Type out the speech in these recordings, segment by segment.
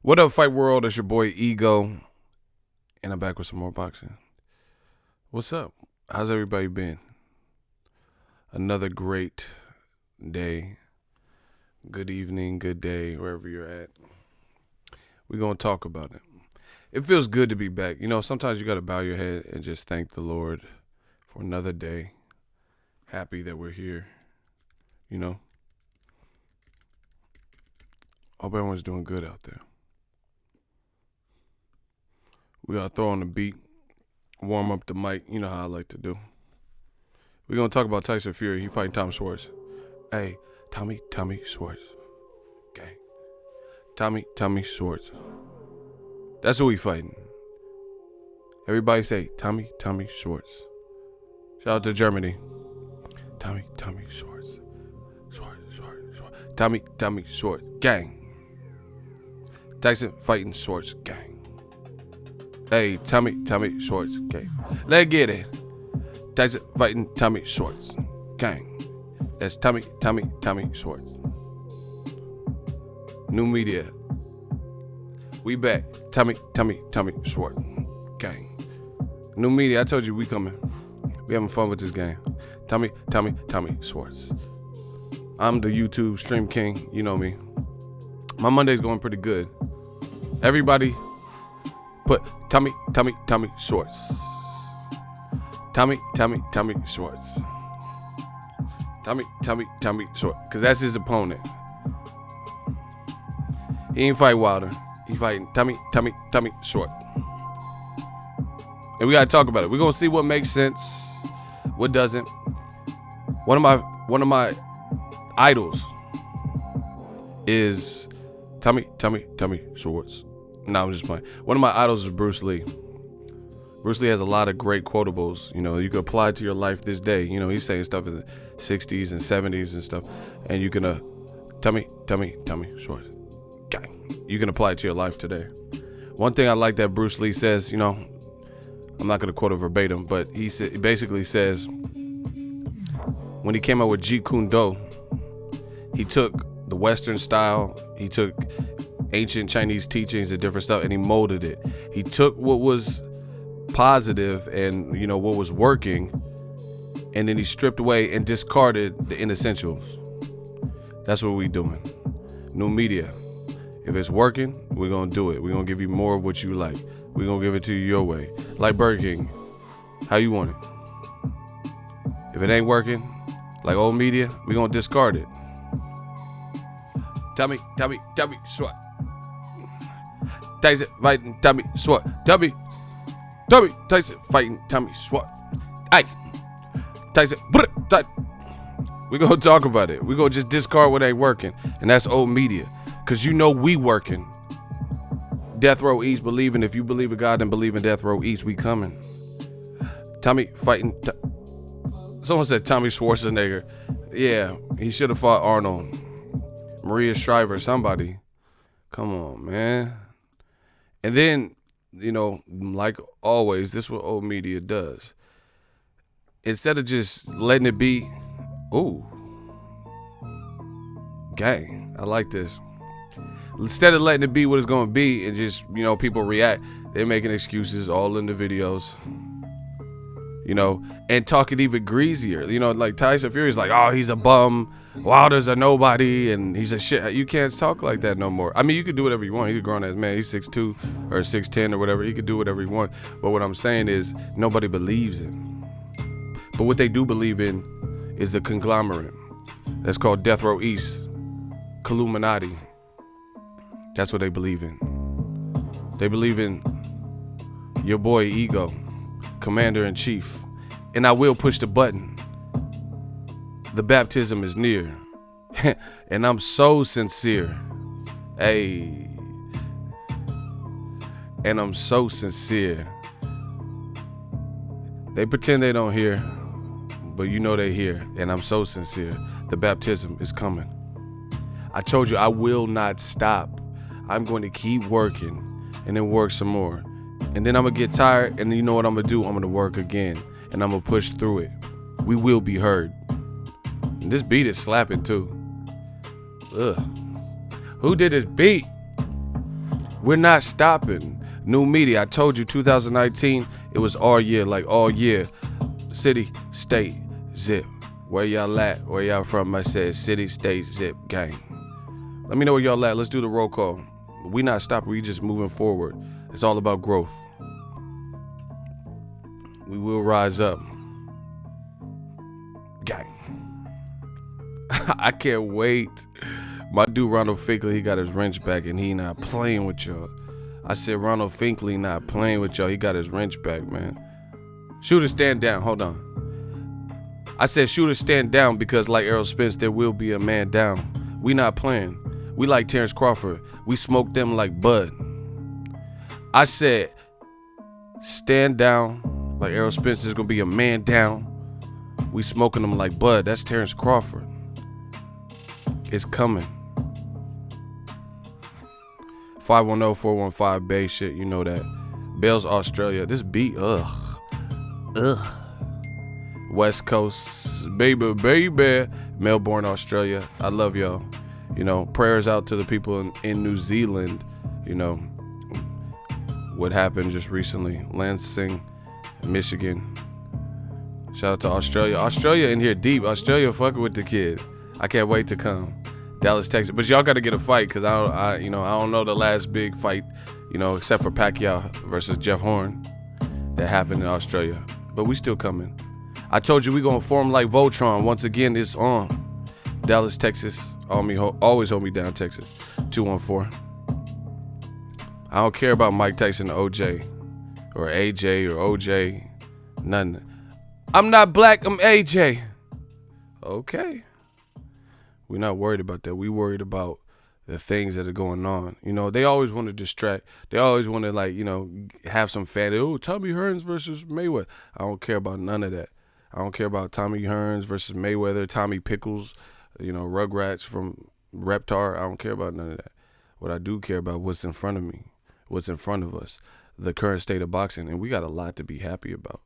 What up, Fight World? It's your boy Ego, and I'm back with some more boxing. What's up? How's everybody been? Another great day. Good evening, good day, wherever you're at. We're going to talk about it. It feels good to be back. You know, sometimes you got to bow your head and just thank the Lord for another day. Happy that we're here, you know. Hope everyone's doing good out there. We got to throw on the beat, warm up the mic. You know how I like to do. We're going to talk about Tyson Fury. He fighting Schwarz. Hey, Tommy Schwarz. Okay. Tommy Schwarz. That's who we fighting. Everybody say Tommy Schwarz. Shout out to Germany. Tommy Schwarz. Schwarz. Tommy Schwarz. Gang. Tyson fighting Schwarz. Gang. Hey, Tommy Schwarz. Okay. Let's get it. Tyson fighting Tommy Schwarz. Gang. That's Tommy Schwarz. New media. We back. Tommy Schwarz. Gang. New media. I told you we coming. We having fun with this game. Tommy Schwarz. I'm the YouTube stream king. You know me. My Monday's going pretty good. Everybody put Tommy Schwarz. Tommy Schwarz. Tommy Schwarz. Because that's his opponent. He ain't fight Wilder. He fighting Tommy Schwarz. And we got to talk about it. We're going to see what makes sense, what doesn't. One of my idols is Tommy Schwarz. No, I'm just playing. One of my idols is Bruce Lee. Bruce Lee has a lot of great quotables. You know, you can apply it to your life this day. You know, he's saying stuff in the 60s and 70s and stuff. And you can, Tommy Schwarz. Gang. You can apply it to your life today. One thing I like that Bruce Lee says, you know, I'm not going to quote it verbatim, but he basically says, when he came out with Jeet Kune Do, he took the Western style, he took ancient Chinese teachings and different stuff, and he molded it. He took what was positive and, you know, what was working, and then he stripped away and discarded the inessentials. That's what we doing. New media. If it's working, we're going to do it. We're going to give you more of what you like. We're going to give it to you your way. Like Burger King. How you want it. If it ain't working, like old media, we're going to discard it. Tommy Schwarz. Tyson fighting Tommy Schwarz. Tommy Tyson fighting Tommy Schwarz. Hey, Tyson. We're going to talk about it. We're going to just discard what ain't working. And that's old media. Because you know we working. Death Row East believing. If you believe in God and believe in Death Row East, we coming. Tommy fighting. Someone said Tommy Schwarzenegger. Yeah, he should have fought Arnold. Maria Shriver, somebody. Come on, man. And then, you know, like always, this is what old media does. Instead of just letting it be, ooh, gang, I like this. Instead of letting it be what it's going to be and just, you know, people react, they're making excuses all in the videos, you know, and talking even greasier. You know, like Tyson Fury's like, oh, he's a bum. Wilder's a nobody, and he's a shit. You can't talk like that no more. I mean, you could do whatever you want. He's a grown-ass man. He's 6'2" or 6'10" or whatever. He could do whatever he wants. But what I'm saying is nobody believes in. But what they do believe in is the conglomerate. That's called Death Row East. Illuminati. That's what they believe in. They believe in your boy Ego, Commander-in-Chief. And I will push the button. The baptism is near. And I'm so sincere. Hey. And I'm so sincere. They pretend they don't hear, but you know they hear. And I'm so sincere. The baptism is coming. I told you I will not stop. I'm going to keep working and then work some more. And then I'm going to get tired, and you know what I'm going to do? I'm going to work again, and I'm going to push through it. We will be heard. And this beat is slapping too. Ugh. Who did this beat? We're not stopping. New media. I told you 2019, it was all year, like all year. City, state, zip. Where y'all at? Where y'all from? I said city, state, zip, gang. Let me know where y'all at. Let's do the roll call. We not stopping. We just moving forward. It's all about growth. We will rise up. Gang. I can't wait. My dude Ronald Finkley, he got his wrench back and he not playing with y'all. I said Ronald Finkley not playing with y'all. He got his wrench back, man. Shooter, stand down. Hold on. I said shooter, stand down because like Errol Spence, there will be a man down. We not playing. We like Terrence Crawford. We smoke them like Bud. I said stand down like Errol Spence. There's going to be a man down. We smoking them like Bud. That's Terrence Crawford. It's coming. 510-415 Bay shit, you know that. Bell's Australia. This beat, ugh. West Coast, baby. Melbourne, Australia. I love y'all. You know, prayers out to the people in New Zealand. You know, what happened just recently. Lansing, Michigan. Shout out to Australia. Australia in here deep. Australia fucking with the kid. I can't wait to come. Dallas, Texas. But y'all got to get a fight because I don't know the last big fight, you know, except for Pacquiao versus Jeff Horn that happened in Australia. But we still coming. I told you we gonna form like Voltron. Once again, it's on. Dallas, Texas. Always hold me down, Texas. 214. I don't care about Mike Tyson or OJ or AJ or OJ. Nothing. I'm not black. I'm AJ. Okay. We're not worried about that. We worried about the things that are going on. You know, they always want to distract. They always want to, like, you know, have some fan. Oh, Tommy Hearns versus Mayweather. I don't care about none of that. I don't care about Tommy Hearns versus Mayweather, Tommy Pickles, you know, Rugrats from Reptar. I don't care about none of that. What I do care about what's in front of me, what's in front of us, the current state of boxing. And we got a lot to be happy about.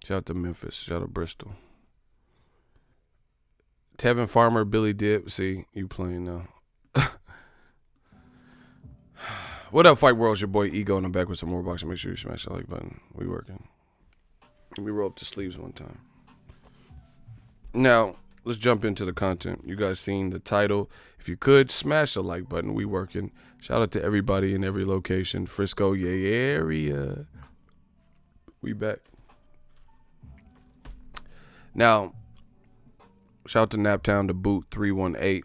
Shout out to Memphis. Shout out to Bristol. Tevin Farmer, Billy Dip. See, you playing now. What up, Fight World? It's your boy Ego in the back with some more boxing. Make sure you smash that like button. We working. Let me roll up the sleeves one time. Now, let's jump into the content. You guys seen the title. If you could, smash the like button. We working. Shout out to everybody in every location. Frisco, yeah, area. We back. Now, shout out to Naptown, the boot 318.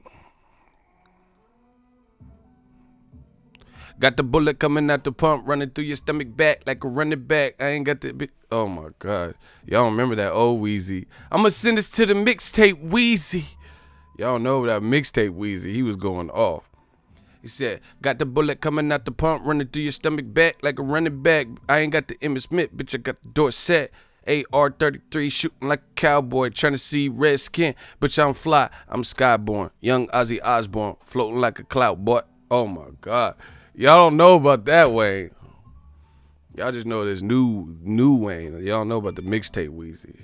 Got the bullet coming out the pump, running through your stomach back like a running back. I ain't got the... Oh, my God. Y'all remember that old Wheezy. I'ma send this to the mixtape Wheezy. Y'all know that mixtape Wheezy. He was going off. He said, got the bullet coming out the pump, running through your stomach back like a running back. I ain't got the Emmitt Smith, bitch, I got the door set. AR-33 shooting like a cowboy, trying to see red skin. Bitch, I'm fly, I'm skyborn. Young Ozzy Osbourne, floating like a cloud, boy. Oh, my God. Y'all don't know about that Wayne. Y'all just know this new Wayne. Y'all don't know about the mixtape Wheezy.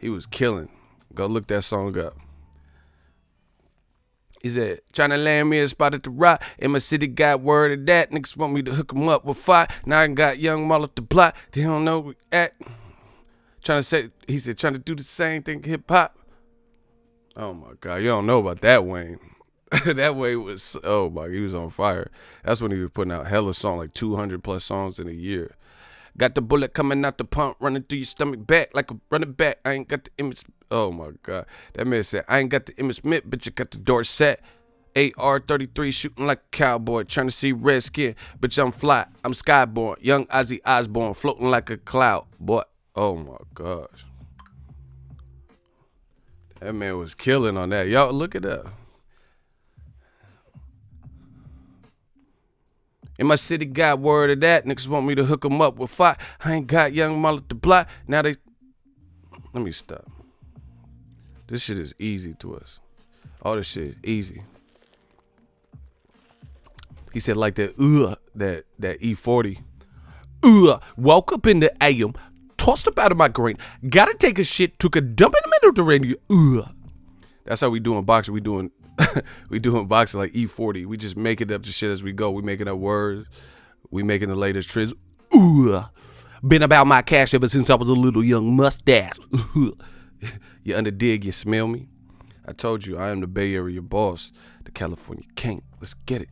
He was killing. Go look that song up. He said, trying to land me a spot at the rock. In my city, got word of that. Niggas want me to hook them up with fire. Now I got young Mall up the block. They don't know we at. Trying to say, he said, trying to do the same thing hip hop. Oh my God, you don't know about that Wayne. That Wayne was, oh my, he was on fire. That's when he was putting out hella songs, like 200 plus songs in a year. Got the bullet coming out the pump, running through your stomach back like a running back. I ain't got the image. Oh my God, that man said, I ain't got the Emmitt Smith, bitch, I got the door set. AR-33 shooting like a cowboy, trying to see red skin. Bitch, I'm fly, I'm skyborn. Young Ozzy Osbourne, floating like a cloud, boy. Oh my gosh. That man was killing on that. Y'all look it up. In my city, got word of that. Niggas want me to hook them up with fire. I ain't got young Mall at the block. Now they... Let me stop. This shit is easy to us. All this shit is easy. He said like that, that E40. Woke up in the AM. Tossed up out of my grain. Gotta take a shit. Took a dump in the middle of the radio. That's how we doing boxing. We doing We doing boxing like E40. We just making up the shit as we go. We making up words. We making the latest trends. Ooh, been about my cash ever since I was a little young mustache. You underdig? You smell me? I told you I am the Bay Area boss, the California king. Let's get it.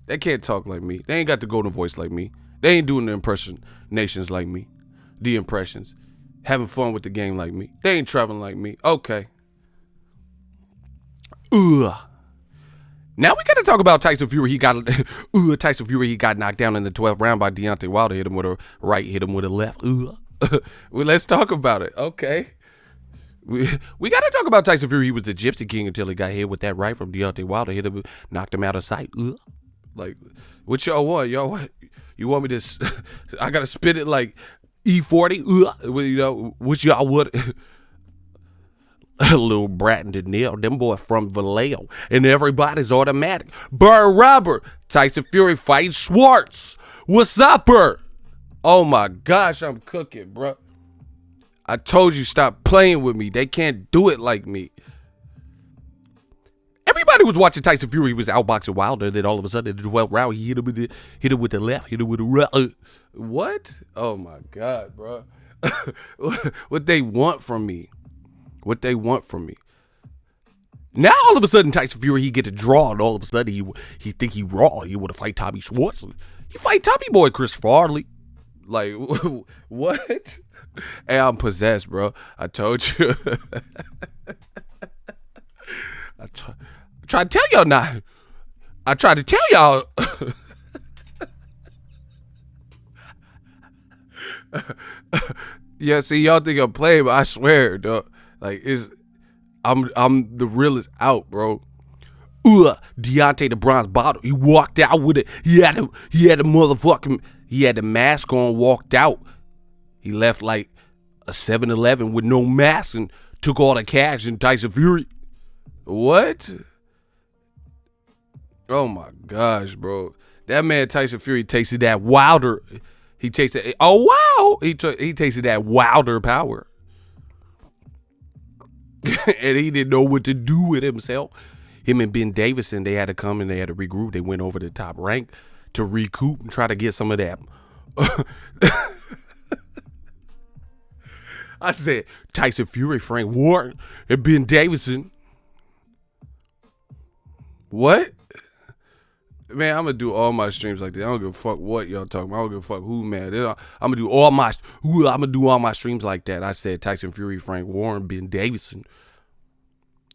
They can't talk like me. They ain't got the golden voice like me. They ain't doing the impersonations like me. The impressions. Having fun with the game like me. They ain't traveling like me. Okay. Ugh. Now we gotta talk about Tyson Fury. He got knocked down in the 12th round by Deontay Wilder. Hit him with a right, hit him with a left. Well, let's talk about it. Okay. We gotta talk about Tyson Fury. He was the Gypsy King until he got hit with that right from Deontay Wilder. Hit him, knocked him out of sight. Like, what y'all want? Y'all what? You want me to? I gotta spit it like E40. You know what y'all would? Little Brat and Danielle, them boy from Vallejo, and everybody's automatic. Burr Robber, Tyson Fury fighting Schwarz. What's up, Burr? Oh my gosh, I'm cooking, bro. I told you stop playing with me. They can't do it like me. Everybody was watching Tyson Fury. He was outboxing Wilder. Then all of a sudden, the 12th round, he hit him with the left, hit him with the right. What? Oh my God, bro. What they want from me? What they want from me? Now all of a sudden Tyson Fury he get a draw, and all of a sudden he think he raw. He want to fight Tommy Schwarz. He fight Tommy boy Chris Farley. Like what? Hey, I'm possessed, bro. I told you. I tried to tell y'all not. I tried to tell y'all. Yeah, see, y'all think I'm playing, but I swear, dog. Like, I'm the realest out, bro. Deontay the bronze bottle. He walked out with it. He had the mask on, walked out. He left like a 7-Eleven with no mask and took all the cash in Tyson Fury. What? Oh my gosh, bro. That man Tyson Fury tasted that Wilder. He tasted, oh wow. He tasted that Wilder power. And he didn't know what to do with himself. Him and Ben Davison, they had to come and they had to regroup. They went over to Top Rank to recoup and try to get some of that. I said, Tyson Fury, Frank Warren, and Ben Davison. What? Man, I'm going to do all my streams like that. I don't give a fuck what y'all talking about. I don't give a fuck who, man. I'm going to do all my streams like that. I said Tyson Fury, Frank Warren, Ben Davison.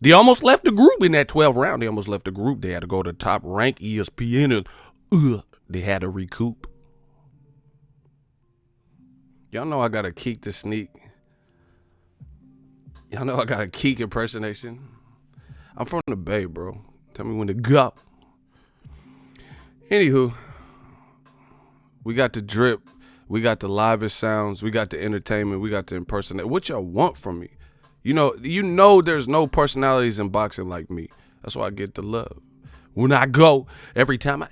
They almost left the group in that 12th round. They almost left the group. They had to go to Top Rank, ESPN, and they had to recoup. Y'all know I got a Keek to sneak. Y'all know I got a Keek impersonation. I'm from the Bay, bro. Tell me when to go. Anywho, we got the drip, we got the livest sounds, we got the entertainment, we got the impersonation. What y'all want from me? You know there's no personalities in boxing like me. That's why I get the love. When I go, every time I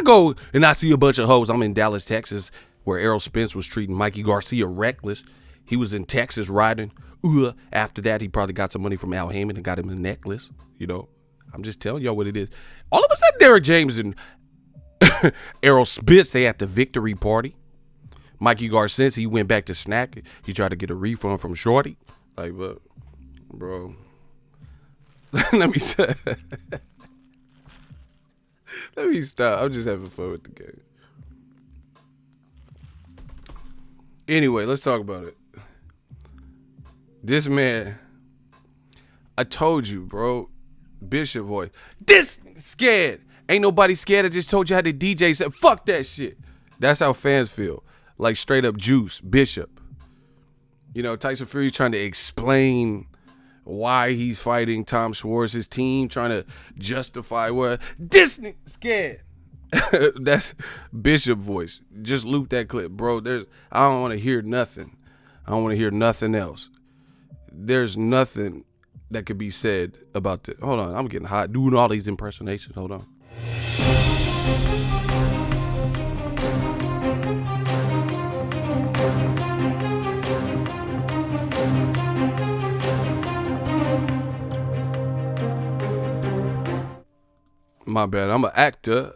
go and I see a bunch of hoes, I'm in Dallas, Texas, where Errol Spence was treating Mikey Garcia reckless. He was in Texas riding. After that, he probably got some money from Al Heyman and got him a necklace. You know, I'm just telling y'all what it is. All of a sudden, Derrick James and Errol Spitz, they at the victory party. Mikey Garcia, he went back to snack. He tried to get a refund from Shorty. Like, but, bro, let me say, let me stop. I'm just having fun with the game. Anyway, let's talk about it. This man, I told you, bro, Bishop voice. This scared. Ain't nobody scared. I just told you how the DJ said, fuck that shit. That's how fans feel. Like straight up Juice, Bishop. You know, Tyson Fury's trying to explain why he's fighting Tom Schwarz' team, trying to justify what this scared. That's Bishop voice. Just loop that clip, bro. I don't want to hear nothing. I don't want to hear nothing else. There's nothing that could be said about this. Hold on, I'm getting hot doing all these impersonations. Hold on. My bad. I'm an actor.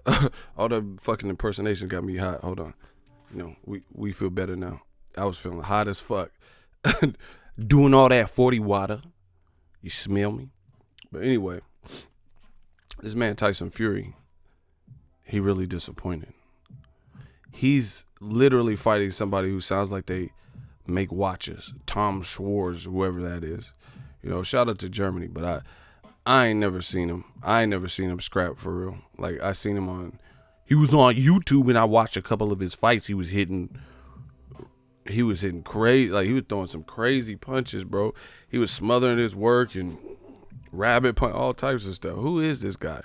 All the fucking impersonations got me hot. Hold on. We feel better now. I was feeling hot as fuck. Doing all that 40 water. You smell me? But anyway, this man Tyson Fury, he really disappointed. He's literally fighting somebody who sounds like they make watches. Tom Schwarz, whoever that is. Shout out to Germany, but I ain't never seen him. I ain't never seen him scrap for real. Like, I seen him he was on YouTube, and I watched a couple of his fights. He was hitting crazy. Like, he was throwing some crazy punches, bro. He was smothering his work and rabbit punch, all types of stuff. Who is this guy?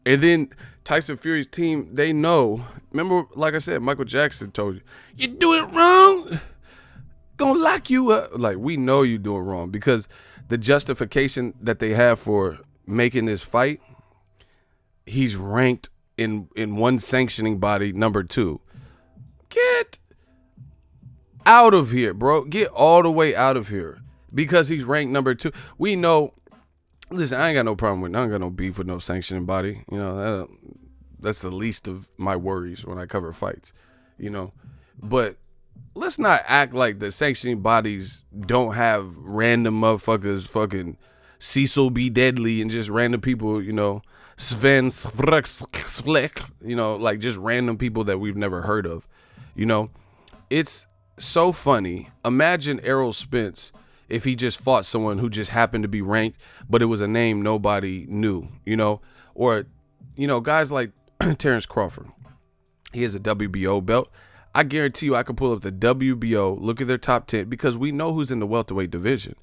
And then Tyson Fury's team, they know. Remember, like I said, Michael Jackson told you do it wrong, gonna lock you up. Like, we know you do it wrong, because the justification that they have for making this fight, he's ranked in one sanctioning body number 2. Get out of here, bro. Get all the way out of here, because he's ranked number 2. We know. Listen, I ain't got no problem with. I ain't got no beef with no sanctioning body. That's the least of my worries when I cover fights. But let's not act like the sanctioning bodies don't have random motherfuckers, fucking Cecil B. Deadly, and just random people, Sven Fleck, like just random people that we've never heard of. It's so funny. Imagine Errol Spence if he just fought someone who just happened to be ranked, but it was a name nobody knew, or, guys like Terrence Crawford. He has a WBO belt. I guarantee you I could pull up the WBO, look at their top 10, because we know who's in the welterweight division,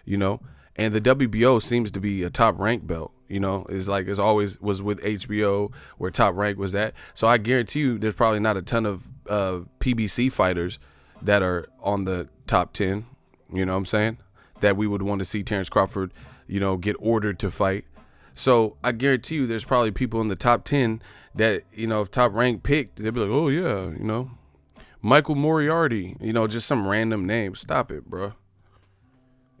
and the WBO seems to be a top rank belt, is like, as always was with HBO, where top rank was at. So I guarantee you there's probably not a ton of PBC fighters that are on the top 10, you know what I'm saying, that we would want to see Terrence Crawford, get ordered to fight. So I guarantee you there's probably people in the top 10 that, if Top Rank picked, they'd be like, oh yeah, Michael Moriarty, just some random name. Stop it, bro.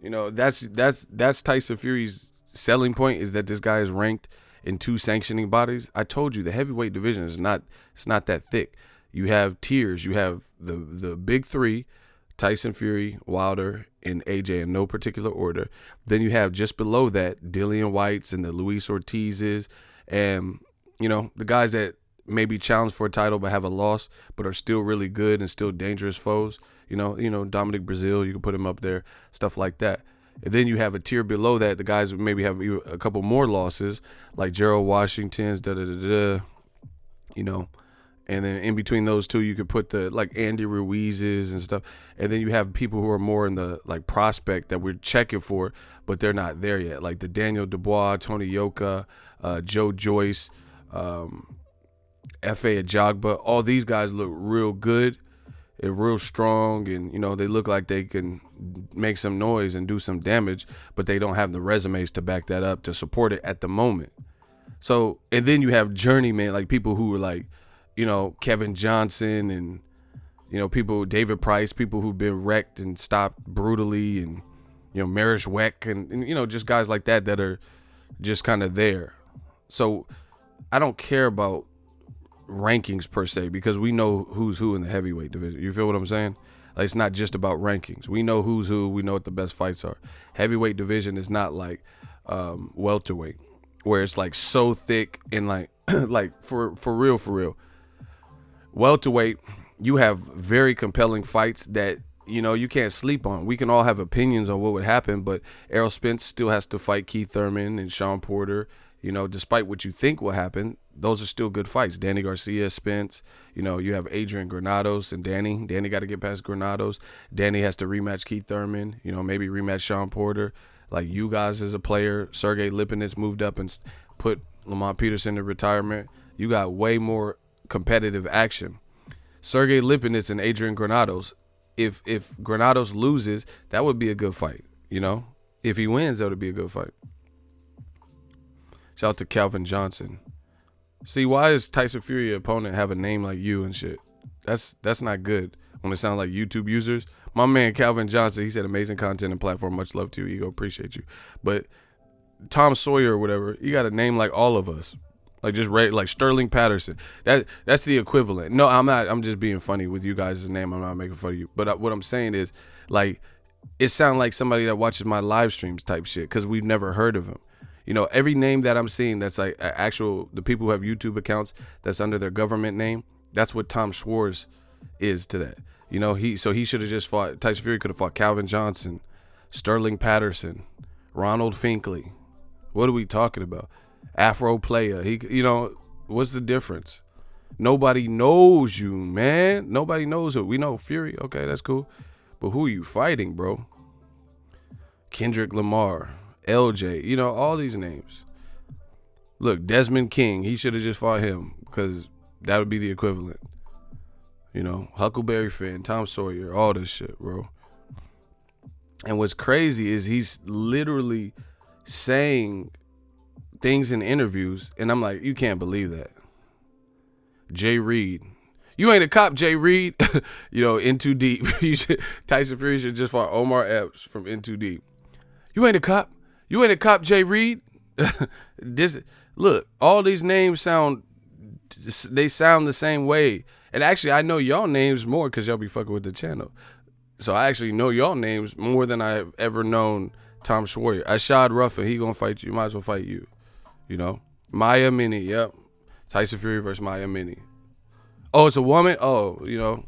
That's Tyson Fury's selling point, is that this guy is ranked in 2 sanctioning bodies. I told you the heavyweight division it's not that thick. You have tiers. You have the big 3, Tyson Fury, Wilder, and AJ in no particular order. Then you have just below that Dillian Whites and the Luis Ortizes, and the guys that maybe challenge for a title but have a loss but are still really good and still dangerous foes. Dominic Brazil, you can put him up there, stuff like that. And then you have a tier below that, the guys who maybe have a couple more losses, like Gerald Washington's, And then in between those two, you could put the like Andy Ruiz's and stuff. And then you have people who are more in the like prospect that we're checking for, but they're not there yet. Like the Daniel Dubois, Tony Yoka, Joe Joyce, F.A. Ajagba. All these guys look real good and real strong. And, they look like they can make some noise and do some damage, but they don't have the resumes to back that up, to support it at the moment. So, and then you have journeyman, like people who were like, Kevin Johnson and, people, David Price, people who've been wrecked and stopped brutally, and, Marish Weck and, just guys like that are just kind of there. So I don't care about rankings per se, because we know who's who in the heavyweight division. You feel what I'm saying? Like, it's not just about rankings. We know who's who. We know what the best fights are. Heavyweight division is not like welterweight, where it's like so thick and like like for real. Welterweight, you have very compelling fights that, you can't sleep on. We can all have opinions on what would happen, but Errol Spence still has to fight Keith Thurman and Sean Porter. Despite what you think will happen, those are still good fights. Danny Garcia, Spence, you have Adrian Granados and Danny. Danny got to get past Granados. Danny has to rematch Keith Thurman, maybe rematch Sean Porter. Like, you guys as a player, Sergey Lipinets moved up and put Lamont Peterson in retirement. You got way more competitive action. Sergey Lipinets and Adrian Granados. If Granados loses, that would be a good fight. If he wins, that would be a good fight. Shout out to Calvin Johnson. See, why does Tyson Fury opponent have a name like you and shit? That's not good when it sounds like YouTube users. My man Calvin Johnson, he said amazing content and platform. Much love to you, Ego. Appreciate you. But Tom Sawyer or whatever, you got a name like all of us. Like just like Sterling Patterson. That's the equivalent. No, I'm not. I'm just being funny with you guys' name. I'm not making fun of you. But what I'm saying is, like, it sounds like somebody that watches my live streams type shit because we've never heard of him. You know, every name that I'm seeing that's like the people who have YouTube accounts that's under their government name, that's what Tom Schwarz is to that. You know, he should have just fought, Tyson Fury could have fought Calvin Johnson, Sterling Patterson, Ronald Finkley. What are we talking about? Afro player. What's the difference? Nobody knows you, man. Nobody knows it. We know Fury. Okay, that's cool. But who are you fighting, bro? Kendrick Lamar, LJ, you know, all these names. Look, Desmond King, he should have just fought him because that would be the equivalent. You know, Huckleberry Finn, Tom Sawyer, all this shit, bro. And what's crazy is he's literally saying things in interviews, and I'm like, you can't believe that. Jay Reed. You ain't a cop, Jay Reed. You know, In Too Deep. Tyson Fury should just fought Omar Epps from In Too Deep. You ain't a cop. You ain't a cop, Jay Reed. Look, all these names sound the same way. And actually, I know y'all names more because y'all be fucking with the channel. So I actually know y'all names more than I've ever known Tom Schwarz. Ashad Ruffin, he gonna fight you. Might as well fight you. You know? Maya Mini, yep. Tyson Fury versus Maya Mini. Oh, it's a woman? Oh, you know.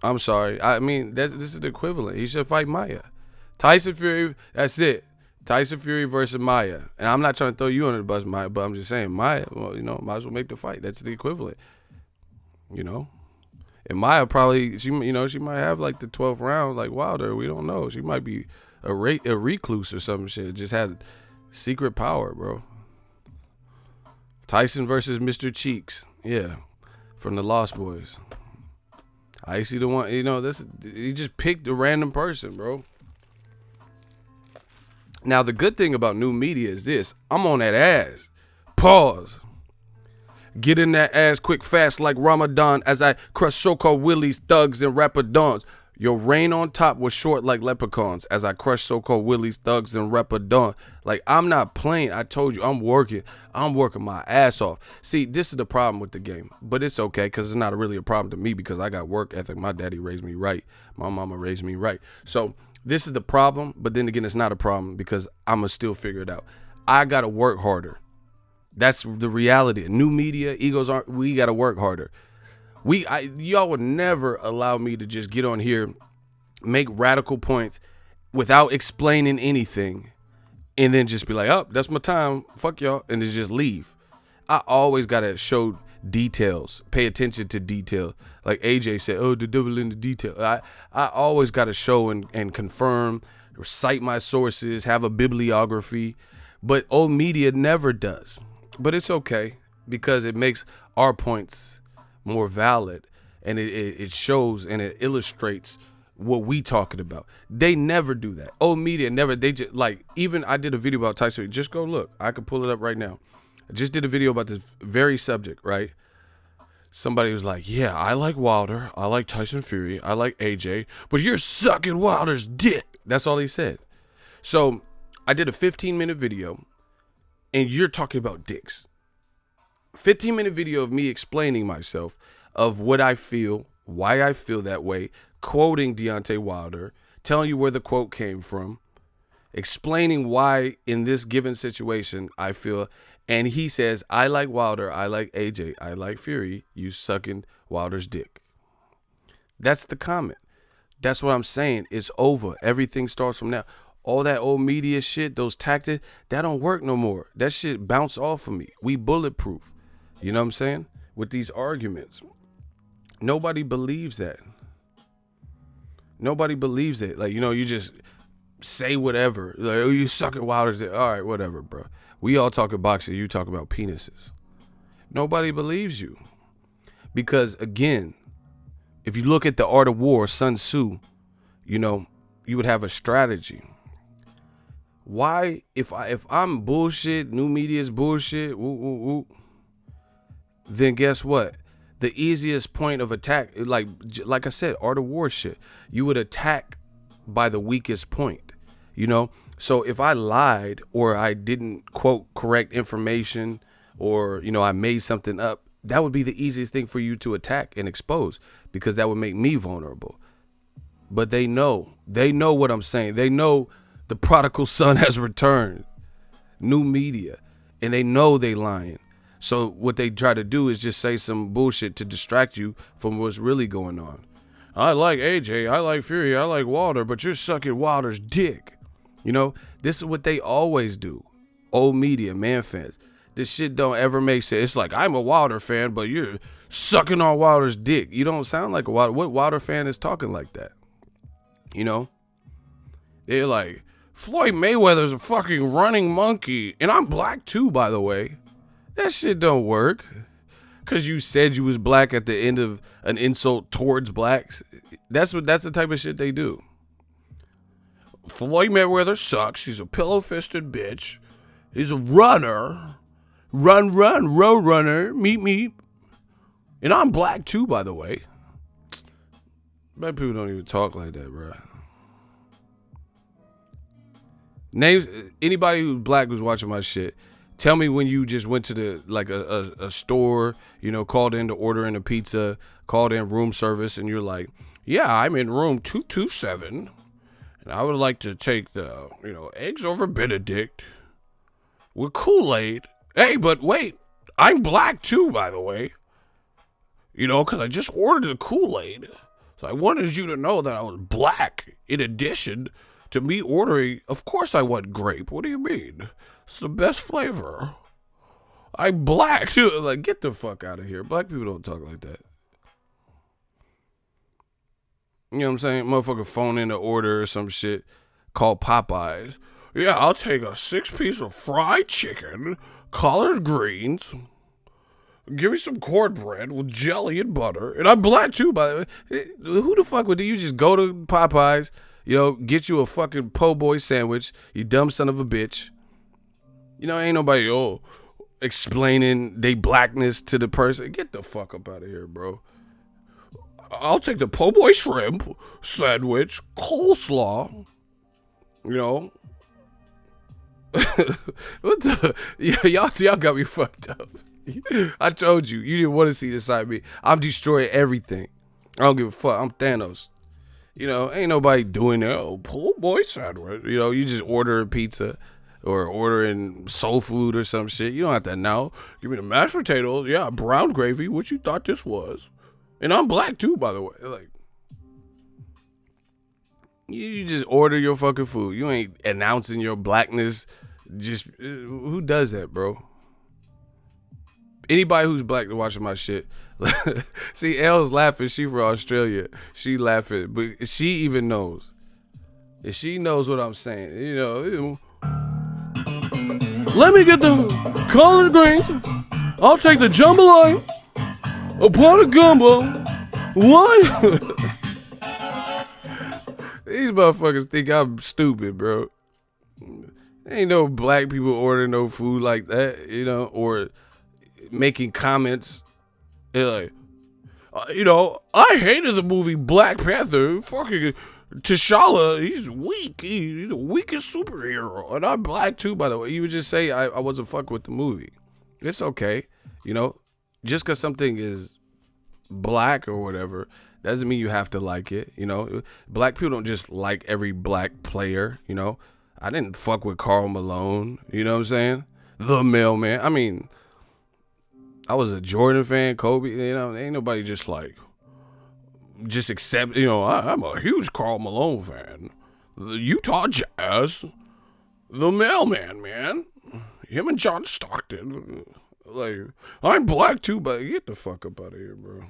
I'm sorry. I mean, this is the equivalent. He should fight Maya. Tyson Fury, that's it. Tyson Fury versus Maya. And I'm not trying to throw you under the bus, Maya, but I'm just saying, Maya, well, you know, might as well make the fight. That's the equivalent. You know? And Maya probably, she might have like the 12th round like Wilder. We don't know. She might be a recluse or some shit. Just had secret power, bro. Tyson versus Mr. Cheeks. Yeah. From the Lost Boys. I see the one, you know, he just picked a random person, bro. Now, the good thing about new media is this. I'm on that ass. Pause. Get in that ass quick, fast like Ramadan as I crush so-called willies, thugs, and rapper dons. Your reign on top was short like leprechauns as I crush so-called willies, thugs, and rapper dons. Like, I'm not playing. I told you, I'm working my ass off. See, this is the problem with the game. But it's okay because it's not really a problem to me because I got work ethic. My daddy raised me right. My mama raised me right. So this is the problem, but then again, it's not a problem because I'm going to still figure it out. I got to work harder. That's the reality. New media, we got to work harder. Y'all would never allow me to just get on here, make radical points without explaining anything, and then just be like, oh, that's my time. Fuck y'all. And then just leave. I always got to show details, pay attention to detail. Like AJ said, oh, the devil in the detail. I always got to show and confirm, cite my sources, have a bibliography. But old media never does. But it's okay because it makes our points more valid, and it shows and it illustrates what we talking about. They never do that. Old media never. They just like, even I did a video about Tyson. Just go look. I can pull it up right now. I just did a video about this very subject, right? Somebody was like, yeah, I like Wilder. I like Tyson Fury. I like AJ. But you're sucking Wilder's dick. That's all he said. So I did a 15-minute video, and you're talking about dicks. 15-minute video of me explaining myself, of what I feel, why I feel that way, quoting Deontay Wilder, telling you where the quote came from, explaining why in this given situation I feel. And he says, I like Wilder, I like AJ, I like Fury, you sucking Wilder's dick. That's the comment. That's what I'm saying. It's over. Everything starts from now. All that old media shit, those tactics, that don't work no more. That shit bounce off of me. We bulletproof. You know what I'm saying? With these arguments. Nobody believes that. Nobody believes it. Like, you know, you just say whatever. Like, oh, you sucking Wilder's dick. All right, whatever, bro. We all talk boxing. You talk about penises. Nobody believes you. Because, again, if you look at the Art of War, Sun Tzu, you know, you would have a strategy. Why, if I'm bullshit, new media is bullshit, then guess what? The easiest point of attack, like I said, Art of War shit, you would attack by the weakest point. You know, So if I lied or I didn't quote correct information or, I made something up, that would be the easiest thing for you to attack and expose because that would make me vulnerable. But they know what I'm saying. They know the prodigal son has returned, new media, and they know they lying. So what they try to do is just say some bullshit to distract you from what's really going on. I like AJ, I like Fury, I like Wilder, but you're sucking Wilder's dick. This is what they always do. Old media, man fans. This shit don't ever make sense. It's like, I'm a Wilder fan, but you're sucking on Wilder's dick. You don't sound like a Wilder. What Wilder fan is talking like that? They're like, Floyd Mayweather's a fucking running monkey. And I'm black too, by the way. That shit don't work. Because you said you was black at the end of an insult towards blacks. That's the type of shit they do. Floyd Mayweather sucks. He's a pillow-fisted bitch. He's a runner. Run, road runner. Meet. And I'm black too, by the way. Black people don't even talk like that, bro. Names, anybody who's black who's watching my shit, tell me when you just went to a store, called in to order in a pizza, called in room service, and you're like, yeah, I'm in room 227. And I would like to take the, eggs over Benedict with Kool-Aid. Hey, but wait, I'm black too, by the way. Because I just ordered the Kool-Aid. So I wanted you to know that I was black. In addition to me ordering, of course I want grape. What do you mean? It's the best flavor. I'm black too. Like, get the fuck out of here. Black people don't talk like that. You know what I'm saying? Motherfucker phone in an order or some shit called Popeyes. Yeah, I'll take a 6-piece of fried chicken, collard greens, give me some cornbread with jelly and butter. And I'm black too, by the way. Who the fuck would do? You just go to Popeyes, get you a fucking po' boy sandwich, you dumb son of a bitch. Ain't nobody, explaining they blackness to the person. Get the fuck up out of here, bro. I'll take the po' boy shrimp sandwich, coleslaw. What the? Yeah, y'all got me fucked up. I told you didn't want to see this side of me. I'm destroying everything. I don't give a fuck. I'm Thanos. Ain't nobody doing that. Oh, po' boy sandwich. You just order a pizza or ordering soul food or some shit. You don't have to know. Give me the mashed potatoes. Yeah, brown gravy. What you thought this was? And I'm black too, by the way. Like, you just order your fucking food. You ain't announcing your blackness. Just, who does that, bro? Anybody who's black watching my shit. See, Elle's laughing. She from Australia. She laughing. But she even knows. And she knows what I'm saying. Let me get the collard greens. I'll take the jambalaya. A pot of gumbo. What? These motherfuckers think I'm stupid, bro. Ain't no black people ordering no food like that, or making comments. They're like, I hated the movie Black Panther. Fucking T'Challa, he's weak. He's the weakest superhero. And I'm black too, by the way. You would just say I wasn't fucking with the movie. It's okay, Just because something is black or whatever doesn't mean you have to like it. Black people don't just like every black player. I didn't fuck with Karl Malone. You know what I'm saying? The mailman. I mean, I was a Jordan fan, Kobe. Ain't nobody just accept. I'm a huge Karl Malone fan. The Utah Jazz, the mailman, man. Him and John Stockton. Like, I'm black too, but get the fuck up out of here, bro.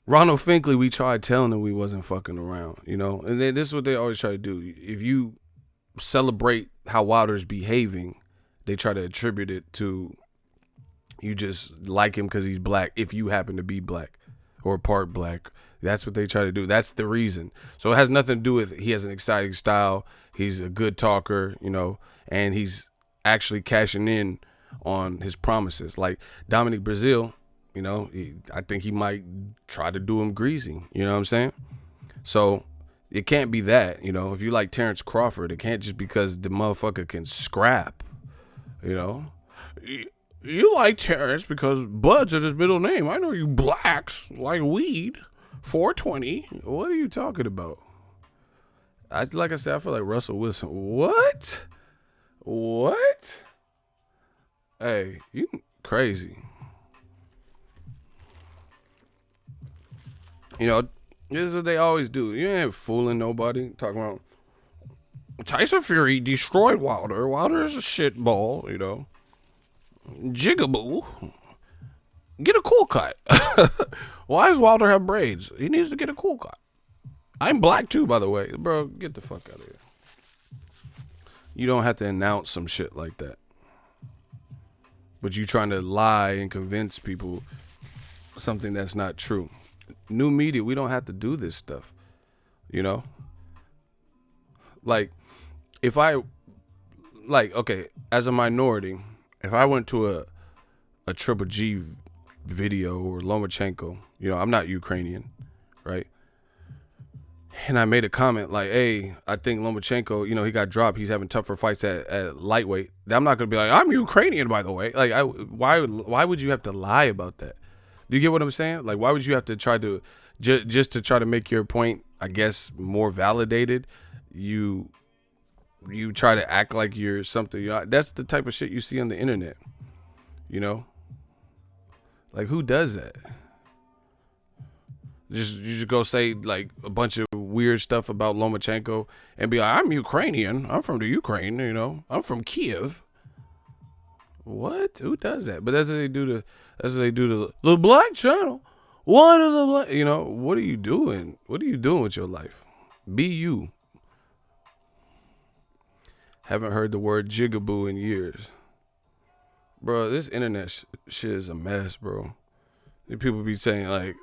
Ronald Finkley, we tried telling him we wasn't fucking around, and then this is what they always try to do. If you celebrate how Wilder's behaving, they try to attribute it to you just like him because he's black. If you happen to be black or part black, that's what they try to do. That's the reason. So it has nothing to do with he has an exciting style. He's a good talker, and he's actually cashing in on his promises. Like Dominic Brazil, I think he might try to do him greasy. You know what I'm saying? So It can't be that, you know. If you like Terrence Crawford, it can't just because the motherfucker can scrap, you know. You like Terrence because Bud's is his middle name. I know you blacks like weed. 420. What are you talking about? Like I said, I feel like Russell Wilson. What? Hey, you crazy. You know, this is what they always do. You ain't fooling nobody. Talking about Tyson Fury destroyed Wilder. Wilder is a shitball, you know. Jigaboo. Get a cool cut. Why does Wilder have braids? He needs to get a cool cut. I'm black too, by the way. Bro, get the fuck out of here. You don't have to announce some shit like that. But you trying to lie and convince people something that's not true. New media, we don't have to do this stuff. You know? Like, if I, like, okay, as a minority, if I went to a Triple G video or Lomachenko, you know, I'm not Ukrainian, right? And I made a comment like, hey, I think Lomachenko, you know, he got dropped. He's having tougher fights at lightweight. I'm not going to be like, I'm Ukrainian, by the way. Like, why would you have to lie about that? Do you get what I'm saying? Like, why would you have to try to, just to try to make your point, I guess, more validated? You try to act like you're something. You know, that's the type of shit you see on the internet, you know? Like, who does that? You just go say, like, a bunch of weird stuff about Lomachenko and be like, I'm Ukrainian. I'm from the Ukraine, you know. I'm from Kiev. What? Who does that? But that's what they do to the Black Channel. One of the Black, you know, what are you doing? What are you doing with your life? Be you. Haven't heard the word jigaboo in years. Bro, this internet shit is a mess, bro. People be saying, like,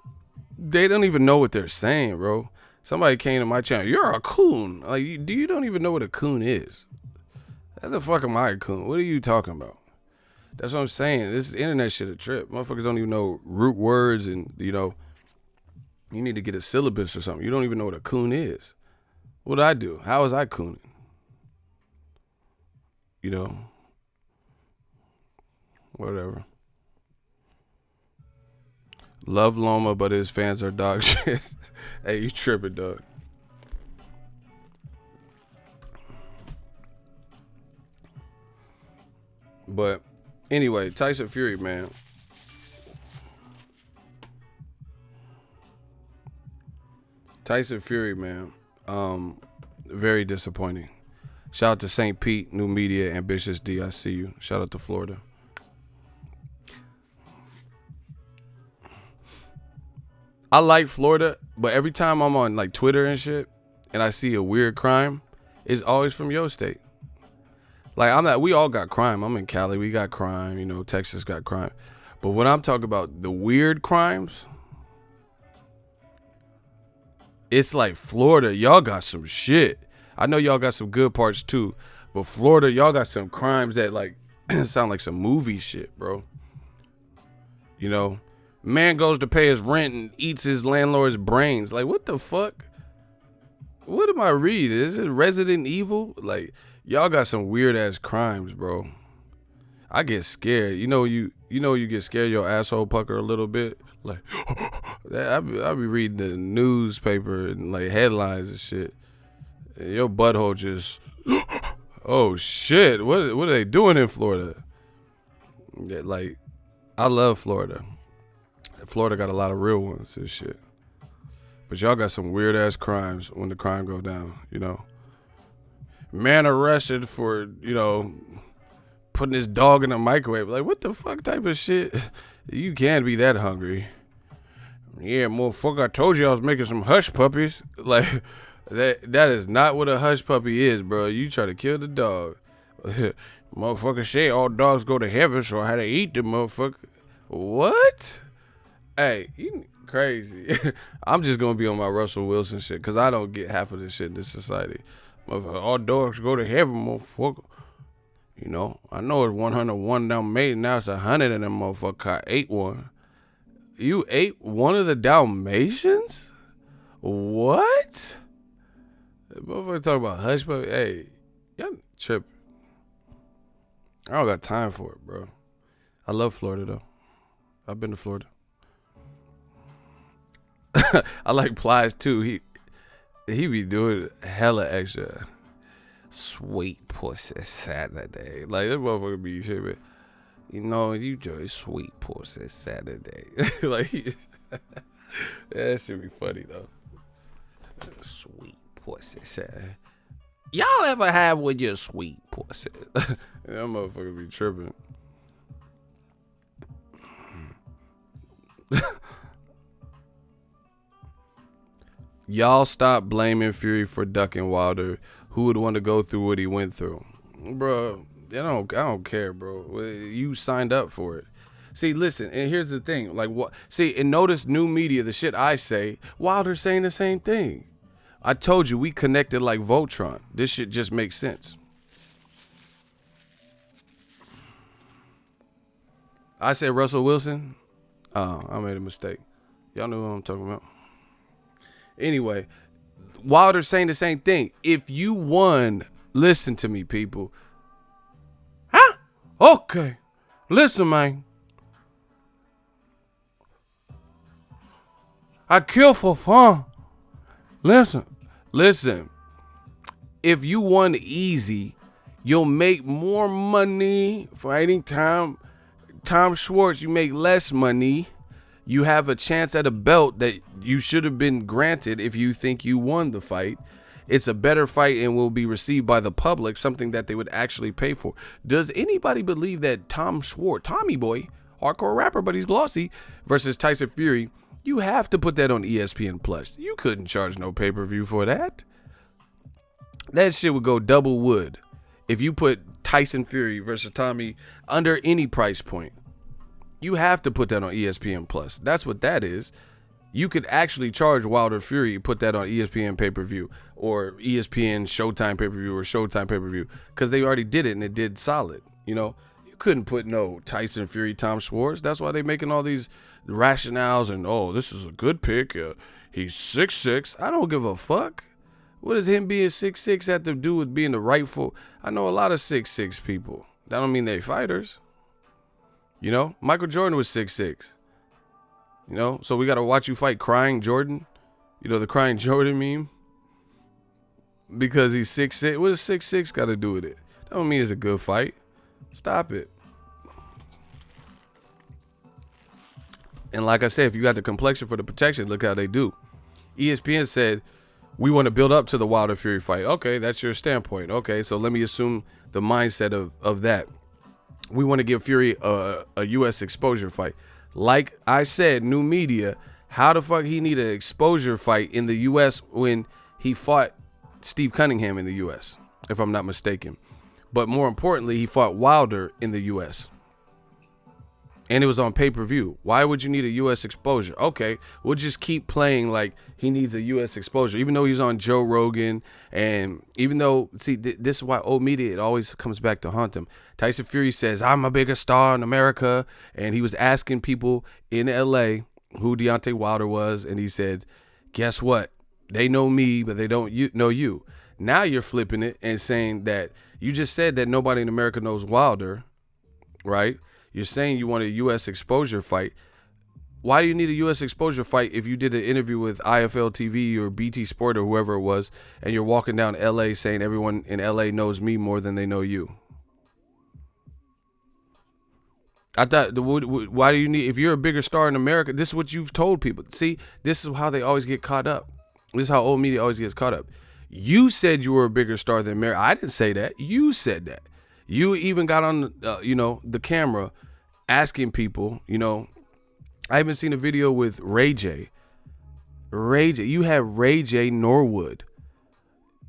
they don't even know what they're saying, bro. Somebody came to my channel, you're a coon. Like, you don't even know what a coon is. How the fuck am I a coon? What are you talking about? That's what I'm saying. This internet shit a trip. Motherfuckers don't even know root words and, you know, you need to get a syllabus or something. You don't even know what a coon is. What did I do? How was I cooning? You know? Whatever. Love Loma, but his fans are dog shit. Hey, you tripping, dog. But anyway, Tyson Fury, man. Tyson Fury, man. Very disappointing. Shout out to St. Pete, New Media, Ambitious D. I see you. Shout out to Florida. I like Florida, but every time I'm on like Twitter and shit and I see a weird crime, it's always from your state. Like, we all got crime. I'm in Cali, we got crime, you know, Texas got crime. But when I'm talking about the weird crimes, it's like Florida, y'all got some shit. I know y'all got some good parts too, but Florida, y'all got some crimes that like sound like some movie shit, bro. You know? Man goes to pay his rent and eats his landlord's brains. Like, what the fuck? What am I reading? Is it Resident Evil? Like, y'all got some weird ass crimes, bro. I get scared. You know you get scared, your asshole pucker a little bit. Like, I be reading the newspaper and like headlines and shit. And your butthole just, oh shit, what are they doing in Florida? Yeah, like, I love Florida. Florida got a lot of real ones and shit. But y'all got some weird ass crimes when the crime go down, you know. Man arrested for, you know, putting his dog in a microwave. Like, what the fuck type of shit? You can't be that hungry. Yeah, motherfucker, I told you I was making some hush puppies. Like, that is not what a hush puppy is, bro. You try to kill the dog. Motherfucker say all dogs go to heaven, so I had to eat the motherfucker. What? Hey, you crazy. I'm just going to be on my Russell Wilson shit because I don't get half of this shit in this society. Motherfucker, all dogs go to heaven, motherfucker. You know, I know it's 101 Dalmatians. Now it's 100 of them motherfucker. I ate one. You ate one of the Dalmatians? What? Motherfucker talk about hush, but hey, y'all tripping. I don't got time for it, bro. I love Florida though. I've been to Florida. I like Plies too. He be doing hella extra. Sweet pussy Saturday. Like that motherfucker be tripping. You know, you do sweet pussy Saturday. Like that should be funny though. Sweet pussy Saturday. Y'all ever have with your sweet pussy? That motherfucker be tripping. Y'all stop blaming Fury for ducking Wilder. Who would want to go through what he went through? Bro, I don't care, bro. You signed up for it. See, listen, and here's the thing. Like, what? See, and notice new media, the shit I say, Wilder's saying the same thing. I told you, we connected like Voltron. This shit just makes sense. I said Russell Wilson. Oh, I made a mistake. Y'all know who I'm talking about. Anyway, Wilder's saying the same thing. If you won, listen to me, people. Huh? Okay. Listen, man. I kill for fun. Listen. If you won easy, you'll make more money fighting Tom Schwarz. You make less money. You have a chance at a belt that you should have been granted if you think you won the fight. It's a better fight and will be received by the public, something that they would actually pay for. Does anybody believe that Tommy Boy, hardcore rapper, but he's glossy, versus Tyson Fury, you have to put that on ESPN Plus. You couldn't charge no pay-per-view for that. That shit would go double wood if you put Tyson Fury versus Tommy under any price point. You have to put that on ESPN Plus. That's what that is. You could actually charge Wilder Fury, put that on ESPN pay-per-view or ESPN Showtime pay-per-view or Showtime pay-per-view, because they already did it and it did solid. You know, you couldn't put no Tyson Fury, Tom Schwarz. That's why they making all these rationales and, oh, this is a good pick. He's 6'6". I don't give a fuck. What does him being 6'6" have to do with being the rightful? I know a lot of 6'6" people. That don't mean they're fighters. You know, Michael Jordan was 6'6". You know, so we got to watch you fight crying Jordan. You know, the crying Jordan meme. Because he's 6'6". What does 6'6" got to do with it? That don't mean it's a good fight. Stop it. And like I said, if you got the complexion for the protection, look how they do. ESPN said, we want to build up to the Wilder Fury fight. Okay, that's your standpoint. Okay, so let me assume the mindset of that. We want to give Fury a U.S. exposure fight. Like I said, new media, how the fuck he need an exposure fight in the U.S. when he fought Steve Cunningham in the U.S., if I'm not mistaken. But more importantly, he fought Wilder in the U.S. And it was on pay-per-view. Why would you need a U.S. exposure? Okay, we'll just keep playing like he needs a U.S. exposure, even though he's on Joe Rogan. And even though, see, this is why old media, it always comes back to haunt him. Tyson Fury says, I'm a bigger star in America. And he was asking people in L.A. who Deontay Wilder was. And he said, guess what? They know me, but they don't know you. Now you're flipping it and saying that you just said that nobody in America knows Wilder, right? You're saying you want a U.S. exposure fight. Why do you need a U.S. exposure fight if you did an interview with IFL TV or BT Sport or whoever it was, and you're walking down L.A. saying everyone in L.A. knows me more than they know you? I thought, why do you need, if you're a bigger star in America, this is what you've told people. See, this is how they always get caught up. This is how old media always gets caught up. You said you were a bigger star than America. I didn't say that. You said that. You even got on, the camera asking people, I even seen a video with Ray J. You had Ray J Norwood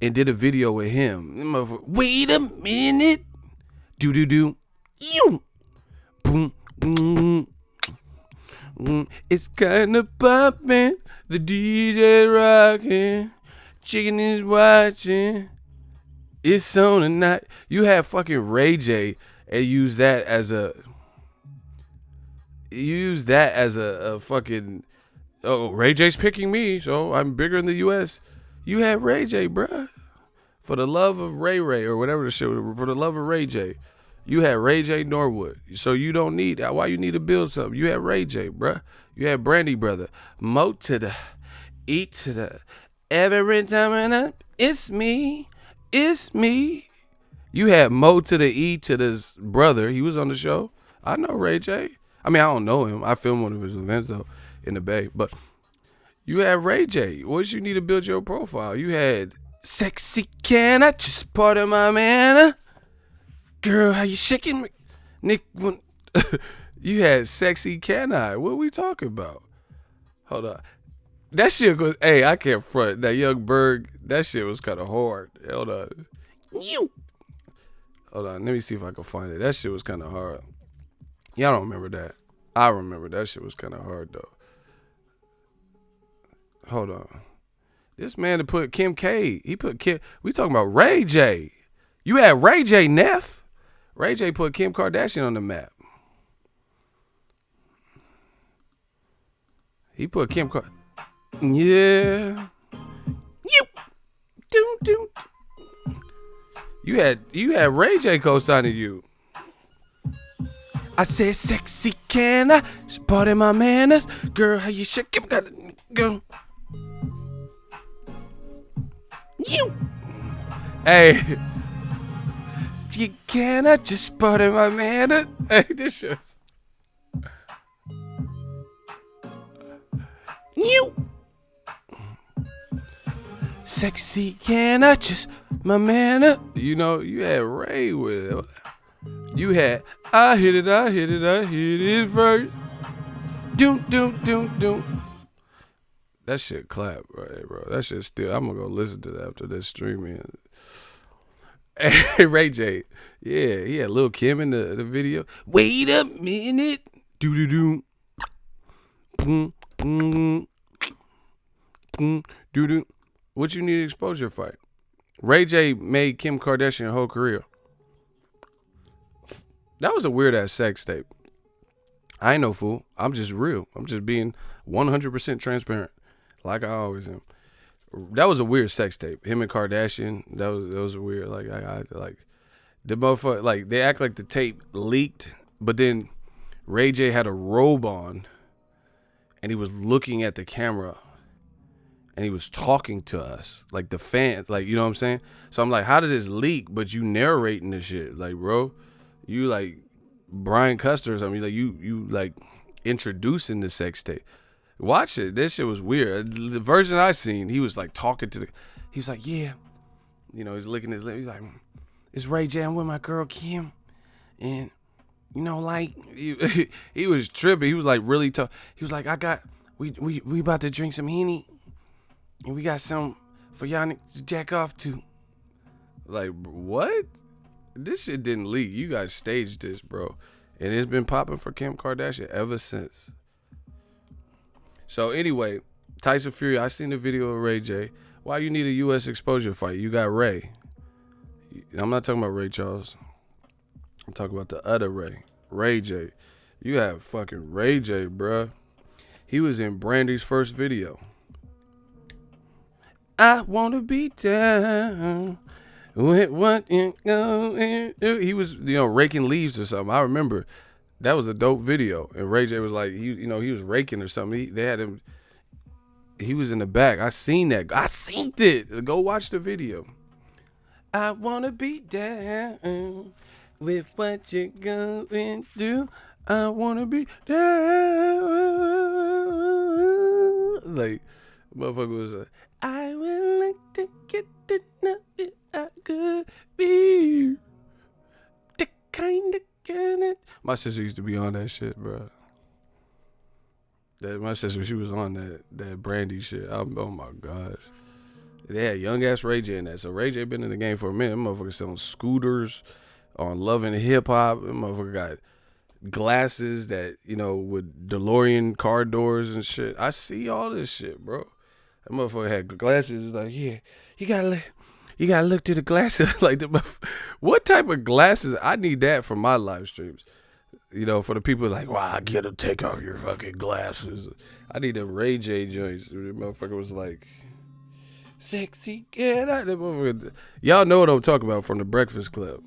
and did a video with him. Wait a minute. Do. You. Boom. It's kind of popping. The DJ rocking. Chicken is watching. It's on tonight. You have fucking Ray J and use that as a fucking, oh, Ray J's picking me, so I'm bigger in the US. You had Ray J, bruh. For the love of Ray Ray or whatever the shit was, for the love of Ray J. You had Ray J Norwood. So you don't need that. Why you need to build something? You had Ray J, bruh. You had Brandy Brother. Mo to the E to the every time up, it's me. It's me. You had Mo to the E to this brother. He was on the show. I know Ray J. I mean, I don't know him. I filmed one of his events, though, in the Bay. But you had Ray J. What you need to build your profile? You had Sexy Can I Just Part of My Man? Girl, how you shaking me? Nick, you had Sexy Can I? What are we talking about? Hold on. That shit goes, hey, I can't front. That Young Berg, that shit was kind of hard. Hold on. Hold on, let me see if I can find it. That shit was kind of hard. Y'all don't remember that. I remember that shit was kind of hard, though. Hold on. This man that put Kim K, he put Kim, we talking about Ray J. You had Ray J Neff. Ray J put Kim Kardashian on the map. He put Kim Kardashian. Yeah. You had Ray J co-signing you. I said, sexy can I? Part of my manners. Girl, how you shake it? Gotta go. You. Hey. You cannot just part of my manners. Hey, this shit's. You. Sexy can I just my man? You know, you had Ray with it. You had I hit it first. Doom. That shit clap, right, bro. That shit still. I'm gonna go listen to that after this streaming. Hey, Ray J. Yeah, he had Lil Kim in the video. Wait a minute. Do. Do. What you need exposure fight? Ray J made Kim Kardashian her whole career. That was a weird ass sex tape. I ain't no fool. I'm just real. I'm just being 100% transparent, like I always am. That was a weird sex tape. Him and Kardashian. That was weird. Like I like the motherfucker. Like they act like the tape leaked, but then Ray J had a robe on, and he was looking at the camera. And he was talking to us, like the fans, like, you know what I'm saying? So I'm like, how did this leak, but you narrating this shit? Like, bro, you like Brian Custer or something. Like, you like introducing the sex tape. Watch it. This shit was weird. The version I seen, he was like talking to he's like, yeah. You know, he's licking his lips. He's like, it's Ray J. I'm with my girl Kim. And, you know, like, he was tripping. He was like really tough. He was like, we about to drink some Henny. And we got some for y'all to jack off to. Like, what? This shit didn't leak. You guys staged this, bro. And it's been popping for Kim Kardashian ever since. So anyway, Tyson Fury, I seen the video of Ray J. Why you need a U.S. exposure fight? You got Ray. I'm not talking about Ray Charles. I'm talking about the other Ray. Ray J. You have fucking Ray J, bruh. He was in Brandy's first video. I wanna be down with what you going. He was, raking leaves or something. I remember that was a dope video. And Ray J was like, he was raking or something. They had him. He was in the back. I seen that. I seen it. Go watch the video. I wanna be down with what you're going through. I wanna be down. Like, motherfucker was like, I would like to get to know if I could be the kind of girl that... My sister used to be on that shit, bro. My sister, she was on that Brandy shit. Oh my gosh. They had young ass Ray J in that. So Ray J been in the game for a minute. Them motherfuckers selling scooters on Love and Hip Hop. Them motherfucker got glasses that, with DeLorean car doors and shit. I see all this shit, bro. That motherfucker had glasses. Like, yeah, you gotta look through the glasses. Like, what type of glasses? I need that for my live streams. For the people like, wow, I get to take off your fucking glasses. I need them Ray J joints. The motherfucker was like, Sexy, get out. Y'all know what I'm talking about from the Breakfast Club.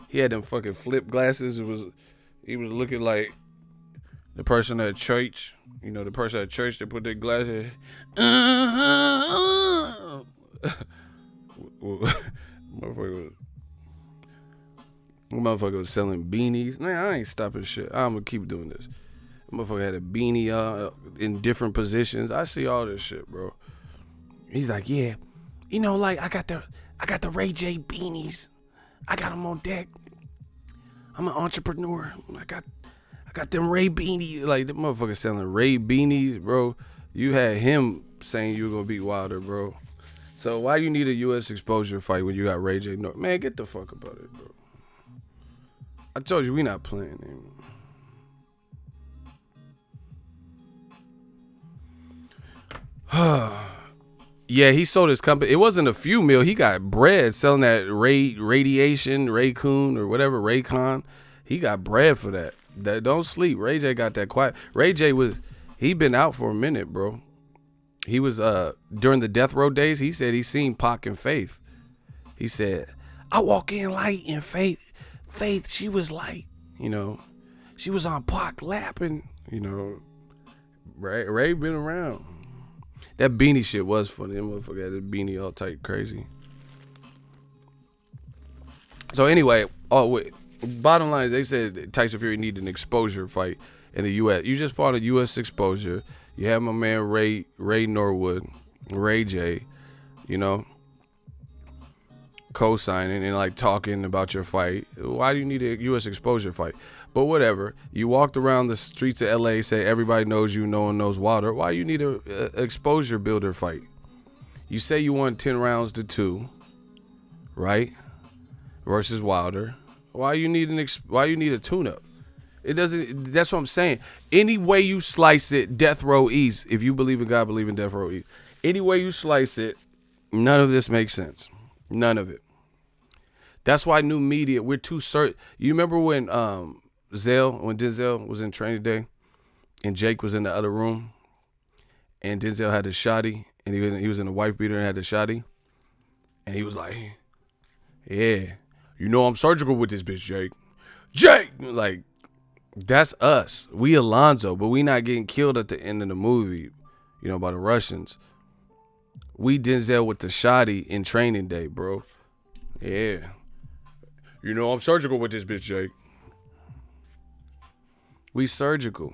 He had them fucking flip glasses. He was looking like the person at church. You know, the person at church that put their glasses. Motherfucker was selling beanies. Man, I ain't stopping shit. I'm gonna keep doing this. Motherfucker had a beanie in different positions. I see all this shit, bro. He's like, yeah, you know, like I got the Ray J beanies. I got them on deck. I'm an entrepreneur. I got them Ray beanies. Like, the motherfucker selling Ray beanies, bro. You had him saying you were gonna beat Wilder, bro. So why you need a U.S. exposure fight when you got Ray J? No, man, get the fuck about it, bro. I told you we not playing anymore. Yeah, he sold his company. It wasn't a few mil. He got bread selling that Raycon or whatever, Raycon. He got bread for that. Don't sleep. Ray J got that quiet. Ray J he been out for a minute, bro. He was during the death row days. He said he seen Pac and Faith. He said, I walk in light and Faith, she was light. You know, she was on Pac lapping. You know, Ray been around. That beanie shit was funny. That motherfucker had his beanie all tight, crazy. So anyway, bottom line is they said Tyson Fury needed an exposure fight in the U.S. You just fought a U.S. exposure. You have my man Ray Norwood, Ray J, you know, co-signing and like talking about your fight. Why do you need a U.S. exposure fight? But whatever. You walked around the streets of L.A. say everybody knows you, no one knows Wilder. Why you need a exposure builder fight? You say you won 10 rounds to 2, right? Versus Wilder. Why you need a tune-up? It doesn't. That's what I'm saying. Any way you slice it, Death Row East. If you believe in God, believe in Death Row East. Any way you slice it, none of this makes sense. None of it. That's why new media. We're too certain. You remember when when Denzel was in Training Day, and Jake was in the other room, and Denzel had the shotty, and he was in a wife beater and had the shotty, and he was like, "Yeah, you know I'm surgical with this bitch, Jake. Like." That's us. We Alonzo, but we not getting killed at the end of the movie, you know, by the Russians. We Denzel with the shotty in Training Day, bro. Yeah. You know I'm surgical with this bitch, Jake. We surgical.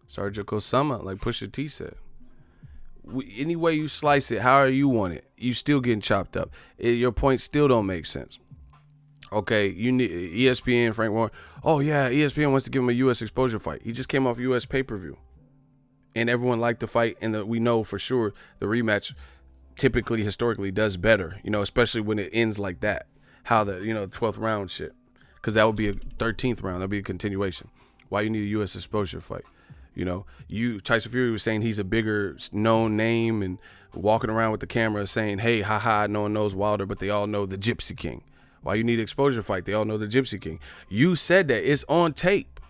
Surgical summer, like Pusha T said. Any way you slice it, however you want it, you still getting chopped up. Your point still don't make sense. Okay, you need ESPN, Frank Warren. Oh yeah, ESPN wants to give him a U.S. exposure fight. He just came off U.S. pay-per-view, and everyone liked the fight, and we know for sure the rematch typically, historically, does better. You know, especially when it ends like that. How the 12th round shit, because that would be a 13th round. That'd be a continuation. Why you need a U.S. exposure fight? You know, Tyson Fury was saying he's a bigger known name and walking around with the camera saying, "Hey, haha, no one knows Wilder, but they all know the Gypsy King." Why you need exposure fight? They all know the Gypsy King. You said that. It's on tape.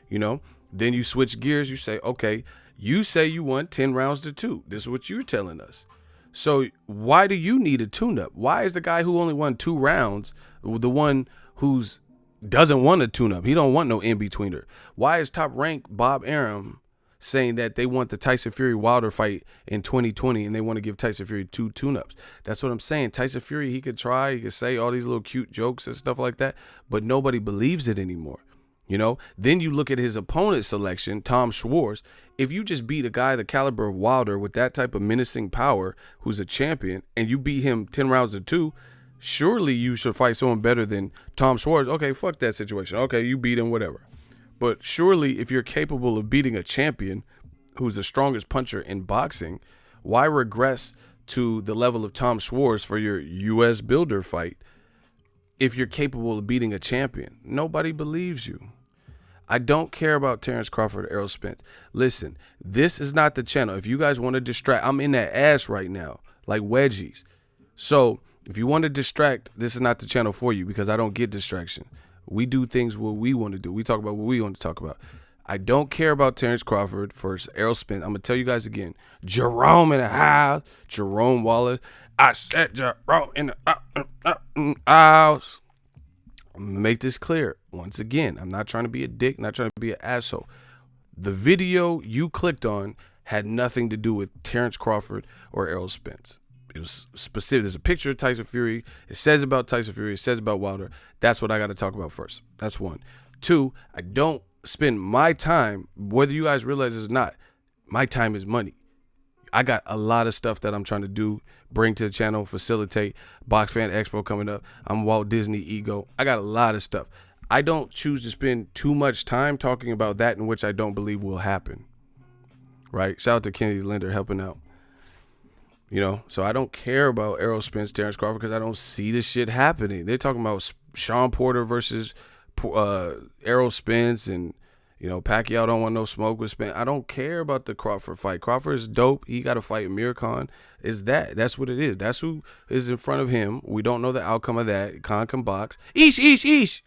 You know? Then you switch gears. You say, okay, you say you won 10 rounds to 2. This is what you're telling us. So why do you need a tune-up? Why is the guy who only won 2 rounds the one who's doesn't want a tune-up? He don't want no in-betweener. Why is Top Rank Bob Arum saying that they want the Tyson Fury Wilder fight in 2020 and they want to give Tyson Fury 2 tune-ups? That's what I'm saying. Tyson Fury, he could say all these little cute jokes and stuff like that, but nobody believes it anymore. You know, then you look at his opponent selection, Tom Schwarz. If you just beat a guy the caliber of Wilder with that type of menacing power, who's a champion, and you beat him 10 rounds to 2, surely you should fight someone better than Tom Schwarz. Okay, fuck that situation. Okay, you beat him, whatever. But surely if you're capable of beating a champion who's the strongest puncher in boxing, why regress to the level of Tom Schwarz for your U.S. builder fight if you're capable of beating a champion? Nobody believes you. I don't care about Terrence Crawford or Errol Spence. Listen, this is not the channel. If you guys want to distract, I'm in that ass right now, like wedgies. So if you want to distract, this is not the channel for you because I don't get distraction. We do things what we want to do. We talk about what we want to talk about. I don't care about Terrence Crawford versus Errol Spence. I'm going to tell you guys again. Jerome in the house. Jerome Wallace. I said Jerome in the house. I'm going to make this clear. Once again, I'm not trying to be a dick, not trying to be an asshole. The video you clicked on had nothing to do with Terrence Crawford or Errol Spence. It was specific. There's a picture of Tyson Fury. It says about Tyson Fury. It says about Wilder. That's what I got to talk about first. That's one. Two, I don't spend my time, whether you guys realize it or not, my time is money. I got a lot of stuff that I'm trying to do, bring to the channel, facilitate. Box Fan Expo coming up. I'm Walt Disney Ego. I got a lot of stuff. I don't choose to spend too much time talking about that in which I don't believe will happen. Right? Shout out to Kennedy Linder helping out. You know, so I don't care about Errol Spence, Terrence Crawford, because I don't see this shit happening. They're talking about Sean Porter versus Errol Spence, and you know, Pacquiao don't want no smoke with Spence. I don't care about the Crawford fight. Crawford is dope. He got to fight Amir Khan. That's what it is. That's who is in front of him. We don't know the outcome of that. Khan can box. Eesh.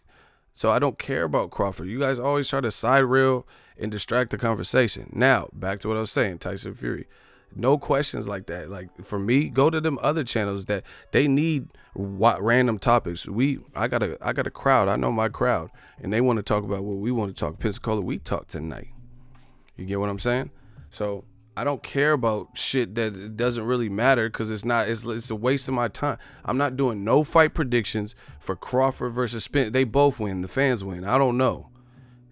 So I don't care about Crawford. You guys always try to side rail and distract the conversation. Now, back to what I was saying, Tyson Fury. No questions like that. Like, for me, go to them other channels that they need random topics. I got a crowd. I know my crowd, and they want to talk about what we want to talk. Pensacola, we talk tonight. You get what I'm saying? So I don't care about shit that it doesn't really matter, because it's a waste of my time. I'm not doing no fight predictions for Crawford versus Spence. They both win. The fans win. I don't know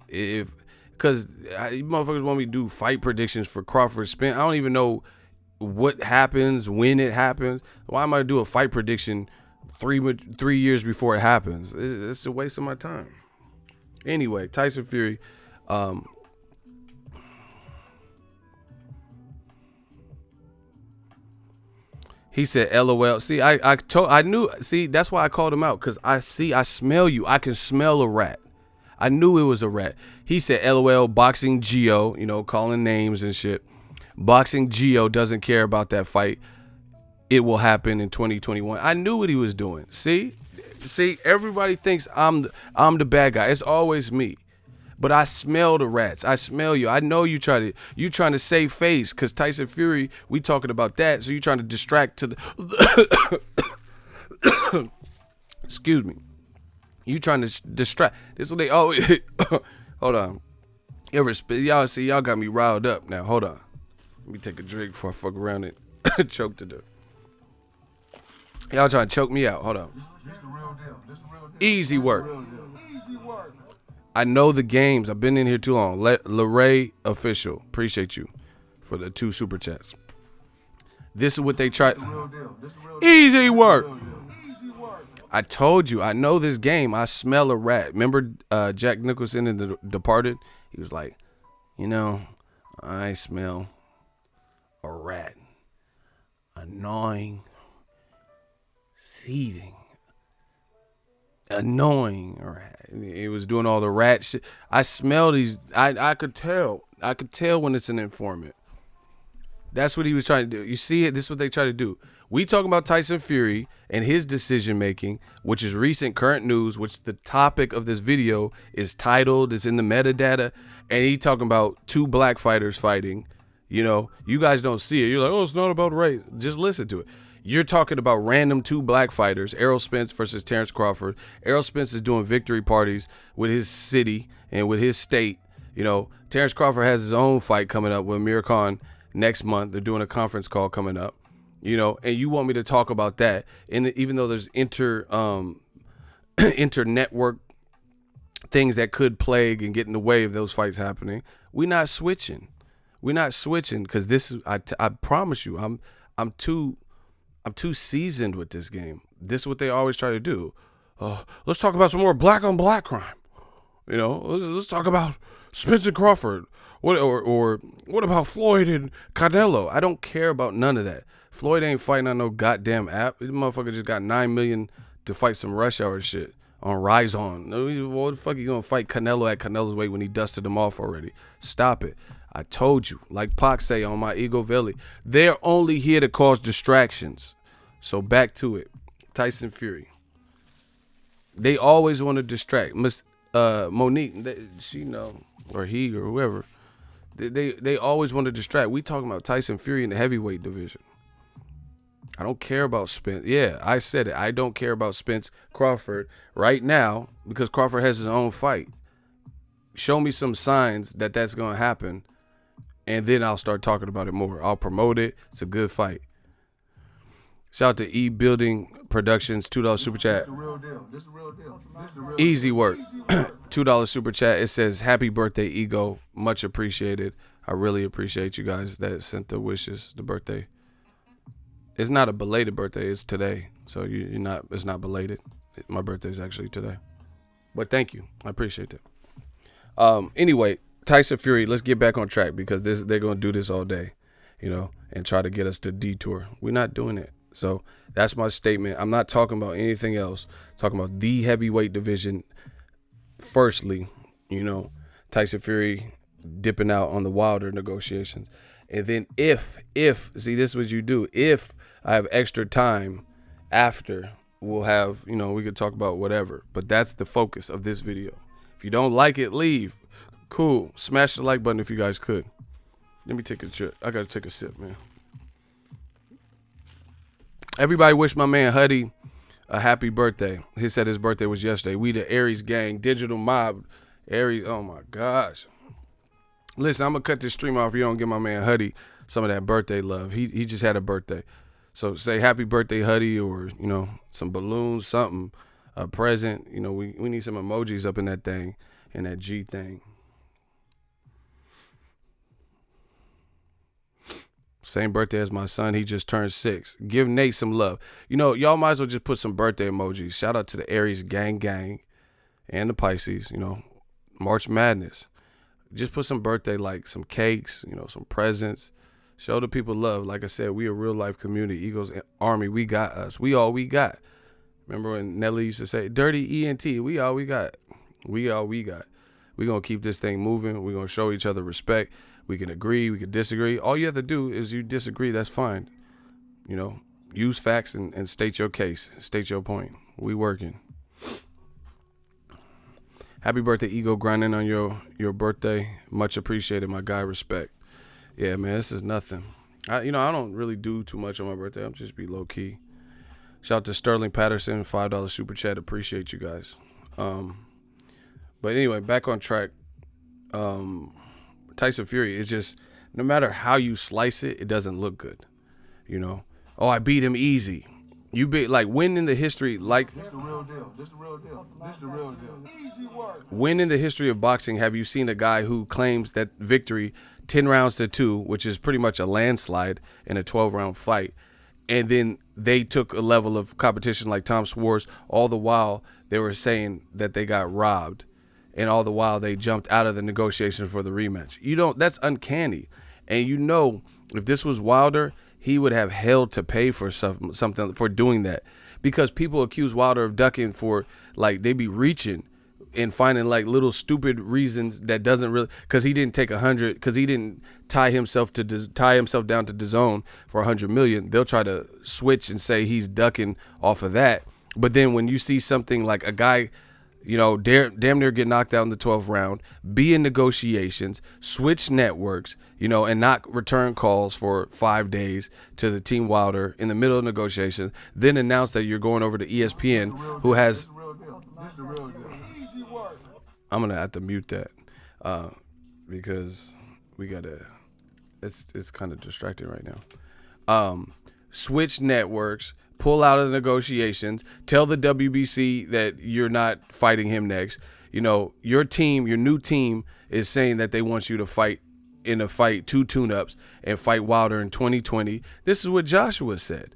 because motherfuckers want me to do fight predictions for Crawford Spence. I don't even know what happens, when it happens. Why am I do a fight prediction 3 years before it happens? It's a waste of my time. Anyway, Tyson Fury. He said, LOL. See, I knew. See, that's why I called him out, because I smell you. I can smell a rat. I knew it was a rat. He said, LOL, Boxingego, you know, calling names and shit. Boxingego doesn't care about that fight. It will happen in 2021. I knew what he was doing. See, everybody thinks I'm the bad guy. It's always me. But I smell the rats. I smell you. I know you trying to save face, because Tyson Fury, we talking about that. So you trying to distract to the excuse me. You trying to distract. This is what they always hold on. Y'all got me riled up now. Hold on. Let me take a drink before I fuck around and choke to death. Y'all trying to choke me out. Hold on. This the real deal. Easy work. I know the games. I've been in here too long. Larray official. Appreciate you for the 2 super chats. This is what they try. Easy work. I told you, I know this game. I smell a rat. Remember Jack Nicholson in The Departed? He was like, you know, I smell a rat. Annoying. Seething. Annoying rat. He was doing all the rat shit. I smell these. I could tell. I could tell when it's an informant. That's what he was trying to do. You see it? This is what they try to do. We talking about Tyson Fury and his decision making, which is recent current news, which the topic of this video is titled, it's in the metadata, and he talking about 2 black fighters fighting. You know, you guys don't see it. You're like, oh, it's not about race. Just listen to it. You're talking about random 2 black fighters, Errol Spence versus Terrence Crawford. Errol Spence is doing victory parties with his city and with his state. You know, Terrence Crawford has his own fight coming up with Amir Khan next month. They're doing a conference call coming up. You know, and you want me to talk about that. And even though there's inter-network things that could plague and get in the way of those fights happening, we're not switching. We're not switching, because this is, I promise you, I'm too seasoned with this game. This is what they always try to do. Let's talk about some more black on black crime. You know, let's talk about Spencer Crawford. What about Floyd and Canelo? I don't care about none of that. Floyd ain't fighting on no goddamn app. This motherfucker just got 9 million to fight some rush hour shit on Rise On. What the fuck you gonna fight Canelo at Canelo's weight when he dusted him off already? Stop it. I told you, like Pac say on my Ego Valley, they're only here to cause distractions. So back to it. Tyson Fury. They always want to distract. Monique, she know, or he or whoever. They always want to distract. We talking about Tyson Fury in the heavyweight division. I don't care about Spence. Yeah, I said it. I don't care about Spence Crawford right now because Crawford has his own fight. Show me some signs that that's going to happen, and then I'll start talking about it more. I'll promote it. It's a good fight. Shout out to E Building Productions, $2 super chat. This the real deal. This the real deal. This the real Easy deal. work. $2 super chat. It says, happy birthday, Ego. Much appreciated. I really appreciate you guys that sent the wishes, the birthday. It's not a belated birthday. It's today. So you're not. It's not belated. My birthday is actually today. But thank you. I appreciate that. Anyway, Tyson Fury, let's get back on track because they're going to do this all day, and try to get us to detour. We're not doing it. So that's my statement. I'm not talking about anything else. I'm talking about the heavyweight division. Firstly, Tyson Fury dipping out on the Wilder negotiations. And then if see, this is what you do. If I have extra time after, we'll have, we could talk about whatever. But that's the focus of this video. If you don't like it, leave. Cool. Smash the like button if you guys could. Let me take a trip. I got to take a sip, man. Everybody wish my man Huddy a happy birthday. He said his birthday was yesterday. We the Aries gang, digital mob. Aries, oh my gosh. Listen, I'm going to cut this stream off if you don't give my man Huddy some of that birthday love. He just had a birthday. So say happy birthday, Huddy, or, some balloons, something, a present. We need some emojis up in that thing, in that G thing. Same birthday as my son. He just turned 6. Give Nate some love. Y'all might as well just put some birthday emojis. Shout out to the Aries gang and the Pisces, March Madness. Just put some birthday, like some cakes, some presents. Show the people love. Like I said, we a real life community. Eagles Army, we got us. We all we got. Remember when Nelly used to say, dirty ENT, we all we got. We all we got. We going to keep this thing moving. We going to show each other respect. We can agree. We can disagree. All you have to do is you disagree. That's fine. Use facts and state your case. State your point. We working. Happy birthday, Ego, grinding on your birthday. Much appreciated, my guy. Respect. Yeah, man, this is nothing. I don't really do too much on my birthday. I'm just be low key. Shout out to Sterling Patterson, $5 super chat. Appreciate you guys. But anyway, back on track. Tyson Fury is just, no matter how you slice it, it doesn't look good. Oh, I beat him easy. You be like, when in the history, like, This the real deal. This the real deal. This the real deal. Easy work. When in the history of boxing have you seen a guy who claims that victory 10 rounds to 2, which is pretty much a landslide in a 12-round fight, and then they took a level of competition like Tom Schwarz, all the while they were saying that they got robbed, and all the while they jumped out of the negotiations for the rematch. That's uncanny. And if this was Wilder, he would have hell to pay for something for doing that, because people accuse Wilder of ducking for, like, they be reaching and finding like little stupid reasons that doesn't really, because he didn't take 100, because he didn't tie himself down to DAZN for 100 million. They'll try to switch and say he's ducking off of that. But then when you see something like a guy, damn near get knocked out in the 12th round, be in negotiations, switch networks, and not return calls for 5 days to the Team Wilder in the middle of negotiations, then announce that you're going over to ESPN, who has... This the real deal. Easy work. I'm going to have to mute that because we got to... It's kind of distracting right now. Switch networks, pull out of the negotiations, tell the WBC that you're not fighting him next. Your team, your new team is saying that they want you to fight in a fight 2 tune-ups and fight Wilder in 2020. This is what Joshua said,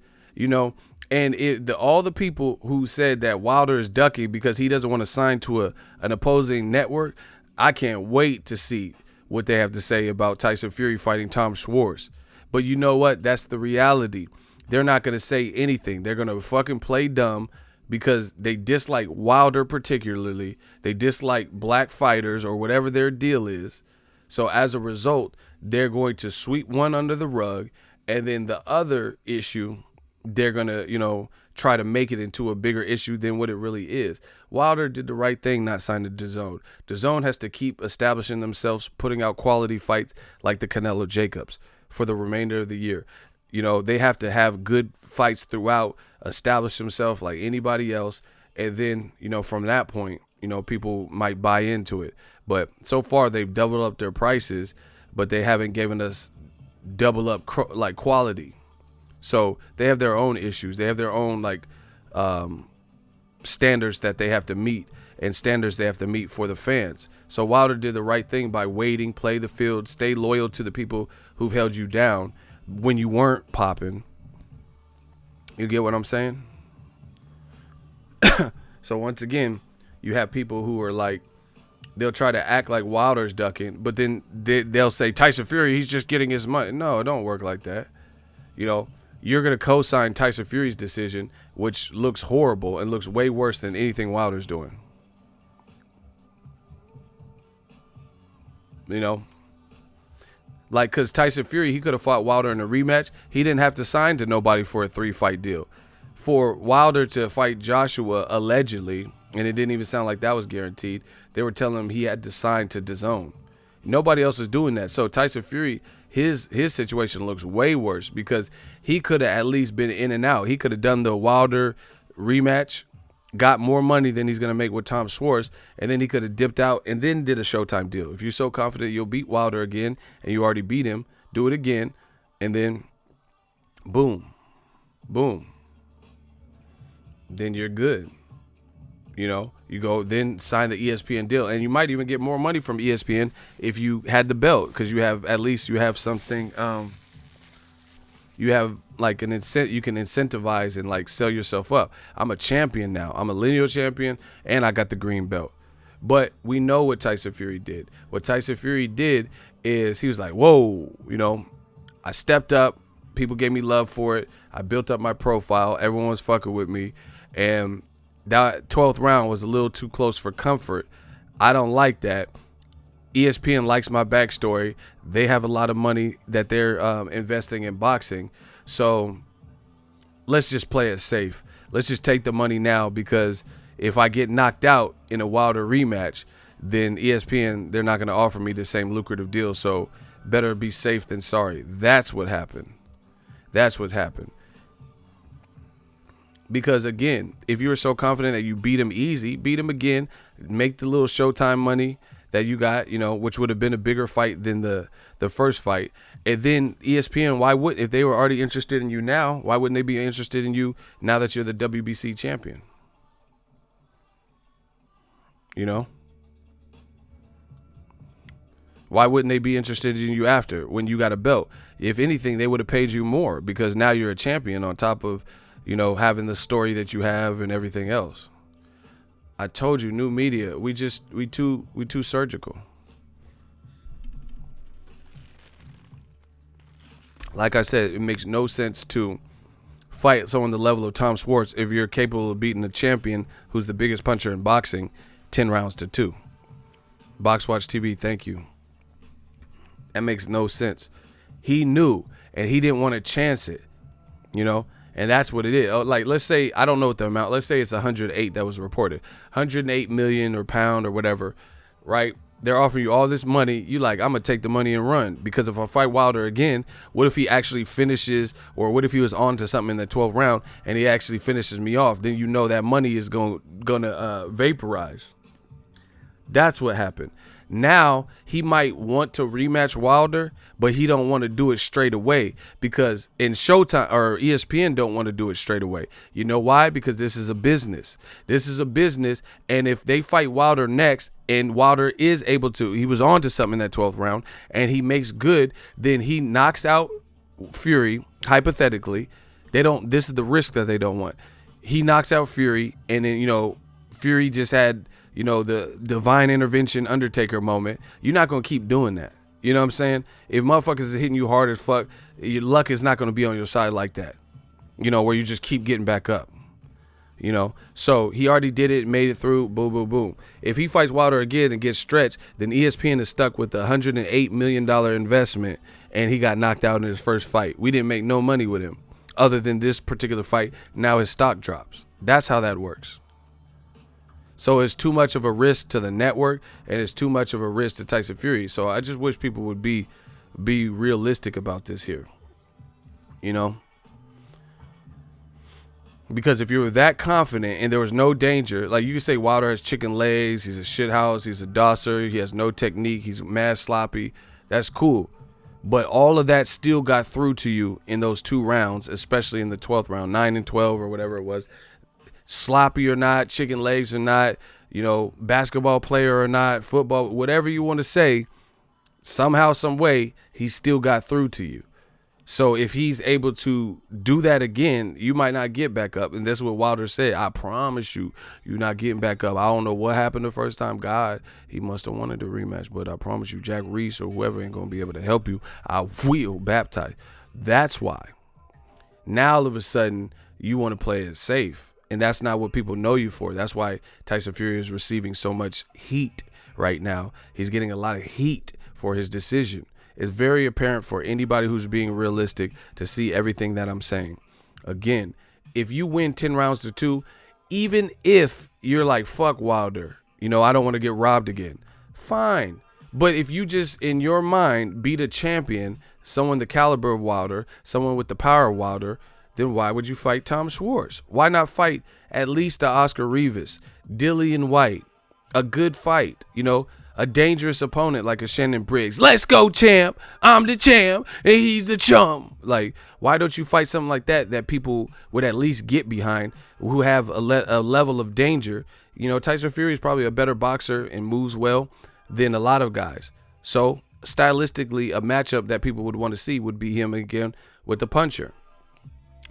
and all the people who said that Wilder is ducking because he doesn't want to sign to an opposing network, I can't wait to see what they have to say about Tyson Fury fighting Tom Schwarz. But you know what? That's the reality. They're not going to say anything. They're going to fucking play dumb because they dislike Wilder particularly. They dislike black fighters or whatever their deal is. So as a result, they're going to sweep one under the rug, and then the other issue, they're going to, try to make it into a bigger issue than what it really is. Wilder did the right thing not signing DAZN. DAZN has to keep establishing themselves, putting out quality fights like the Canelo Jacobs for the remainder of the year. You know, they have to have good fights throughout, establish themselves like anybody else, and then, you know, from that point, you know, people might buy into it. But so far, they've doubled up their prices, but they haven't given us double up like quality. So they have their own issues. They have their own like standards that they have to meet, and standards they have to meet for the fans. So Wilder did the right thing by waiting, play the field, stay loyal to the people who've held you down when you weren't popping. You get what I'm saying? So once again, you have people who are like, they'll try to act like Wilder's ducking, but then they'll say Tyson Fury, he's just getting his money. No, it don't work like that. You know, you're going to co-sign Tyson Fury's decision, which looks horrible and looks way worse than anything Wilder's doing. You know? Like, because Tyson Fury, he could have fought Wilder in a rematch. He didn't have to sign to nobody for a 3-fight deal. For Wilder to fight Joshua, allegedly, and it didn't even sound like that was guaranteed, they were telling him he had to sign to DAZN. Nobody else is doing that. So Tyson Fury, his situation looks way worse because he could have at least been in and out. He could have done the Wilder rematch, got more money than he's going to make with Tom Schwarz, and then he could have dipped out and then did a Showtime deal. If you're so confident you'll beat Wilder again and you already beat him, do it again, and then boom, boom. Then you're good. You know, you go then sign the ESPN deal, and you might even get more money from ESPN if you had the belt, because you have, at least you have something, you have like an incentive, you can incentivize and like sell yourself up. I'm a champion now. I'm a lineal champion, and I got the green belt. But we know what Tyson Fury did. What Tyson Fury did is he was like, whoa, you know, I stepped up. People gave me love for it. I built up my profile. Everyone was fucking with me. And that 12th round was a little too close for comfort. I don't like that. ESPN likes my backstory. They have a lot of money that they're investing in boxing. So let's just play it safe. Let's just take the money now, because if I get knocked out in a Wilder rematch, then ESPN, they're not going to offer me the same lucrative deal. So better be safe than sorry. That's what happened. That's what happened. Because, again, if you were so confident that you beat him easy, beat him again, make the little Showtime money that you got, you know, which would have been a bigger fight than the first fight. And then ESPN, why would, if they were already interested in you now, why wouldn't they be interested in you now that you're the WBC champion? You know? Why wouldn't they be interested in you after, when you got a belt? If anything, they would have paid you more, because now you're a champion on top of, you know, having the story that you have and everything else. I told you, new media, we too surgical. Like I said, it makes no sense to fight someone the level of Tom Schwarz if you're capable of beating a champion who's the biggest puncher in boxing 10 rounds to 2. Boxwatch TV, thank you. That makes no sense. He knew, and he didn't want to chance it, you know? And that's what it is. Like, let's say, I don't know what the amount, let's say it's 108 that was reported. 108 million or pound or whatever, right? They're offering you all this money. You like, I'm going to take the money and run. Because if I fight Wilder again, what if he actually finishes, or what if he was on to something in the 12th round and he actually finishes me off? Then you know that money is going to vaporize. That's what happened. Now he might want to rematch Wilder, but he don't want to do it straight away, because in Showtime or ESPN don't want to do it straight away. You know why? Because this is a business. This is a business, and if they fight Wilder next and Wilder is able to, he was on to something in that 12th round, and he makes good, then he knocks out Fury, hypothetically. This is the risk that they don't want. He knocks out Fury, and then, you know, Fury just had, you know, the divine intervention Undertaker moment. You're not going to keep doing that. You know what I'm saying? If motherfuckers is hitting you hard as fuck, your luck is not going to be on your side like that. You know, where you just keep getting back up. You know? So he already did it, made it through, boom, boom, boom. If he fights Wilder again and gets stretched, then ESPN is stuck with the $108 million investment, and he got knocked out in his first fight. We didn't make no money with him other than this particular fight. Now his stock drops. That's how that works. So it's too much of a risk to the network, and it's too much of a risk to Tyson Fury. So I just wish people would be realistic about this here. You know? Because if you were that confident and there was no danger, like you could say Wilder has chicken legs, he's a shithouse, he's a dosser, he has no technique, he's mad sloppy. That's cool. But all of that still got through to you in those 2 rounds, especially in the 12th round, 9 and 12 or whatever it was. Sloppy or not, chicken legs or not, you know, basketball player or not, football, whatever you want to say, somehow, some way, he still got through to you. So if he's able to do that again, you might not get back up. And that's what Wilder said. I promise you, you're not getting back up. I don't know what happened the first time. God, he must have wanted a rematch. But I promise you, Jack Reese or whoever ain't going to be able to help you. I will baptize. That's why. Now, all of a sudden, you want to play it safe. And that's not what people know you for. That's why Tyson Fury is receiving so much heat right now. He's getting a lot of heat for his decision. It's very apparent for anybody who's being realistic to see everything that I'm saying. Again, if you win 10 rounds to 2, even if you're like, fuck Wilder, you know, I don't want to get robbed again, fine. But if you just, in your mind, beat a champion, someone the caliber of Wilder, someone with the power of Wilder, then why would you fight Tom Schwarz? Why not fight at least a Oscar Rivas, Dillian White, a good fight, you know, a dangerous opponent like a Shannon Briggs. Let's go, champ. I'm the champ, and he's the chump. Like, why don't you fight something like that people would at least get behind, who have a level of danger? You know, Tyson Fury is probably a better boxer and moves well than a lot of guys. So, stylistically, a matchup that people would want to see would be him again with the puncher.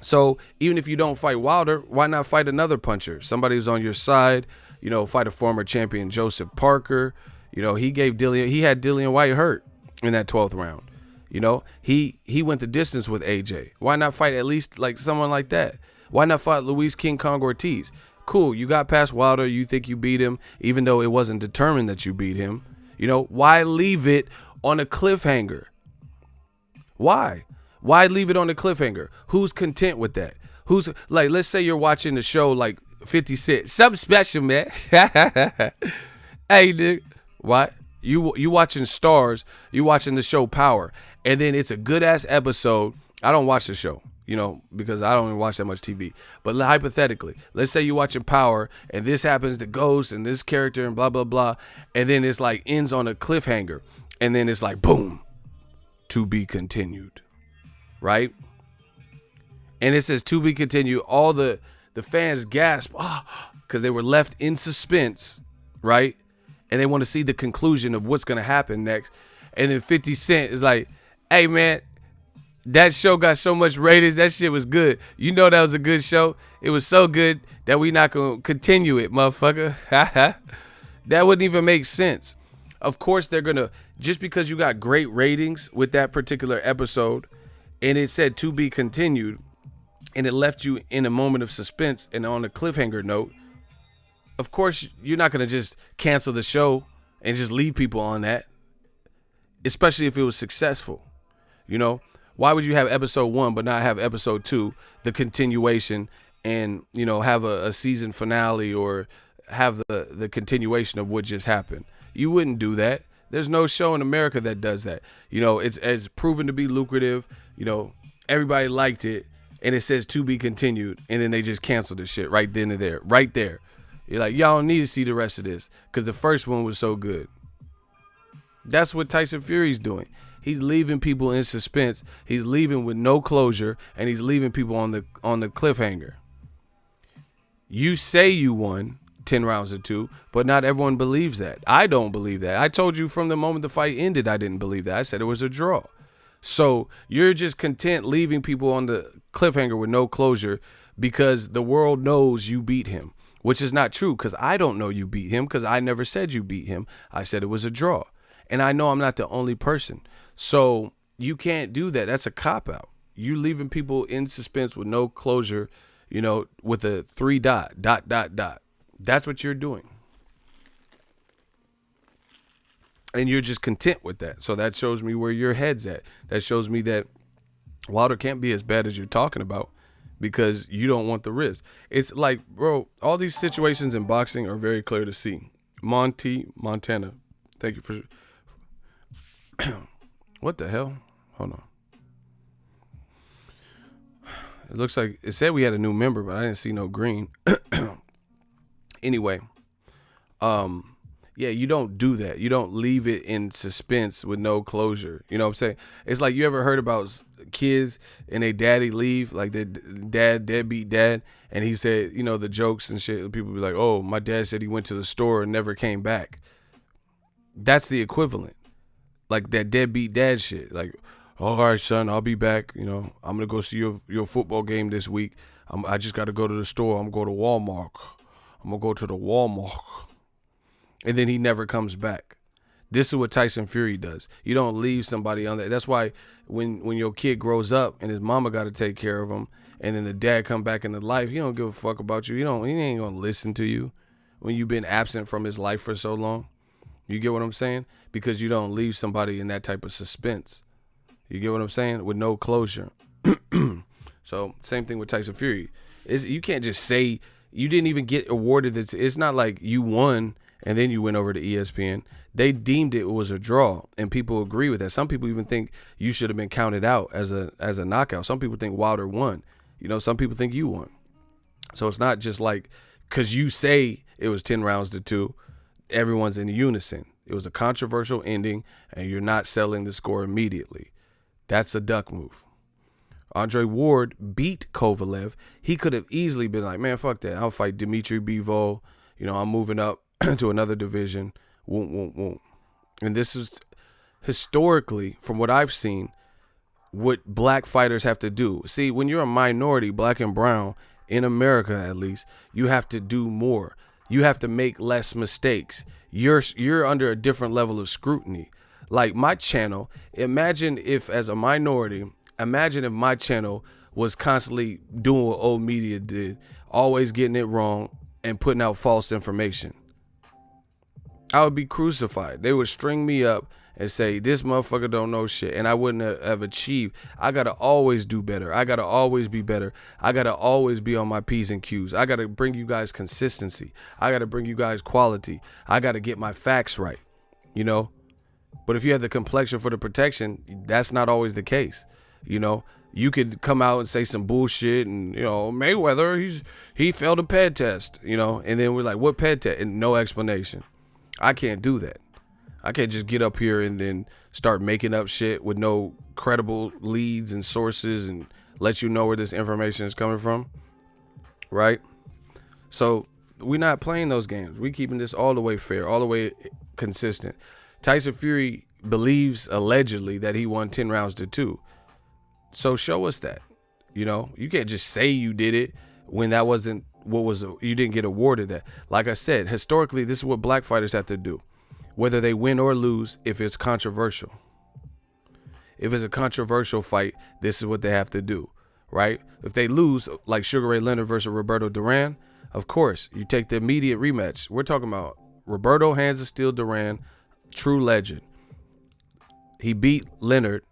So even if you don't fight Wilder, why not fight another puncher? Somebody who's on your side, you know, fight a former champion, Joseph Parker. You know, he had Dillian White hurt in that 12th round. You know, he went the distance with AJ. Why not fight at least like someone like that? Why not fight Luis King Kong Ortiz? Cool, you got past Wilder, you think you beat him, even though it wasn't determined that you beat him. You know, why leave it on a cliffhanger? Why? Why leave it on a cliffhanger? Who's content with that? Who's like, let's say you're watching the show like 50 Cent. Something special, man. Hey, dude. What? You watching Stars, you watching the show Power, and then it's a good-ass episode. I don't watch the show, you know, because I don't even watch that much TV. But hypothetically, let's say you're watching Power, and this happens to Ghost and this character and blah, blah, blah, and then it's like ends on a cliffhanger, and then it's like, boom, to be continued. Right? And it says to be continued. All the fans gasp because they were left in suspense, right? And they want to see the conclusion of what's going to happen next. And then 50 Cent is like, hey, man, that show got so much ratings. That shit was good. You know that was a good show. It was so good that we not going to continue it, motherfucker. That wouldn't even make sense. Of course, they're going to, just because you got great ratings with that particular episode, and it said to be continued, and it left you in a moment of suspense and on a cliffhanger note, of course, you're not going to just cancel the show and just leave people on that, especially if it was successful. You know, why would you have episode 1 but not have episode 2, the continuation, and, you know, have a season finale or have the continuation of what just happened? You wouldn't do that. There's no show in America that does that. You know, it's proven to be lucrative. You know, everybody liked it, and it says to be continued, and then they just canceled the shit right then and there. Right there. You're like, y'all don't need to see the rest of this because the first one was so good. That's what Tyson Fury's doing. He's leaving people in suspense. He's leaving with no closure, and he's leaving people on the cliffhanger. You say you won 10 rounds to 2, but not everyone believes that. I don't believe that. I told you from the moment the fight ended, I didn't believe that. I said it was a draw. So you're just content leaving people on the cliffhanger with no closure because the world knows you beat him, which is not true because I don't know you beat him because I never said you beat him. I said it was a draw. And I know I'm not the only person. So you can't do that. That's a cop-out. You leaving people in suspense with no closure, you know, with a 3 ... That's what you're doing. And you're just content with that. So that shows me where your head's at. That shows me that Wilder can't be as bad as you're talking about because you don't want the risk. It's like, bro, all these situations in boxing are very clear to see. Montana. Thank you for... What the hell? Hold on. It looks like it said we had a new member, but I didn't see no green. Anyway, yeah, you don't do that. You don't leave it in suspense with no closure. You know what I'm saying? It's like, you ever heard about kids and their daddy leave, like their deadbeat dad, and he said, you know, the jokes and shit. People be like, "Oh, my dad said he went to the store and never came back." That's the equivalent, like that deadbeat dad shit. Like, "Oh, all right, son, I'll be back. You know, I'm gonna go see your football game this week. I just got to go to the store. I'm gonna go to Walmart. I'm gonna go to the Walmart." And then he never comes back. This is what Tyson Fury does. You don't leave somebody on that. That's why when your kid grows up and his mama got to take care of him, and then the dad come back into life, he don't give a fuck about you. He ain't gonna listen to you when you've been absent from his life for so long. You get what I'm saying? Because you don't leave somebody in that type of suspense. You get what I'm saying? With no closure. So same thing with Tyson Fury. You can't just say you didn't even get awarded. It's not like you won and then you went over to ESPN. They deemed it was a draw, and people agree with that. Some people even think you should have been counted out as a knockout. Some people think Wilder won. You know, some people think you won. So it's not just like, because you say it was 10 rounds to 2, everyone's in unison. It was a controversial ending, and you're not selling the score immediately. That's a duck move. Andre Ward beat Kovalev. He could have easily been like, "Man, fuck that. I'll fight Dimitri Bivol. You know, I'm moving up to another division." Won't. And this is historically, from what I've seen, what black fighters have to do. See, when you're a minority, black and brown, in America at least, you have to do more. You have to make less mistakes. You're under a different level of scrutiny. Like my channel, imagine if my channel was constantly doing what old media did, always getting it wrong and putting out false information. I would be crucified. They would string me up and say, "This motherfucker don't know shit," and I wouldn't have achieved. I gotta always do better. I gotta always be better. I gotta always be on my P's and Q's. I gotta bring you guys consistency. I gotta bring you guys quality. I gotta get my facts right, you know? But if you have the complexion for the protection, that's not always the case. You know, you could come out and say some bullshit and, you know, Mayweather, he failed a ped test, you know, and then we're like, "What ped test?" And no explanation. I can't do that. I can't just get up here and then start making up shit with no credible leads and sources and let you know where this information is coming from. Right? So we're not playing those games. We're keeping this all the way fair, all the way consistent. Tyson Fury believes allegedly that he won 10 rounds to 2. So show us that. You know, you can't just say you did it when that wasn't you didn't get awarded that. Like I said, historically, this is what black fighters have to do, whether they win or lose. If it's controversial, if it's a controversial fight, this is what they have to do, right? If they lose, like Sugar Ray Leonard versus Roberto Duran, of course you take the immediate rematch. We're talking about Roberto Hands of Steel Duran, true legend. He beat Leonard.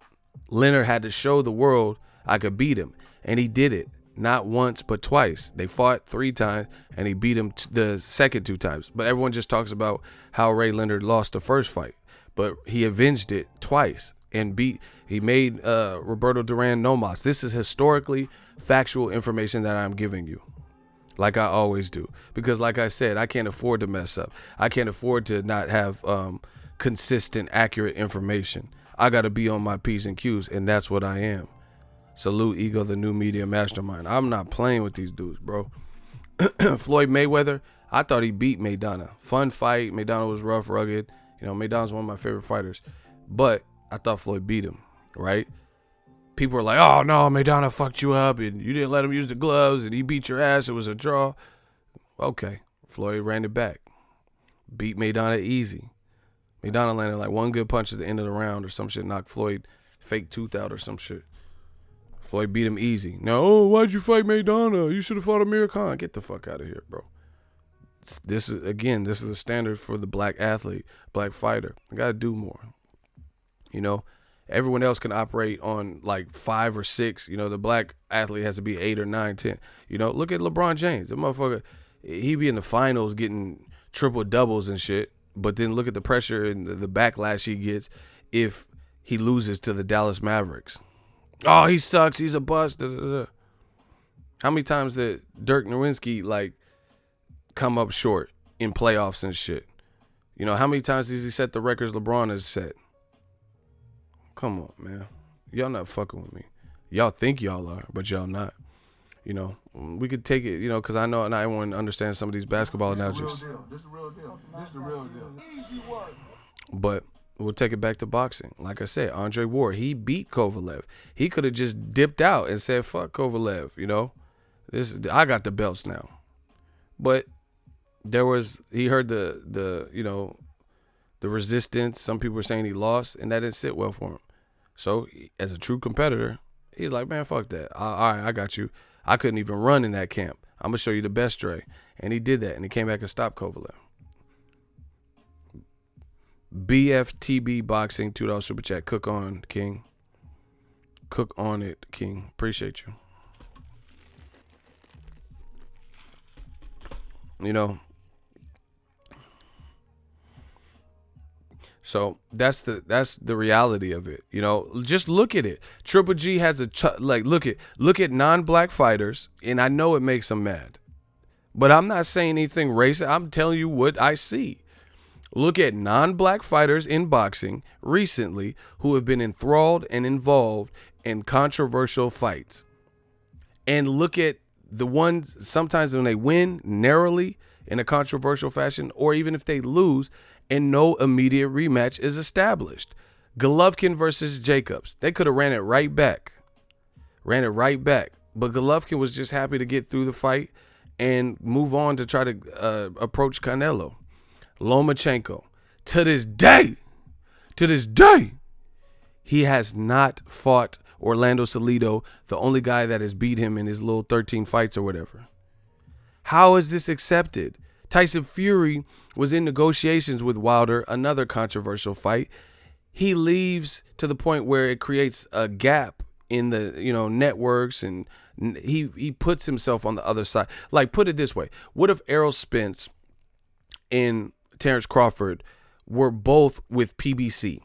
Leonard had to show the world I could beat him, and he did it. Not once, but twice. They fought 3 times, and he beat him the second 2 times. But everyone just talks about how Ray Leonard lost the first fight. But he avenged it twice and he made Roberto Duran no mas. This is historically factual information that I'm giving you, like I always do. Because like I said, I can't afford to mess up. I can't afford to not have consistent, accurate information. I got to be on my P's and Q's, and that's what I am. Salute Ego, the new media mastermind. I'm not playing with these dudes, bro. Floyd Mayweather, I thought he beat Maidana. Fun fight. Maidana was rough, rugged. You know, Maidana's one of my favorite fighters. But I thought Floyd beat him, right? People are like, "Oh, no, Maidana fucked you up, and you didn't let him use the gloves, and he beat your ass. It was a draw." Okay, Floyd ran it back. Beat Maidana easy. Maidana landed like one good punch at the end of the round or some shit, knocked Floyd fake tooth out or some shit. Floyd beat him easy. Now, "Oh, why'd you fight Maidana? You should have fought Amir Khan." Get the fuck out of here, bro. This is a standard for the black athlete, black fighter. I gotta do more. You know, Everyone else can operate on like 5 or 6. You know, the black athlete has to be 8 or 9, 10. You know, look at LeBron James. The motherfucker, he be in the finals getting triple doubles and shit. But then look at the pressure and the backlash he gets if he loses to the Dallas Mavericks. Oh, he sucks. He's a bust. Da, da, da. How many times did Dirk Nowitzki like come up short in playoffs and shit? You know, how many times does he set the records LeBron has set? Come on, man. Y'all not fucking with me. Y'all think y'all are, but y'all not. You know, we could take it, you know, because I know and I want to understand some of these basketball analogies. This the real deal. This the real deal. Easy work. But we'll take it back to boxing. Like I said, Andre Ward, he beat Kovalev. He could have just dipped out and said, fuck Kovalev, you know. I got the belts now. But he heard the you know, the resistance. Some people were saying he lost, and that didn't sit well for him. So as a true competitor, he's like, man, fuck that. All right, I got you. I couldn't even run in that camp. I'm going to show you the best, Dre. And he did that, and he came back and stopped Kovalev. BFTB Boxing, $2 super chat. Cook on, King. Cook on it, King. Appreciate you. You know, so that's the reality of it. You know, just look at it. Triple G has look at non-black fighters, and I know it makes them mad, but I'm not saying anything racist. I'm telling you what I see. Look at non-black fighters in boxing recently who have been enthralled and involved in controversial fights, and look at the ones sometimes when they win narrowly in a controversial fashion, or even if they lose and no immediate rematch is established. Golovkin versus Jacobs. They could have ran it right back. But Golovkin was just happy to get through the fight and move on to try to approach Canelo. Lomachenko. To this day, he has not fought Orlando Salido, the only guy that has beat him in his little 13 fights or whatever. How is this accepted? Tyson Fury was in negotiations with Wilder, another controversial fight. He leaves to the point where it creates a gap in the, you know, networks, and he puts himself on the other side. Like, put it this way. What if Errol Spence and Terrence Crawford were both with PBC?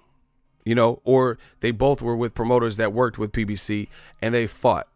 You know, or they both were with promoters that worked with PBC, and they fought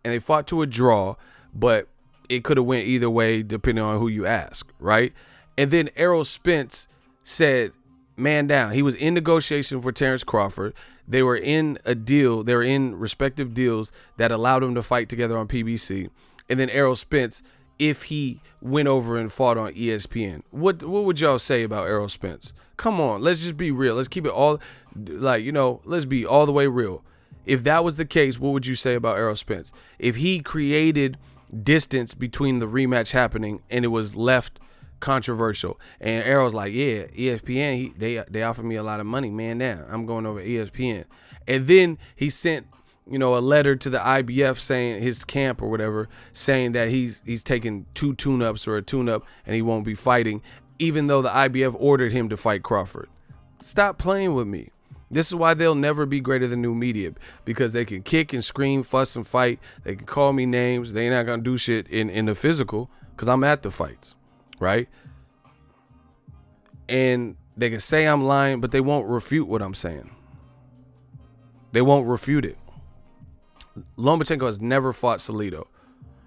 to a draw, but it could have went either way depending on who you ask, right? And then Errol Spence said, man down. He was in negotiation for Terrence Crawford. They were in a deal. They were in respective deals that allowed them to fight together on PBC. And then Errol Spence, if he went over and fought on ESPN, what would y'all say about Errol Spence? Come on, let's just be real. Let's keep it all, like, you know, let's be all the way real. If that was the case, what would you say about Errol Spence? If he created distance between the rematch happening and it was left controversial, and Errol's like, yeah, ESPN, they offered me a lot of money, man, down. I'm going over ESPN. And then he sent, you know, a letter to the IBF saying, his camp or whatever, saying that he's taking 2 tune-ups or a tune-up and he won't be fighting, even though the IBF ordered him to fight Crawford. Stop playing with me. This is why they'll never be greater than new media, because they can kick and scream, fuss and fight. They can call me names. They ain't not going to do shit in the physical because I'm at the fights, right? And they can say I'm lying, but they won't refute what I'm saying. They won't refute it. Lomachenko has never fought Salido.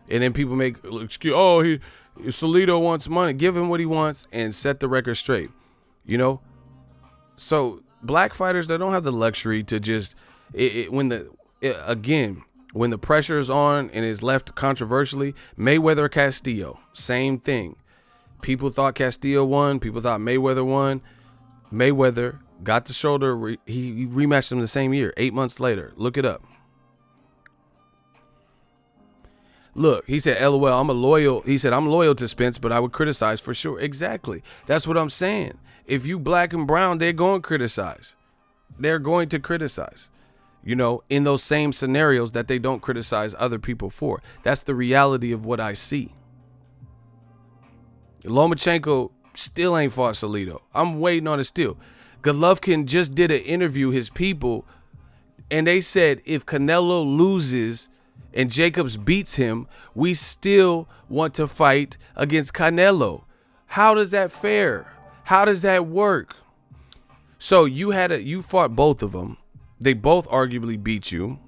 And then people make excuse, Salido wants money. Give him what he wants and set the record straight. You know? So black fighters, they don't have the luxury to just when the pressure is on and is left controversially. Mayweather Castillo, same thing. People thought Castillo won. People thought Mayweather won. Mayweather got the shoulder. He rematched him the same year, 8 months later. Look it up. Look, he said, LOL, I'm loyal to Spence, but I would criticize for sure. Exactly. That's what I'm saying. If you black and brown, they're going to criticize. They're going to criticize, you know, in those same scenarios that they don't criticize other people for. That's the reality of what I see. Lomachenko still ain't fought Salido. I'm waiting on it still. Golovkin just did an interview, his people, And they said if Canelo loses and Jacobs beats him, we still want to fight against Canelo. How does that fare? How does that work? So you fought both of them. They both arguably beat you.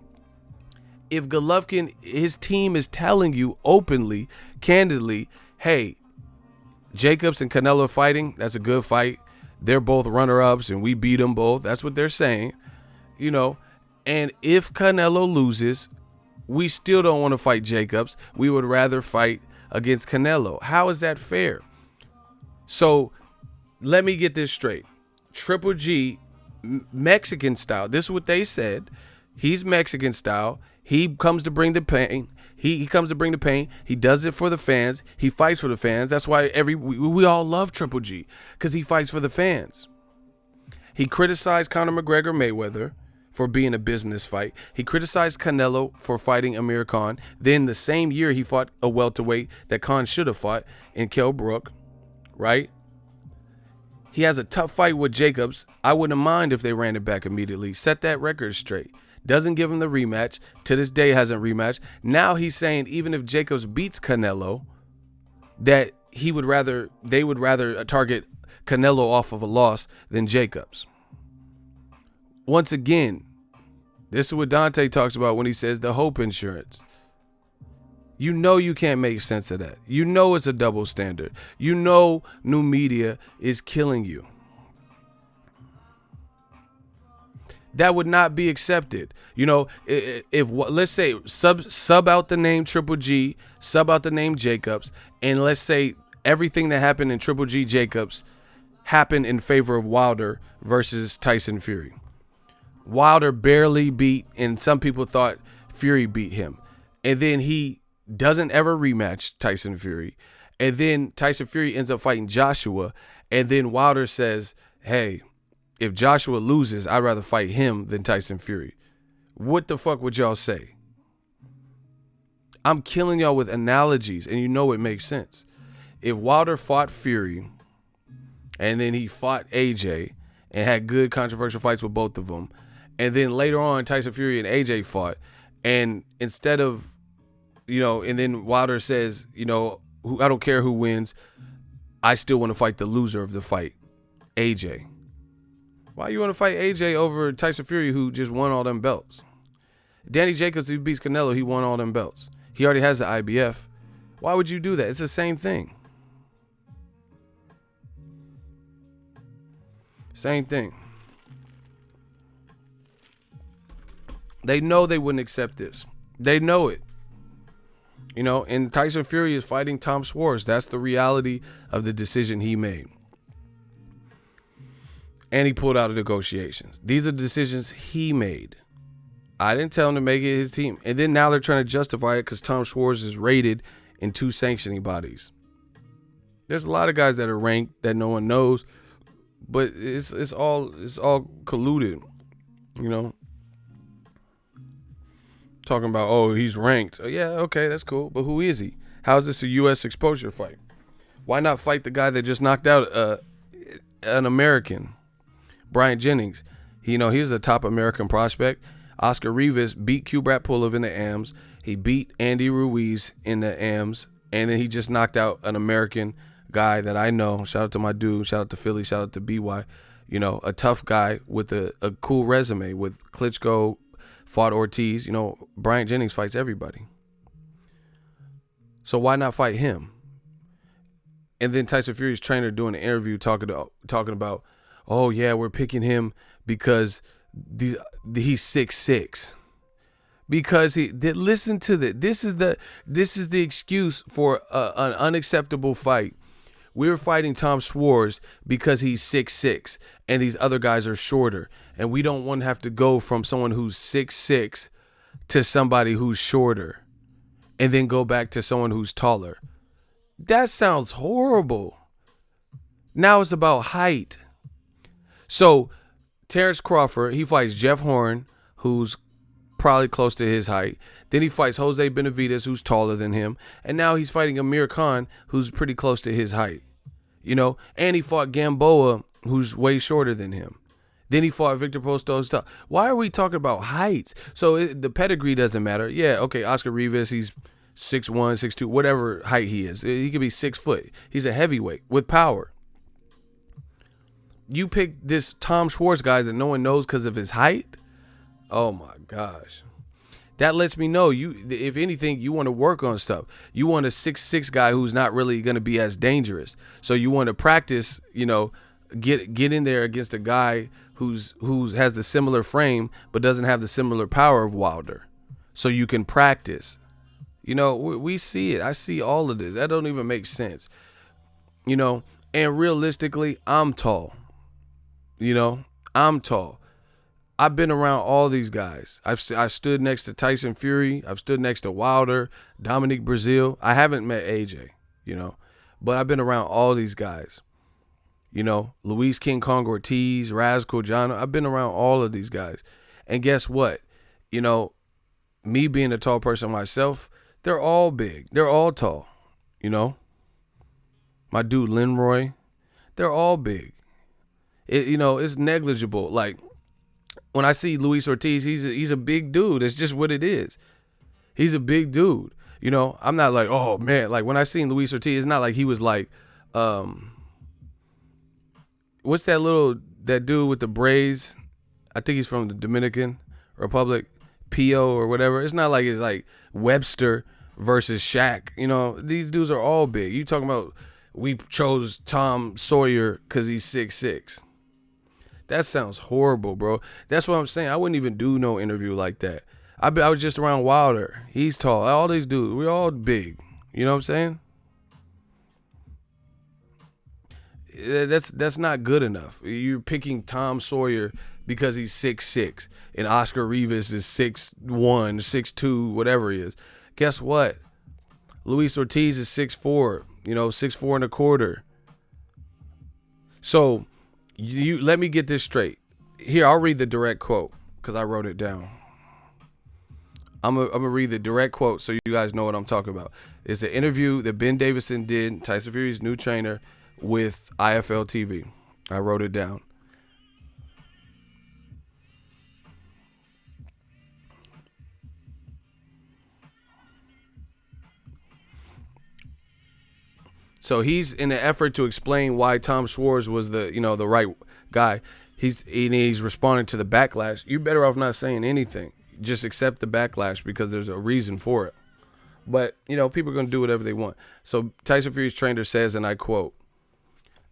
If Golovkin, his team is telling you openly, candidly, hey, Jacobs and Canelo fighting, that's a good fight. They're both runner-ups and we beat them both. That's what they're saying, And if Canelo loses, we still don't want to fight Jacobs. We would rather fight against Canelo. How is that fair? So let me get this straight. Triple G, Mexican style. This is what they said. He's Mexican style. He comes to bring the pain. He comes to bring the pain. He does it for the fans. He fights for the fans. That's why we all love Triple G, because he fights for the fans. He criticized Conor McGregor Mayweather for being a business fight. He criticized Canelo for fighting Amir Khan. Then the same year he fought a welterweight that Khan should have fought in Kell Brook, right? He has a tough fight with Jacobs. I wouldn't mind if they ran it back immediately. Set that record straight. Doesn't give him the rematch. To this day hasn't rematched. Now he's saying even if Jacobs beats Canelo, that they would rather target Canelo off of a loss than Jacobs. Once again, this is what Deontay talks about when he says the hope insurance. You can't make sense of that. It's a double standard. New media is killing you. That would not be accepted. If let's say sub out the name Triple G, sub out the name Jacobs, and let's say everything that happened in Triple G Jacobs happened in favor of Wilder versus Tyson Fury. Wilder barely beat, and some people thought Fury beat him. And then he doesn't ever rematch Tyson Fury. And then Tyson Fury ends up fighting Joshua. And then Wilder says, hey, if Joshua loses, I'd rather fight him than Tyson Fury. What the fuck would y'all say? I'm killing y'all with analogies, and it makes sense. If Wilder fought Fury, and then he fought AJ, and had good controversial fights with both of them, and then later on Tyson Fury and AJ fought, and instead of, and then Wilder says, I don't care who wins, I still want to fight the loser of the fight, AJ. Why you want to fight AJ over Tyson Fury, who just won all them belts? Danny Jacobs, who beats Canelo, he won all them belts. He already has the IBF. Why would you do that? It's the same thing. Same thing. They know they wouldn't accept this. They know it. And Tyson Fury is fighting Tom Schwarz. That's the reality of the decision he made. And he pulled out of negotiations. These are decisions he made. I didn't tell him to make it his team. And then now they're trying to justify it because Tom Schwarz is rated in 2 sanctioning bodies. There's a lot of guys that are ranked that no one knows, but it's all colluded, Talking about, oh, he's ranked. Oh, yeah, okay, that's cool. But who is he? How is this a U.S. exposure fight? Why not fight the guy that just knocked out an American, Bryant Jennings? He's a top American prospect. Oscar Rivas beat Kubrat Pulev in the AMs. He beat Andy Ruiz in the AMs. And then he just knocked out an American guy that I know. Shout out to my dude. Shout out to Philly. Shout out to BY. A tough guy with a cool resume with Klitschko, fought Ortiz. Bryant Jennings fights everybody. So why not fight him? And then Tyson Fury's trainer doing an interview talking about, oh yeah, we're picking him because he's 6'6". Because listen to this. This is the excuse for an unacceptable fight. We're fighting Tom Schwarz because he's 6'6", and these other guys are shorter. And we don't want to have to go from someone who's 6'6" to somebody who's shorter and then go back to someone who's taller. That sounds horrible. Now it's about height. So Terrence Crawford, he fights Jeff Horn, who's probably close to his height. Then he fights Jose Benavidez, who's taller than him. And now he's fighting Amir Khan, who's pretty close to his height. And he fought Gamboa, who's way shorter than him. Then he fought Victor Postol stuff. Why are we talking about heights? So the pedigree doesn't matter. Yeah, okay, Oscar Rivas, he's 6'1", 6'2", whatever height he is. He could be 6 foot. He's a heavyweight with power. You pick this Tom Schwarz guy that no one knows because of his height? Oh my gosh. That lets me know you, if anything, you want to work on stuff. You want a 6'6" guy who's not really going to be as dangerous. So you want to practice, get in there against a guy who has the similar frame but doesn't have the similar power of Wilder. So you can practice. We see it. I see all of this. That don't even make sense. And realistically, I'm tall. I'm tall. I've been around all these guys. I've stood next to Tyson Fury. I've stood next to Wilder, Dominic Breazeale. I haven't met AJ, but I've been around all these guys. Luis King Kong Ortiz, Raz Kojano. I've been around all of these guys. And guess what? Me being a tall person myself, they're all big. They're all tall. My dude Linroy, they're all big. It's negligible. Like, when I see Luis Ortiz, he's a big dude. It's just what it is. He's a big dude. I'm not like, oh man. Like when I seen Luis Ortiz, it's not like he was like, what's that dude with the braids? I think he's from the Dominican Republic, Pio or whatever. It's not like it's like Webster versus Shaq. These dudes are all big. You talking about we chose Tom Sawyer because he's 6'6". That sounds horrible, bro. That's what I'm saying. I wouldn't even do no interview like that. I was just around Wilder. He's tall. All these dudes, we're all big. You know what I'm saying? That's not good enough. You're picking Tom Sawyer because he's 6'6", and Oscar Rivas is 6'1", 6'2", whatever he is. Guess what? Luis Ortiz is 6'4", 6'4 and a quarter. So you let me get this straight. Here, I'll read the direct quote because I wrote it down. I'm gonna read the direct quote so you guys know what I'm talking about. It's an interview that Ben Davison did, Tyson Fury's new trainer, with IFL TV. I wrote it down. So he's in an effort to explain why Tom Schwarz was the right guy. He's responding to the backlash. You're better off not saying anything. Just accept the backlash because there's a reason for it. But, people are going to do whatever they want. So Tyson Fury's trainer says, and I quote,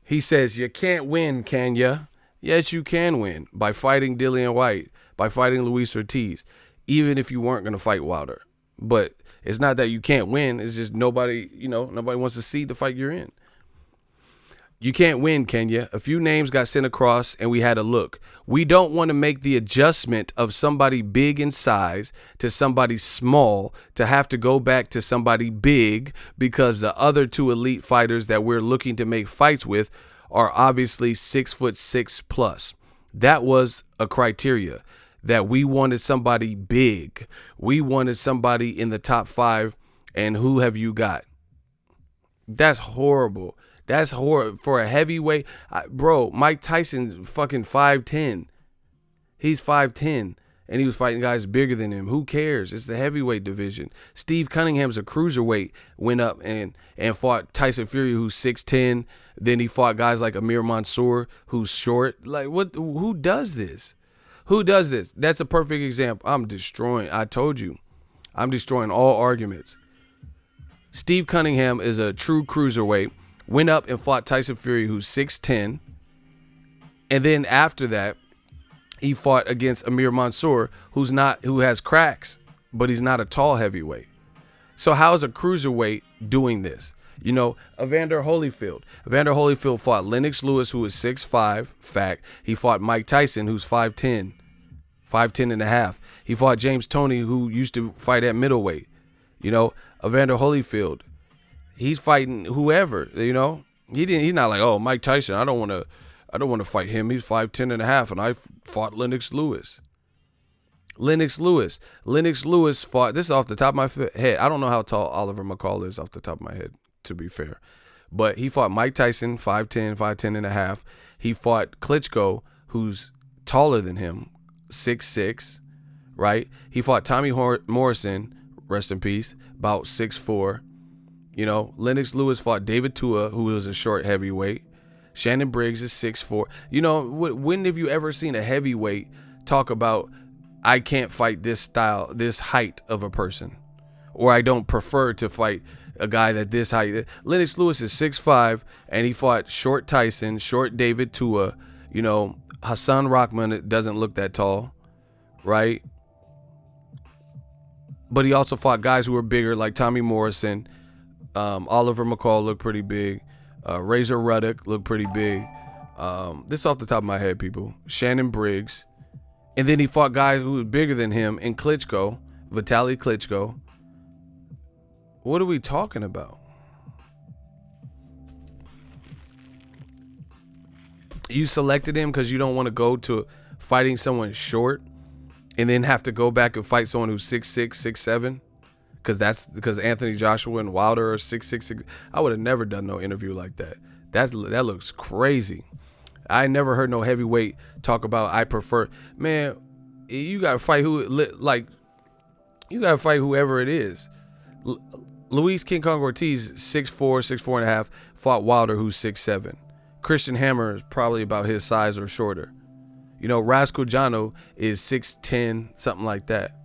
he says, "You can't win, can ya? Yes, you can win by fighting Dillian Whyte, by fighting Luis Ortiz, even if you weren't going to fight Wilder. But it's not that you can't win. It's just nobody wants to see the fight you're in. You can't win, can you? A few names got sent across and we had a look. We don't want to make the adjustment of somebody big in size to somebody small to have to go back to somebody big because the other two elite fighters that we're looking to make fights with are obviously 6'6" plus. That was a criteria. That we wanted somebody big. We wanted somebody in the top 5. And who have you got?" That's horrible. That's horrible for a heavyweight. Bro, Mike Tyson fucking 5'10". He's 5'10", and he was fighting guys bigger than him. Who cares? It's the heavyweight division. Steve Cunningham's a cruiserweight, went up and fought Tyson Fury, who's 6'10". Then he fought guys like Amir Mansour, who's short. Like, what? Who does this? Who does this? That's a perfect example. I told you. I'm destroying all arguments. Steve Cunningham is a true cruiserweight, went up and fought Tyson Fury, who's 6'10". And then after that, he fought against Amir Mansour, who has cracks, but he's not a tall heavyweight. So how is a cruiserweight doing this? Evander Holyfield. Evander Holyfield fought Lennox Lewis, who is 6'5", fact. He fought Mike Tyson, who's 5'10", 5'10 and a half. He fought James Toney, who used to fight at middleweight. Evander Holyfield, he's fighting whoever, he's not like, oh, Mike Tyson, I don't want to fight him. He's 5'10 and a half, and I fought Lennox Lewis. Lennox Lewis fought, this is off the top of my head. I don't know how tall Oliver McCall is off the top of my head, to be fair. But he fought Mike Tyson, 5'10 and a half. He fought Klitschko, who's taller than him, 6'6", right? He fought Tommy Morrison, rest in peace, about 6'4". You know, Lennox Lewis fought David Tua, who was a short heavyweight. Shannon Briggs is 6'4". You know, when have you ever seen a heavyweight talk about, I can't fight this style, this height of a person, or I don't prefer to fight a guy that this height? Lennox Lewis is 6'5", and he fought short Tyson, short David Tua. You know, Hassan Rahman doesn't look that tall, right? But he also fought guys who were bigger, like Tommy Morrison. Oliver McCall looked pretty big. Razor Ruddock looked pretty big. This off the top of my head, people. Shannon Briggs. And then he fought guys who was bigger than him in Klitschko, Vitaly Klitschko. What are we talking about? You selected him because you don't want to go to fighting someone short and then have to go back and fight someone who's 6'6", 6'7", because Anthony Joshua and Wilder are 6'6". I would have never done no interview like that. That looks crazy. I never heard no heavyweight talk about I prefer. Man, you gotta fight you gotta fight whoever it is. Luis King Kong Ortiz, 6'4", 6'4.5", fought Wilder, who's 6'7". Christian Hammer is probably about his size or shorter. You know, Rascojano is 6'10", something like that.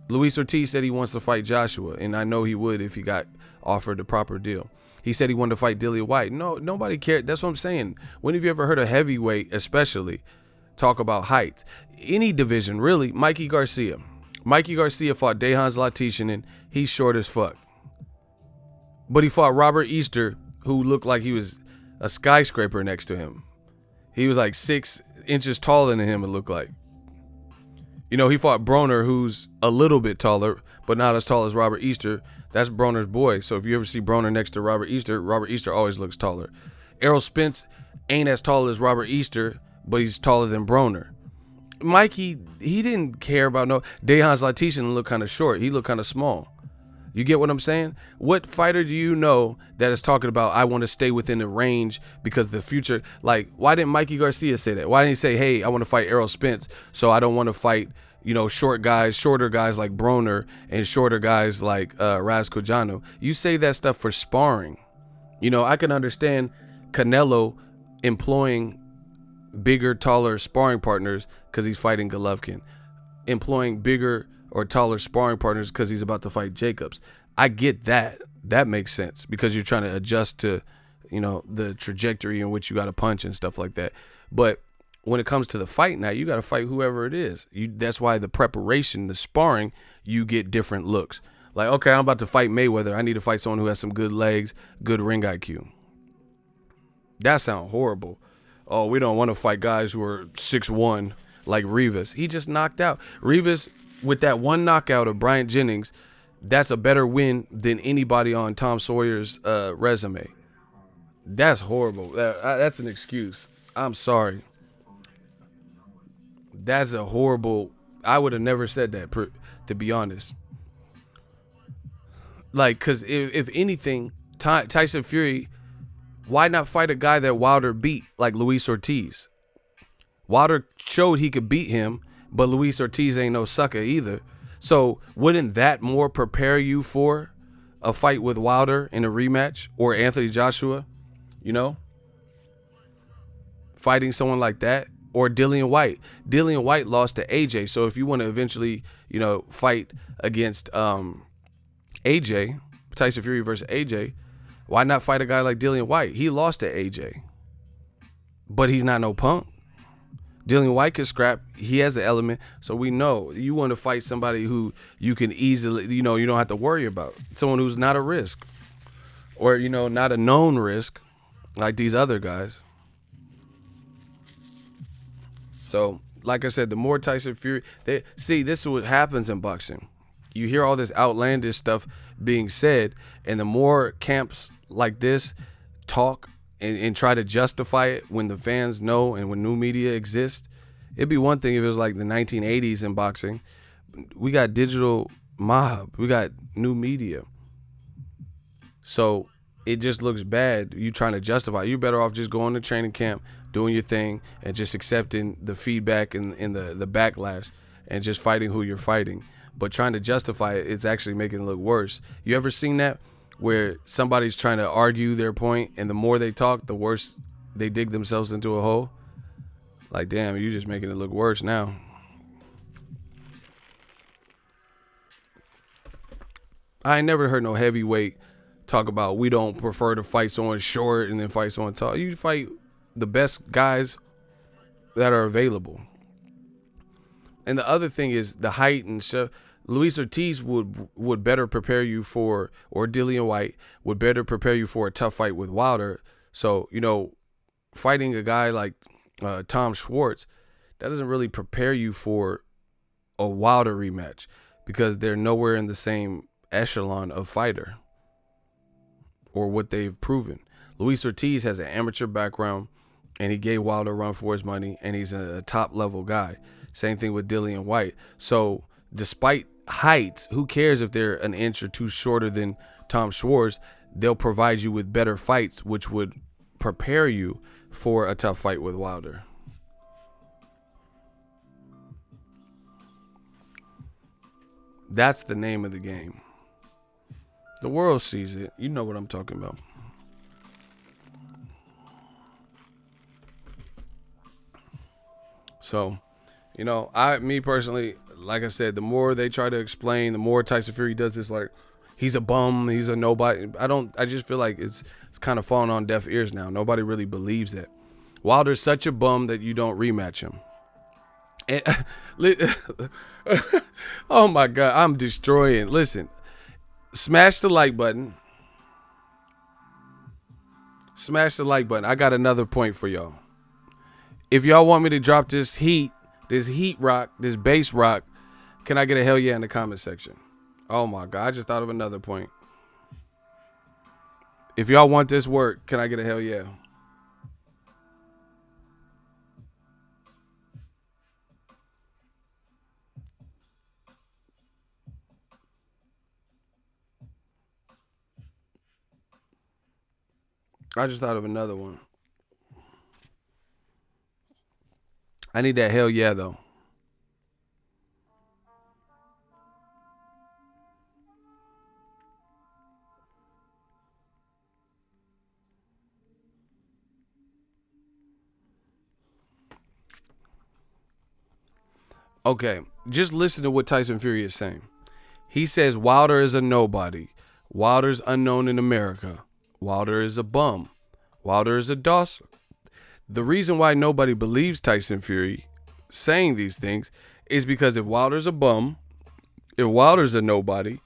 Luis Ortiz said he wants to fight Joshua, and I know he would if he got offered the proper deal. He said he wanted to fight Dillian White. No, nobody cared. That's what I'm saying. When have you ever heard a heavyweight, especially, talk about height? Any division, really. Mikey Garcia. Mikey Garcia fought Dejan Zlaticanin, and he's short as fuck. But he fought Robert Easter, who looked like he was a skyscraper next to him. He was like 6 inches taller than him, it looked like. You know, he fought Broner, who's a little bit taller, but not as tall as Robert Easter. That's Broner's boy. So if you ever see Broner next to Robert Easter always looks taller. Errol Spence ain't as tall as Robert Easter, but he's taller than Broner. Mikey, he didn't care about no. Dejan Zlaticanin looked kind of short. He looked kind of small. You get what I'm saying? What fighter do you know that is talking about, I want to stay within the range because the future, like, why didn't Mikey Garcia say that? Why didn't he say, hey, I want to fight Errol Spence, so I don't want to fight, you know, shorter guys like Broner and shorter guys like Rascojano? You say that stuff for sparring. You know, I can understand Canelo employing bigger, taller sparring partners because he's fighting Golovkin. Employing bigger or taller sparring partners because he's about to fight Jacobs. I get that. That makes sense because you're trying to adjust to, you know, the trajectory in which you got to punch and stuff like that. But when it comes to the fight now, you got to fight whoever it is. That's why the preparation, the sparring, you get different looks. Like, okay, I'm about to fight Mayweather. I need to fight someone who has some good legs, good ring IQ. That sounds horrible. Oh, we don't want to fight guys who are 6'1", like Rivas. He just knocked out. Rivas, with that one knockout of Bryant Jennings, that's a better win than anybody on Tom Sawyer's resume. That's horrible. That's an excuse. I'm sorry. That's a horrible. I would have never said that, to be honest. Like, because if anything, Tyson Fury, why not fight a guy that Wilder beat, like Luis Ortiz? Wilder showed he could beat him, but Luis Ortiz ain't no sucker either. So wouldn't that more prepare you for a fight with Wilder in a rematch, or Anthony Joshua, you know? Fighting someone like that, or Dillian White. Dillian White lost to AJ. So if you want to eventually, you know, fight against AJ, Tyson Fury versus AJ, why not fight a guy like Dillian White? He lost to AJ, but he's not no punk. Dillian White can scrap. He has an element. So we know you want to fight somebody who you can easily, you know, you don't have to worry about. Someone who's not a risk, or, you know, not a known risk like these other guys. So, like I said, the more Tyson Fury, this is what happens in boxing. You hear all this outlandish stuff being said, and the more camps like this talk and try to justify it when the fans know and when new media exists. It'd be one thing if it was like the 1980s in boxing. We got digital mob. We got new media. So it just looks bad. You trying to justify. You're better off just going to training camp, doing your thing, and just accepting the feedback and the backlash, and just fighting who you're fighting. But trying to justify it, it's actually making it look worse. You ever seen that? Where somebody's trying to argue their point, and the more they talk, the worse they dig themselves into a hole. Like, damn, you're just making it look worse now. I ain't never heard no heavyweight talk about we don't prefer to fight someone short and then fight someone tall. You fight the best guys that are available. And the other thing is the height and stuff. Luis Ortiz would better prepare you for, or Dillian White would better prepare you for a tough fight with Wilder. So, you know, fighting a guy like Tom Schwarz, that doesn't really prepare you for a Wilder rematch because they're nowhere in the same echelon of fighter or what they've proven. Luis Ortiz has an amateur background, and he gave Wilder a run for his money, and he's a top level guy. Same thing with Dillian White. So despite height, who cares if they're an inch or two shorter than Tom Schwarz? They'll provide you with better fights, which would prepare you for a tough fight with Wilder. That's the name of the game. The world sees it. You know what I'm talking about. So, you know, me personally, like I said, the more they try to explain, the more Tyson Fury does this, like, he's a bum, he's a nobody. I just feel like it's kind of falling on deaf ears now. Nobody really believes that. Wilder's such a bum that you don't rematch him. And, oh my God, I'm destroying. Listen, smash the like button. Smash the like button. I got another point for y'all. If y'all want me to drop this heat rock, this bass rock, can I get a hell yeah in the comment section? Oh my God, I just thought of another point. If y'all want this work, can I get a hell yeah? I just thought of another one. I need that hell yeah though. Okay, just listen to what Tyson Fury is saying. He says Wilder is a nobody. Wilder's unknown in America. Wilder is a bum. Wilder is a dosser. The reason why nobody believes Tyson Fury saying these things is because if Wilder's a bum, if Wilder's a nobody,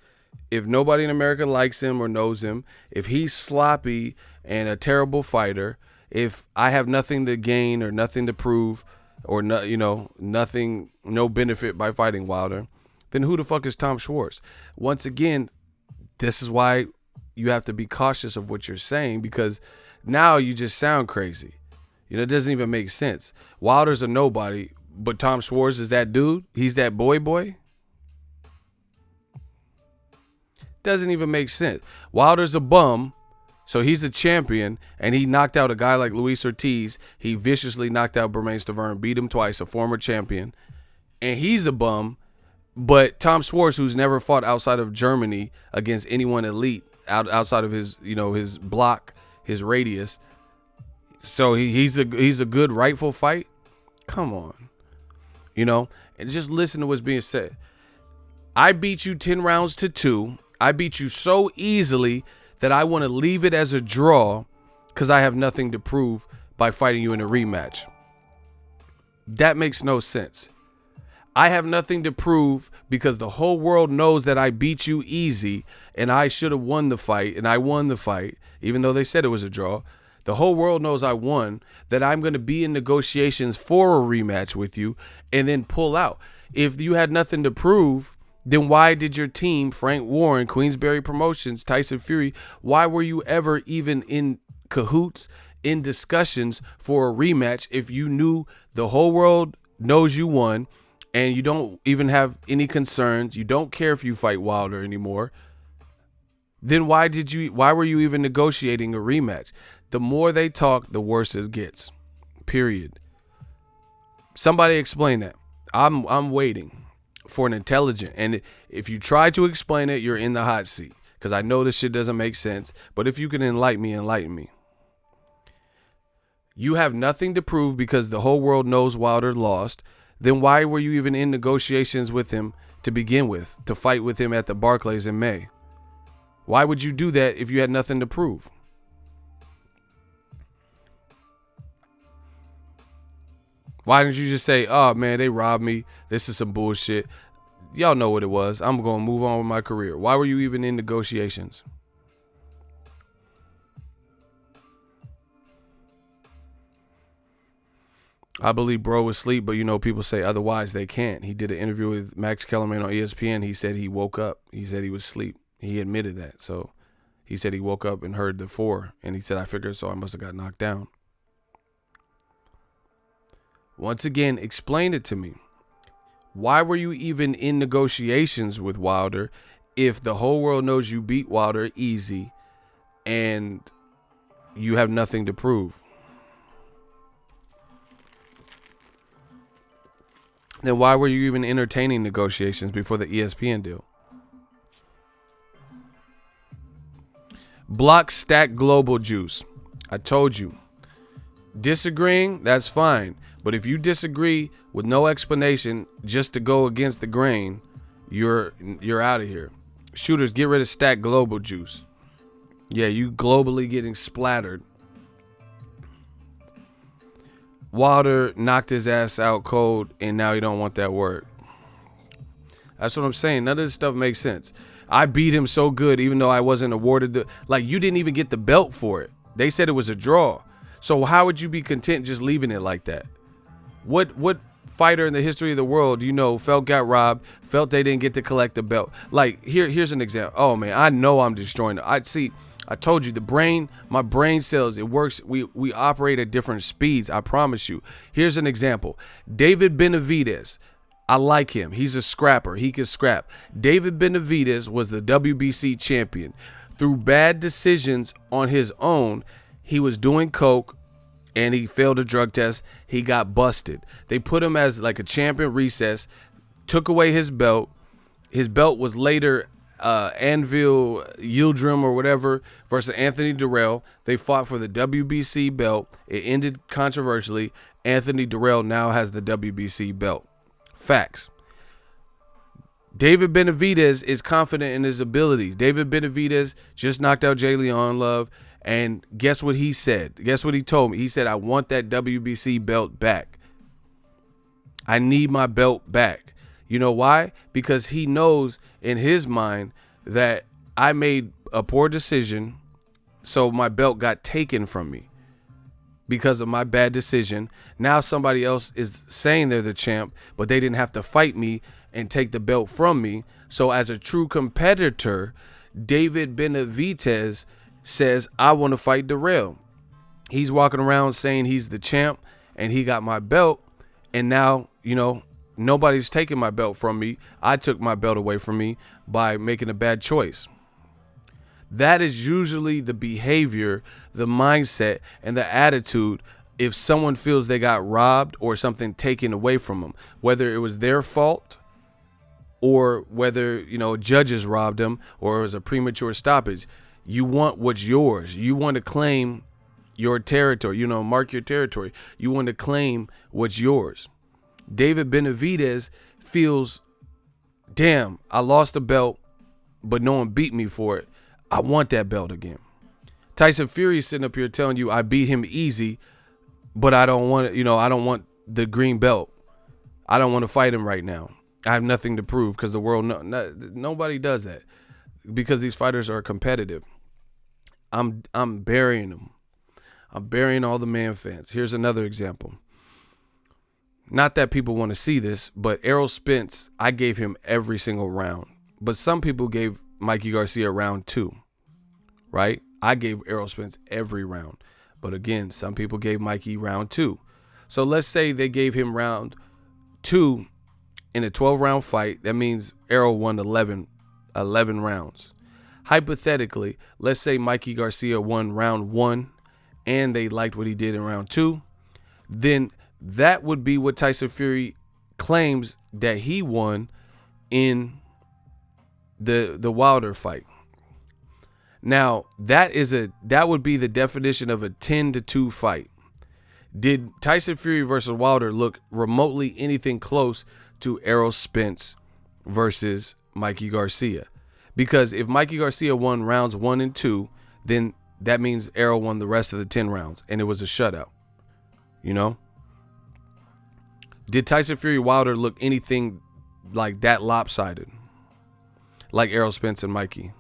if nobody in America likes him or knows him, if he's sloppy and a terrible fighter, if I have nothing to gain or nothing to prove or nothing, no benefit by fighting Wilder, then who the fuck is Tom Schwarz? Once again, this is why you have to be cautious of what you're saying, because now you just sound crazy. You know, it doesn't even make sense. Wilder's a nobody, but Tom Schwarz is that dude? He's that boy? Doesn't even make sense. Wilder's a bum, so he's a champion, and he knocked out a guy like Luis Ortiz. He viciously knocked out Bermane Stiverne, beat him twice, a former champion. And he's a bum, but Tom Schwarz, who's never fought outside of Germany against anyone elite, outside of his, his block, his radius. So he's a good rightful fight. Come on, and just listen to what's being said. I beat you 10 rounds to 2. I beat you so easily that I want to leave it as a draw because I have nothing to prove by fighting you in a rematch. That makes no sense. I have nothing to prove because the whole world knows that I beat you easy and I should have won the fight, and I won the fight, even though they said it was a draw. The whole world knows I won, that I'm going to be in negotiations for a rematch with you and then pull out. If you had nothing to prove, then why did your team, Frank Warren, Queensberry Promotions, Tyson Fury, why were you ever even in cahoots, in discussions for a rematch if you knew the whole world knows you won and you don't even have any concerns? You don't care if you fight Wilder anymore. then why were you even negotiating a rematch? The more they talk, the worse it gets. Period. Somebody explain that. I'm waiting for an intelligent. And if you try to explain it, you're in the hot seat. Because I know this shit doesn't make sense. But if you can enlighten me. You have nothing to prove because the whole world knows Wilder lost. Then why were you even in negotiations with him to begin with, to fight with him at the Barclays in May? Why would you do that if you had nothing to prove? Why didn't you just say, oh man, they robbed me. This is some bullshit. Y'all know what it was. I'm going to move on with my career. Why were you even in negotiations? I believe bro was asleep, but people say otherwise. They can't. He did an interview with Max Kellerman on ESPN. He said he woke up. He said he was asleep. He admitted that. So he said he woke up and heard the 4. And he said, I figured so I must have got knocked down. Once again, explain it to me. Why were you even in negotiations with Wilder if the whole world knows you beat Wilder easy and you have nothing to prove? Then why were you even entertaining negotiations before the ESPN deal? Block stack global juice. I told you. Disagreeing, that's fine. But if you disagree with no explanation just to go against the grain, you're out of here. Shooters, get rid of stack global juice. Yeah, you globally getting splattered. Wilder knocked his ass out cold, and now you don't want that word. That's what I'm saying. None of this stuff makes sense. I beat him so good, even though I wasn't awarded you didn't even get the belt for it. They said it was a draw. So how would you be content just leaving it like that? What fighter in the history of the world felt got robbed, felt they didn't get to collect the belt? Here's an example. Oh man, I know I'm destroying it. I told you my brain cells, it works. We operate at different speeds. I promise you. Here's an example. David Benavidez. I like him. He's a scrapper. He can scrap. David Benavidez was the WBC champion. Through bad decisions on his own, he was doing coke and he failed a drug test. He got busted. They put him as like a champion recess, took away his belt. His belt was later Anvil Yildirim or whatever versus Anthony Durrell. They fought for the WBC belt. It ended controversially. Anthony Durrell now has the WBC belt. Facts. David Benavidez is confident in his abilities. David Benavidez just knocked out Jay Leon Love. And guess what he said? Guess what he told me? He said, I want that WBC belt back. I need my belt back. You know why? Because he knows in his mind that I made a poor decision, so my belt got taken from me because of my bad decision. Now somebody else is saying they're the champ, but they didn't have to fight me and take the belt from me. So as a true competitor, David Benavidez says, I want to fight Durrell. He's walking around saying he's the champ and he got my belt. And now, nobody's taking my belt from me. I took my belt away from me by making a bad choice. That is usually the behavior, the mindset, and the attitude if someone feels they got robbed or something taken away from them, whether it was their fault or whether, judges robbed them or it was a premature stoppage. You want what's yours. You want to claim your territory, mark your territory. You want to claim what's yours. David Benavidez feels, damn, I lost a belt, but no one beat me for it. I want that belt again. Tyson Fury is sitting up here telling you I beat him easy, but I don't want it. I don't want the green belt. I don't want to fight him right now. I have nothing to prove because the world, nobody does that because these fighters are competitive. I'm burying them. I'm burying all the man fans. Here's another example. Not that people want to see this, but Errol Spence, I gave him every single round. But some people gave Mikey Garcia round 2, right? I gave Errol Spence every round. But again, some people gave Mikey round 2. So let's say they gave him round 2 in a 12-round fight. That means Errol won 11 rounds. hypothetically, let's say Mikey Garcia won round 1 and they liked what he did in round 2, then that would be what Tyson Fury claims that he won in the Wilder fight. Now, that would be the definition of a 10-2 fight. Did Tyson Fury versus Wilder look remotely anything close to Errol Spence versus Mikey Garcia? Because if Mikey Garcia won rounds 1 and 2, then that means Errol won the rest of the 10 rounds, and it was a shutout. You know? Did Tyson Fury Wilder look anything like that lopsided? Like Errol Spence and Mikey?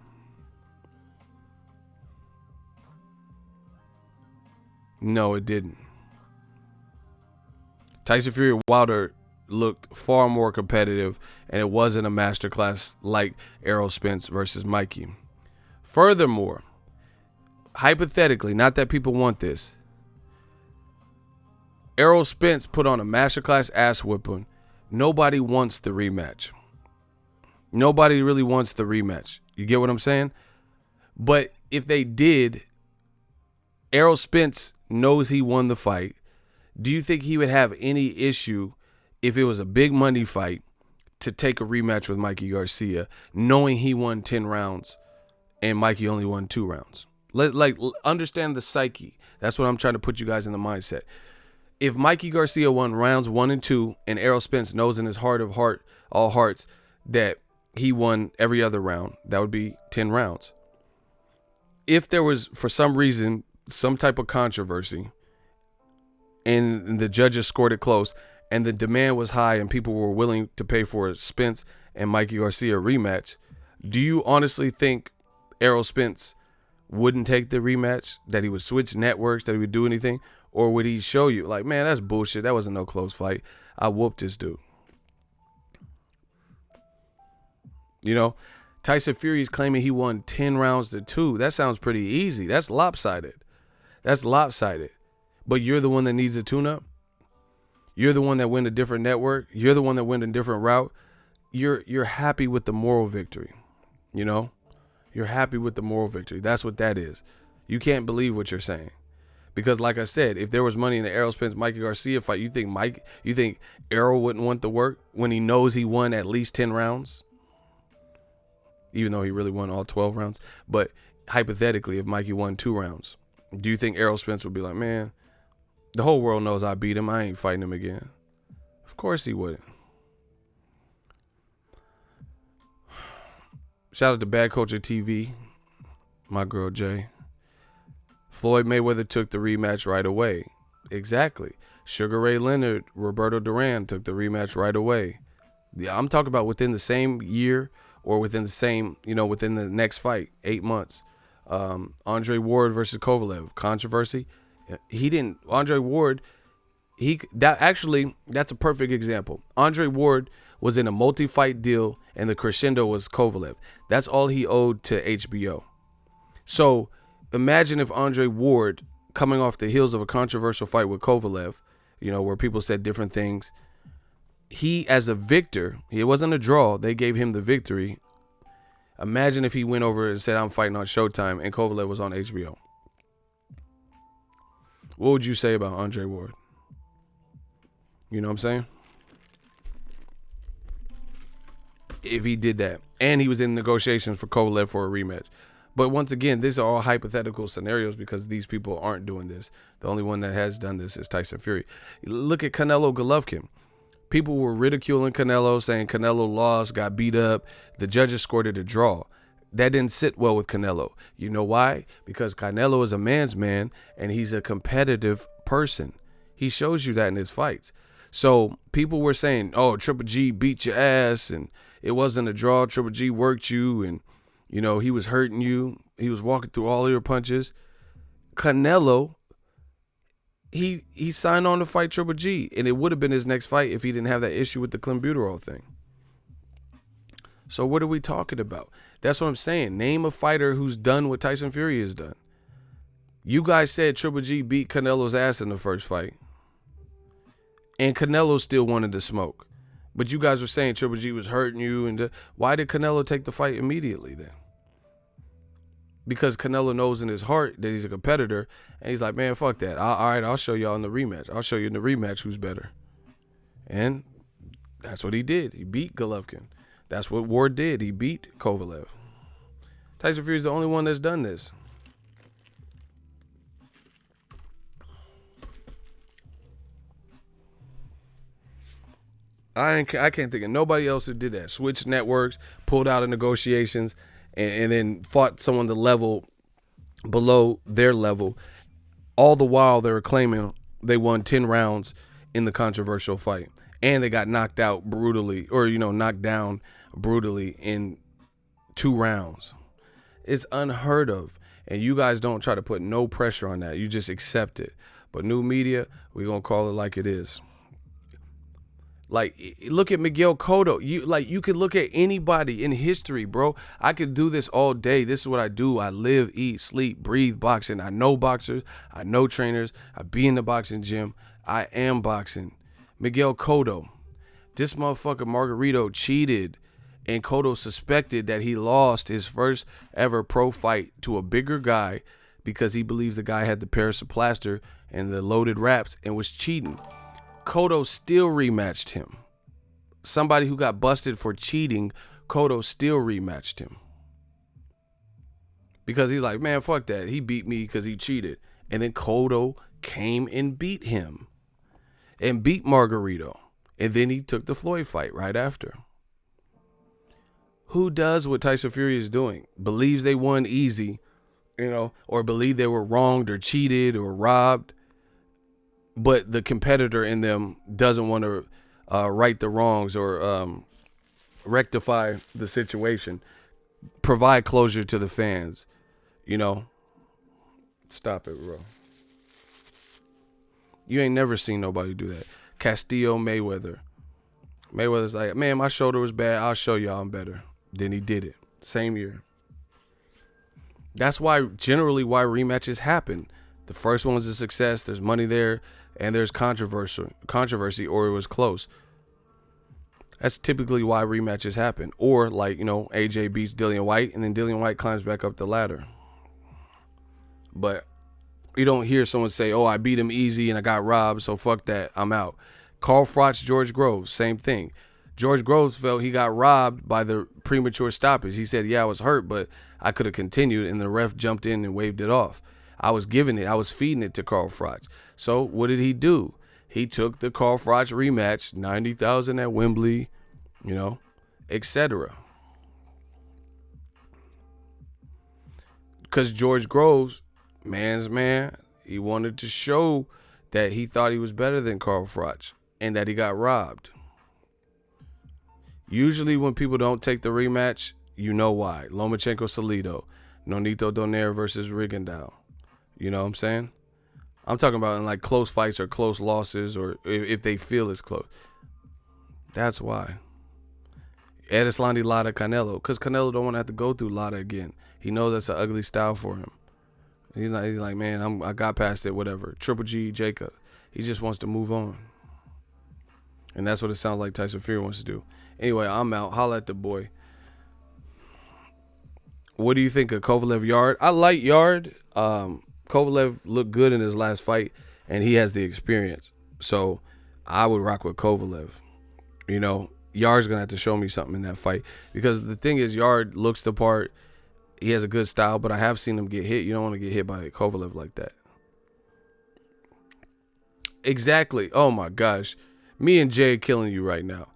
No, it didn't. Tyson Fury Wilder looked far more competitive, and it wasn't a masterclass like Errol Spence versus Mikey. Furthermore, hypothetically, not that people want this, Errol Spence put on a masterclass ass whipping. Nobody wants the rematch. Nobody really wants the rematch. You get what I'm saying? But if they did, Errol Spence knows he won the fight. Do you think he would have any issue if it was a big money fight to take a rematch with Mikey Garcia, knowing he won 10 rounds and Mikey only won 2 rounds? Understand the psyche. That's what I'm trying to put you guys in the mindset. If Mikey Garcia won rounds 1 and 2 and Errol Spence knows in his heart of all hearts that he won every other round, that would be 10 rounds. If there was, for some reason, some type of controversy and the judges scored it close and the demand was high and people were willing to pay for a Spence and Mikey Garcia rematch, do you honestly think Errol Spence wouldn't take the rematch, that he would switch networks, that he would do anything? Or would he show you, like, man, that's bullshit. That wasn't no close fight. I whooped this dude. You know, Tyson Fury is claiming he won 10 rounds to 2. That sounds pretty easy. That's lopsided. That's lopsided. But you're the one that needs a tune-up. You're the one that went a different network. You're the one that went a different route. You're happy with the moral victory. You know? You're happy with the moral victory. That's what that is. You can't believe what you're saying. Because like I said, if there was money in the Errol Spence Mikey Garcia fight, you think Errol wouldn't want the work when he knows he won at least 10 rounds? Even though he really won all 12 rounds. But hypothetically, if Mikey won 2 rounds, do you think Errol Spence would be like, man, the whole world knows I beat him. I ain't fighting him again? Of course he wouldn't. Shout out to Bad Culture TV, my girl Jay. Floyd Mayweather took the rematch right away. Exactly. Sugar Ray Leonard, Roberto Duran took the rematch right away. Yeah, I'm talking about within the same year or within the same, within the next fight, 8 months. Andre Ward versus Kovalev, controversy. Andre Ward, that's a perfect example. Andre Ward was in a multi-fight deal and the crescendo was Kovalev. That's all he owed to HBO. So imagine if Andre Ward, coming off the heels of a controversial fight with Kovalev, where people said different things, he, as a victor, it wasn't a draw, they gave him the victory. Imagine if he went over and said, I'm fighting on Showtime, and Kovalev was on HBO. What would you say about Andre Ward? You know what I'm saying? If he did that, and he was in negotiations for Kovalev for a rematch. But once again, these are all hypothetical scenarios because these people aren't doing this. The only one that has done this is Tyson Fury. Look at Canelo Golovkin. People were ridiculing Canelo, saying Canelo lost, got beat up. The judges scored it a draw. That didn't sit well with Canelo. You know why? Because Canelo is a man's man, and he's a competitive person. He shows you that in his fights. So people were saying, oh, Triple G beat your ass, and it wasn't a draw. Triple G worked you, and he was hurting you. He was walking through all your punches. Canelo, he signed on to fight Triple G, and it would have been his next fight if he didn't have that issue with the clenbuterol thing. So what are we talking about? That's what I'm saying. Name a fighter who's done what Tyson Fury has done. You guys said Triple G beat Canelo's ass in the first fight, and Canelo still wanted to smoke. But you guys were saying Triple G was hurting you, and why did Canelo take the fight immediately then? because Canelo knows in his heart that he's a competitor, and he's like, man, fuck that. All right, I'll show y'all in the rematch. I'll show you in the rematch who's better. And that's what he did. He beat Golovkin. That's what Ward did. He beat Kovalev. Tyson Fury is the only one that's done this. I can't think of nobody else who did that. Switched networks, pulled out of negotiations, and then fought someone the level below their level. All the while they were claiming they won 10 rounds in the controversial fight. And they got knocked out brutally, or, knocked down brutally in 2 rounds. It's unheard of. And you guys don't try to put no pressure on that. You just accept it. But new media, we're going to call it like it is. Like, look at Miguel Cotto. You could look at anybody in history, bro. I could do this all day. This is what I do. I live, eat, sleep, breathe boxing. I know boxers. I know trainers. I be in the boxing gym. I am boxing. Miguel Cotto. This motherfucker Margarito cheated, and Cotto suspected that he lost his first ever pro fight to a bigger guy because he believes the guy had the Paris plaster and the loaded wraps and was cheating. Cotto still rematched him. Somebody who got busted for cheating, Cotto still rematched him. Because he's like, man, fuck that. He beat me because he cheated. And then Cotto came and beat him. And beat Margarito. And then he took the Floyd fight right after. Who does what Tyson Fury is doing? Believes they won easy, or believe they were wronged or cheated or robbed. But the competitor in them doesn't want to right the wrongs or rectify the situation, provide closure to the fans. Stop it, bro. You ain't never seen nobody do that. Castillo Mayweather. Mayweather's like, man, my shoulder was bad. I'll show y'all I'm better. Then he did it. Same year. That's generally why rematches happen. The first one was a success. There's money there. And there's controversy, or it was close. That's typically why rematches happen. Or AJ beats Dillian White, and then Dillian White climbs back up the ladder. But you don't hear someone say, oh, I beat him easy and I got robbed, so fuck that, I'm out. Carl Froch, George Groves, same thing. George Groves felt he got robbed by the premature stoppage. He said, yeah, I was hurt, but I could have continued, and the ref jumped in and waved it off. I was feeding it to Carl Froch. So what did he do? He took the Carl Froch rematch, 90,000 at Wembley, etc. Because George Groves, man's man, he wanted to show that he thought he was better than Carl Froch and that he got robbed. Usually when people don't take the rematch, you know why. Lomachenko-Salido, Nonito Donaire versus Rigondeaux. You know what I'm saying? I'm talking about in close fights or close losses, or if they feel it's close. That's why. Erislandy Lara Canelo, because Canelo don't want to have to go through Lara again. He knows that's an ugly style for him. He's like, man, I got past it, whatever. Triple G, Jacob. He just wants to move on. And that's what it sounds like Tyson Fury wants to do. Anyway, I'm out. Holla at the boy. What do you think of Kovalev Yard? I like Yard. Kovalev looked good in his last fight, and he has the experience. So I would rock with Kovalev. Yard's going to have to show me something in that fight. Because the thing is, Yard looks the part. He has a good style, but I have seen him get hit. You don't want to get hit by Kovalev like that. Exactly. Oh, my gosh. Me and Jay killing you right now.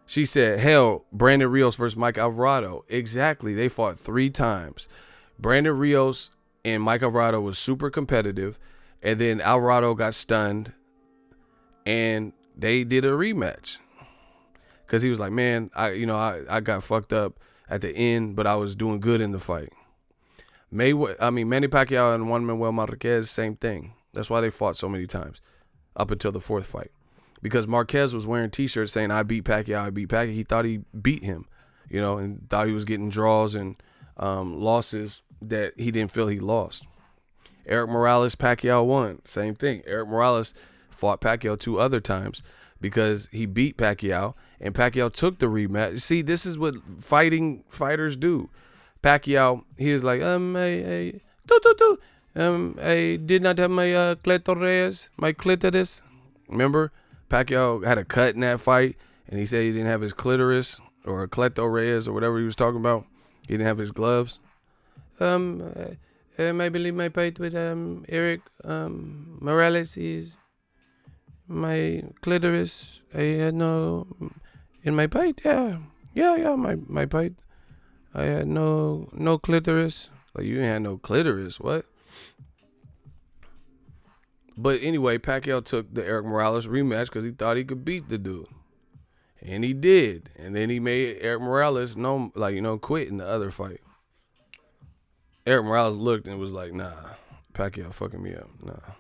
She said, hell, Brandon Rios versus Mike Alvarado. Exactly. They fought 3 times. Brandon Rios and Mike Alvarado was super competitive, and then Alvarado got stunned, and they did a rematch. Because he was like, man, I got fucked up at the end, but I was doing good in the fight. Manny Pacquiao and Juan Manuel Marquez, same thing. That's why they fought so many times up until the 4th fight. Because Marquez was wearing T-shirts saying, I beat Pacquiao. He thought he beat him, and thought he was getting draws and losses that he didn't feel he lost. Eric Morales, Pacquiao won. Same thing. Eric Morales fought Pacquiao 2 other times because he beat Pacquiao, and Pacquiao took the rematch. See, this is what fighters do. Pacquiao, he was like, I did not have my clitoris. Remember, Pacquiao had a cut in that fight, and he said he didn't have his clitoris or clitoris or whatever he was talking about. He didn't have his gloves. I believe my fight with Eric Morales is my clitoris. I had no in my fight. Yeah, my fight. I had no clitoris. Like, you didn't have no clitoris. What? But anyway, Pacquiao took the Eric Morales rematch because he thought he could beat the dude. And he did. And then he made Eric Morales quit in the other fight. Eric Morales looked and was like, nah, Pacquiao fucking me up. Nah.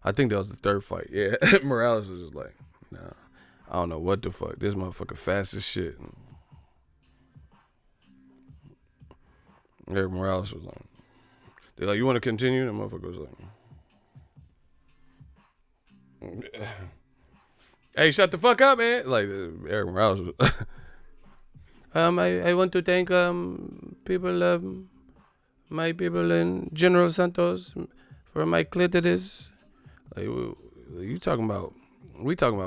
I think that was the third fight. Yeah, Morales was just like, nah, I don't know what the fuck. This motherfucker fast as shit. Eric Morales was like, they're like, you want to continue? The motherfucker was like, hey, shut the fuck up, man. Like, Eric Morales was I want to thank people, my people in General Santos for my clitoris. Like, we talking about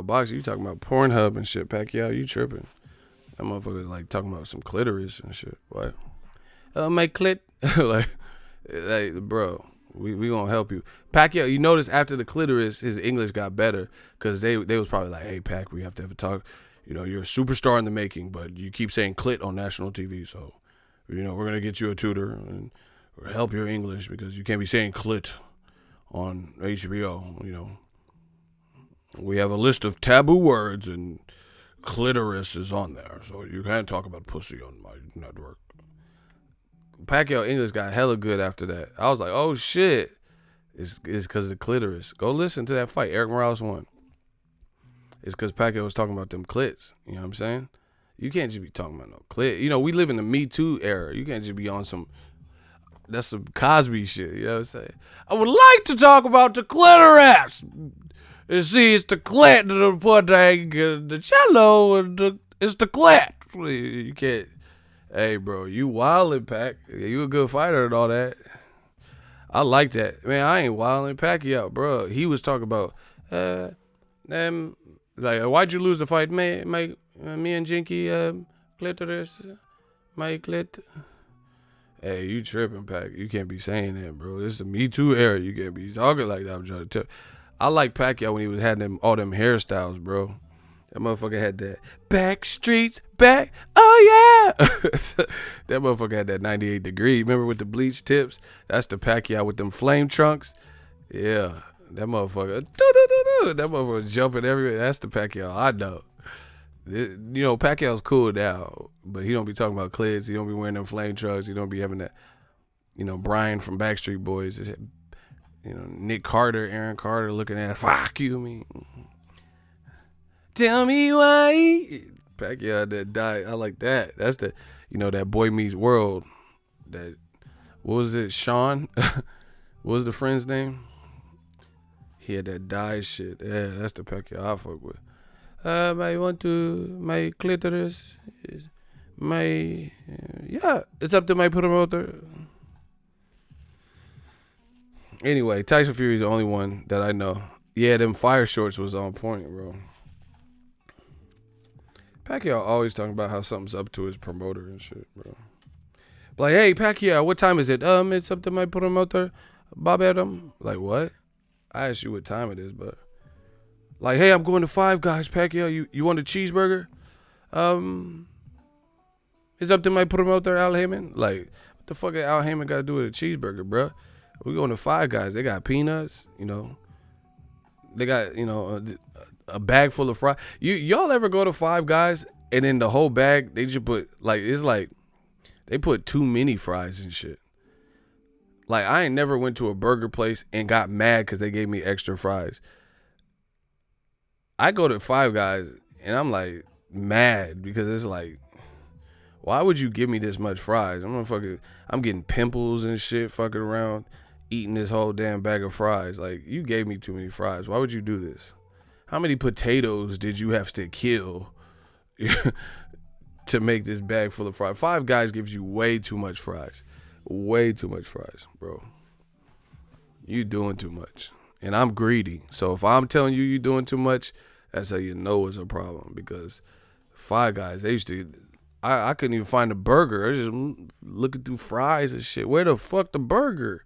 boxing. You talking about Pornhub and shit. Pacquiao, you tripping? That motherfucker like talking about some clitoris and shit. What? My clit. like, bro, we gonna help you. Pacquiao, you notice after the clitoris, his English got better because they was probably like, hey, Pac, we have to have a talk. You know, you're a superstar in the making, but you keep saying clit on national TV, so we're gonna get you a tutor and help your English because you can't be saying clit on HBO. We have a list of taboo words and clitoris is on there, so you can't talk about pussy on my network. Pacquiao English got hella good after that. I was like, oh shit, it's because of the clitoris. Go listen to that fight. Eric Morales won. It's because Pacquiao was talking about them clits. You know what I'm saying? You can't just be talking about no clit. We live in the Me Too era. You can't just be on that's some Cosby shit. You know what I'm saying? I would like to talk about the clitoris. You see, it's the clit, the cello, and it's the clit. You can't. Hey, bro, you wildin', Pac. You a good fighter and all that. I like that. Man, I ain't wildin'. Pacquiao, bro. He was talking about, why'd you lose the fight? Me and Jinky, clitoris, my clit. Hey, you tripping, Pac. You can't be saying that, bro. This is the Me Too era. You can't be talking like that. I'm trying to tell. I like Pacquiao when he was had all them hairstyles, bro. That motherfucker had that back streets back. Oh yeah. That motherfucker had that 98 degree. Remember with the bleach tips? That's the Pacquiao with them flame trunks. Yeah. That motherfucker. That motherfucker was jumping everywhere. That's the Pacquiao I know. Pacquiao's cool now, but he don't be talking about clits. He don't be wearing them flame trucks. He don't be having that, Brian from Backstreet Boys. Nick Carter, Aaron Carter looking at, fuck you, me. Tell me why. Pacquiao that died. I like that. That's the, that Boy Meets World. That, what was it, Sean? What was the friend's name? He had that die shit. Yeah, that's the Pacquiao I fuck with. I want to, my clitoris, it's up to my promoter. Anyway, Tyson Fury's the only one that I know. Yeah, them fire shorts was on point, bro. Pacquiao always talking about how something's up to his promoter and shit, bro. Like, hey, Pacquiao, what time is it? It's up to my promoter, Bob Adam. Like, what? I asked you what time it is, but like, hey, I'm going to Five Guys, Pacquiao. You want a cheeseburger? It's up to my promoter, Al Heyman. Like, what the fuck Al Heyman got to do with a cheeseburger, bro? We going to Five Guys. They got peanuts, They got, a bag full of fries. Y'all ever go to Five Guys and in the whole bag they just put it's like they put too many fries and shit. Like, I ain't never went to a burger place and got mad because they gave me extra fries. I go to Five Guys and I'm like mad because it's like, why would you give me this much fries? I'm getting pimples and shit fucking around eating this whole damn bag of fries. Like, you gave me too many fries. Why would you do this? How many potatoes did you have to kill to make this bag full of fries. Five Guys gives you way too much fries. Way too much fries, bro. You doing too much. And I'm greedy. So if I'm telling you doing too much, that's how you know it's a problem. Because Five Guys, they used to, I couldn't even find a burger. I was just looking through fries and shit. Where the fuck the burger?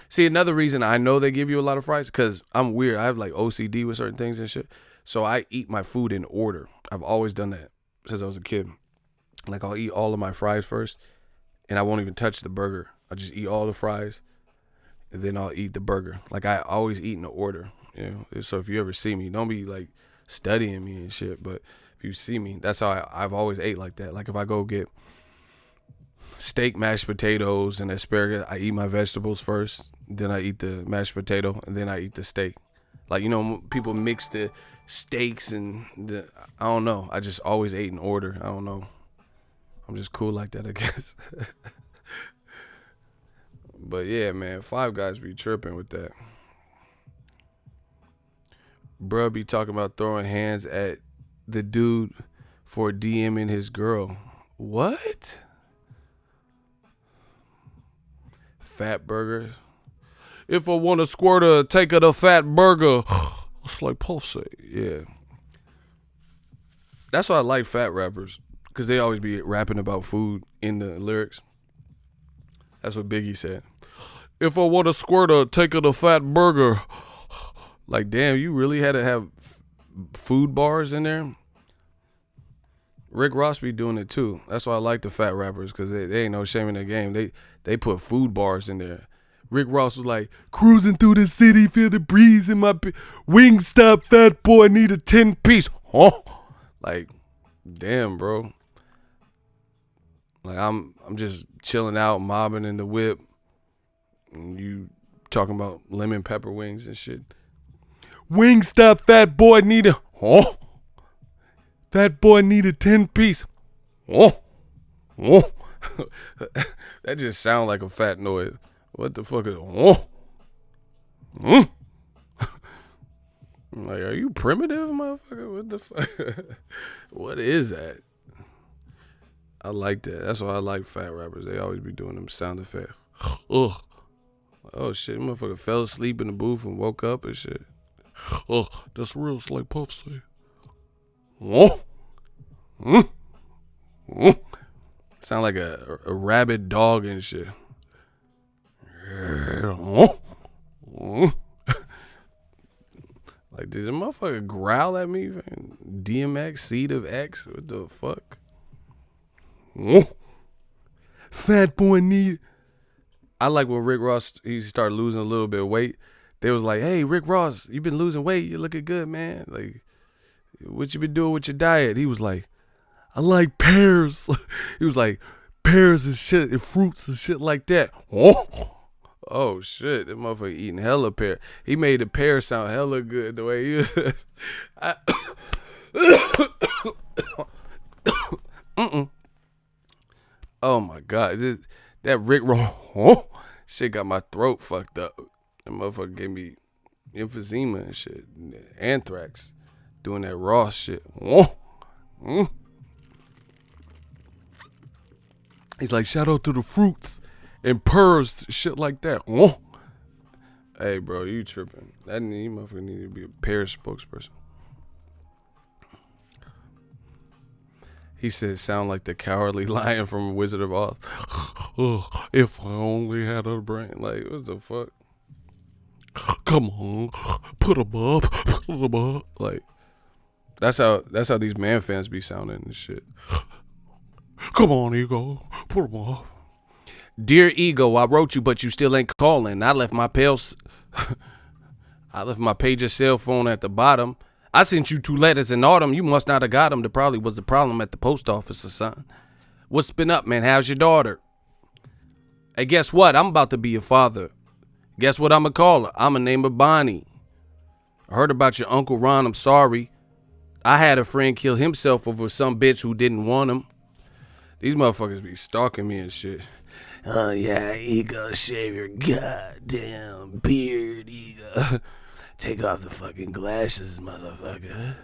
See, another reason I know they give you a lot of fries, because I'm weird. I have like OCD with certain things and shit. So I eat my food in order. I've always done that since I was a kid. Like, I'll eat all of my fries first, and I won't even touch the burger. I'll just eat all the fries, and then I'll eat the burger. Like, I always eat in the order, you know. So if you ever see me, don't be like studying me and shit. But if you see me, that's how I've always ate like that. Like, if I go get steak, mashed potatoes, and asparagus, I eat my vegetables first, then I eat the mashed potato, and then I eat the steak. Like, you know, people mix the steaks and I don't know. I just always ate in order. I don't know. I'm just cool like that, I guess. But yeah, man, Five Guys be tripping with that. Bruh be talking about throwing hands at the dude for DMing his girl. What? Fat burgers. If I want a squirter, take her the fat burger. It's like Pulse. Yeah. That's why I like fat rappers. Because they always be rapping about food in the lyrics. That's what Biggie said. If I want a squirter, take her the fat burger. Like, damn, you really had to have food bars in there? Rick Ross be doing it too. That's why I like the fat rappers, because they ain't no shame in their game. They put food bars in there. Rick Ross was like, cruising through the city, feel the breeze in my Wingstop, fat boy, need a 10-piece. Oh, like, damn, bro. Like, I'm just chilling out, mobbing in the whip, and you talking about lemon pepper wings and shit. Wingstop, fat boy, need a fat boy need a 10-piece. That just sound like a fat noise. What the fuck is I'm like, are you primitive, motherfucker? What the fuck? What is that? I like that. That's why I like fat rappers. They always be doing them sound effects. Ugh. Oh shit, motherfucker fell asleep in the booth and woke up and shit. Ugh, that's real, it's like Puff say. Sound like a rabid dog and shit. Like, did the motherfucker growl at me? DMX, seed of X? What the fuck? Fat boy need. I like when Rick Ross, he started losing a little bit of weight. They was like, hey, Rick Ross, you been losing weight. You looking good, man. Like, what you been doing with your diet? He was like, I like pears. He was like, pears and shit and fruits and shit like that. Oh shit, that motherfucker eating hella pear. He made the pear sound hella good the way he was. Oh my god, that Rick Ross shit got my throat fucked up. That motherfucker gave me emphysema and shit, anthrax, doing that raw shit. He's like, shout out to the fruits and pears, shit like that. Hey, bro, you tripping. You motherfucker need to be a pear spokesperson. He said, sound like the cowardly lion from Wizard of Oz. If I only had a brain. Like, what the fuck? Come on, put 'em up, put 'em up. Like, that's how these man fans be sounding and shit. Come on, Ego, put 'em up. Dear Ego, I wrote you, but you still ain't calling. I left my pager cell phone at the bottom. I sent you 2 letters in autumn. You must not have got them. There probably was a problem at the post office or something. What's been up, man? How's your daughter? Hey, guess what? I'm about to be a father. Guess what I'm going to call her? I'm going to name her Bonnie. I heard about your Uncle Ron. I'm sorry. I had a friend kill himself over some bitch who didn't want him. These motherfuckers be stalking me and shit. Oh, yeah, Ego, shave your goddamn beard, Ego. Take off the fucking glasses, motherfucker.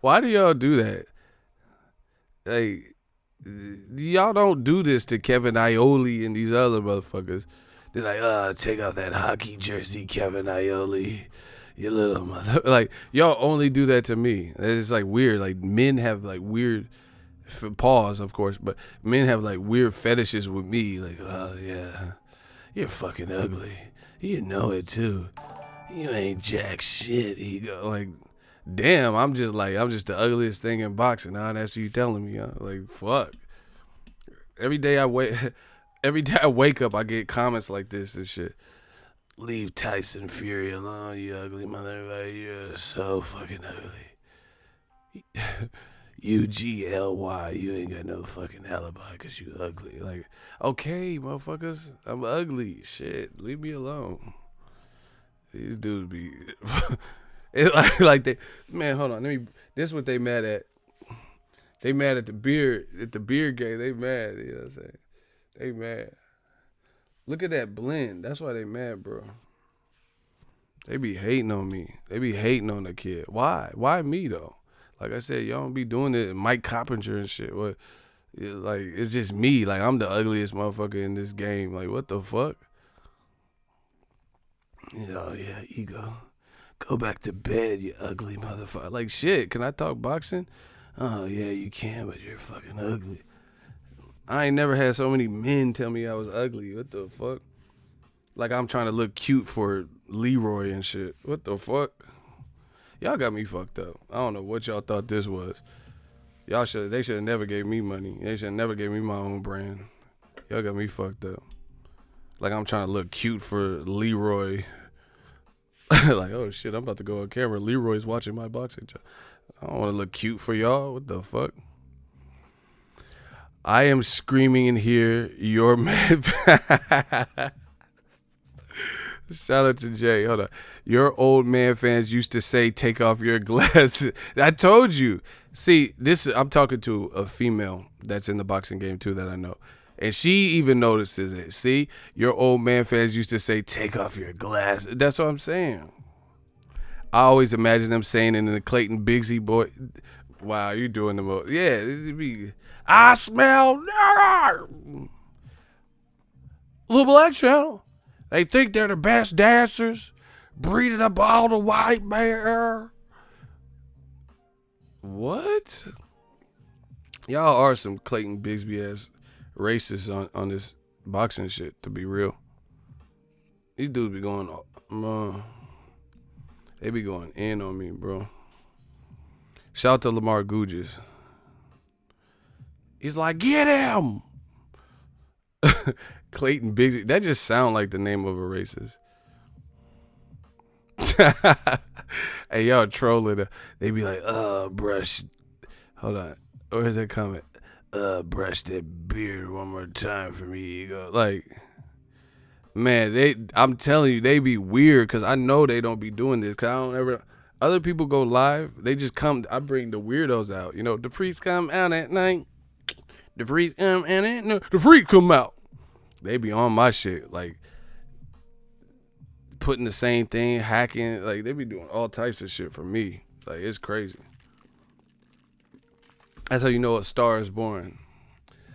Why do y'all do that? Like, y'all don't do this to Kevin Iole and these other motherfuckers. They're like, take off that hockey jersey, Kevin Iole. You little mother. Like, y'all only do that to me. It's like weird. Like, men have like weird, pause, of course, but men have like weird fetishes with me. Like, oh, yeah, you're fucking ugly. You know it too. You ain't jack shit, ego. Like, damn, I'm just the ugliest thing in boxing. Now that's what you telling me. Huh? Like, fuck. Every day I wake up, I get comments like this and shit. Leave Tyson Fury alone, you ugly motherfucker. You're so fucking ugly. UGLY, you ain't got no fucking alibi because you ugly. Like, okay, motherfuckers, I'm ugly. Shit, leave me alone. These dudes be, it like they, man. Hold on, this is what they mad at. They mad at the beer game. They mad. You know what I'm saying? They mad. Look at that blend. That's why they mad, bro. They be hating on me. They be hating on the kid. Why? Why me though? Like I said, y'all don't be doing it. Mike Coppinger and shit. What? Like, it's just me. Like, I'm the ugliest motherfucker in this game. Like, what the fuck? Oh yeah, ego. Go back to bed, you ugly motherfucker. Like, shit. Can I talk boxing? Oh yeah, you can, but you're fucking ugly. I ain't never had so many men tell me I was ugly. What the fuck? Like I'm trying to look cute for Leroy and shit. What the fuck? Y'all got me fucked up. I don't know what y'all thought this was. They should have never gave me money. They should have never gave me my own brand. Y'all got me fucked up. Like I'm trying to look cute for Leroy. Like, oh shit, I'm about to go on camera. Leroy's watching my boxing show. I don't want to look cute for y'all. What the fuck? I am screaming in here, your man. Shout out to Jay. Hold on. Your old man fans used to say, take off your glasses. I told you. See, I'm talking to a female that's in the boxing game too that I know. And she even notices it. See, your old man fans used to say, take off your glasses. That's what I'm saying. I always imagine them saying it in the Clayton Bigsby boy. Wow, you doing the most. Yeah, it'd be, I smell Little Black Channel. They think they're the best dancers, breeding up all the white bear. What? Y'all are some Clayton Bigsby ass racists on this boxing shit, to be real. These dudes be going, they be going in on me, bro. Shout out to Lamar Gugis. He's like, get him! Clayton Bigsby. That just sound like the name of a racist. Hey, y'all trolling. They be like, brush. Hold on. Where's that comment? Brush that beard one more time for me, ego. Like, man, I'm telling you, they be weird because I know they don't be doing this. Because I don't ever. Other people go live. They just come. I bring the weirdos out. You know, the freaks come out at night. The freaks come out at night. The freaks come out. They be on my shit. Like, putting the same thing, hacking. Like, they be doing all types of shit for me. Like, it's crazy. That's how you know a star is born.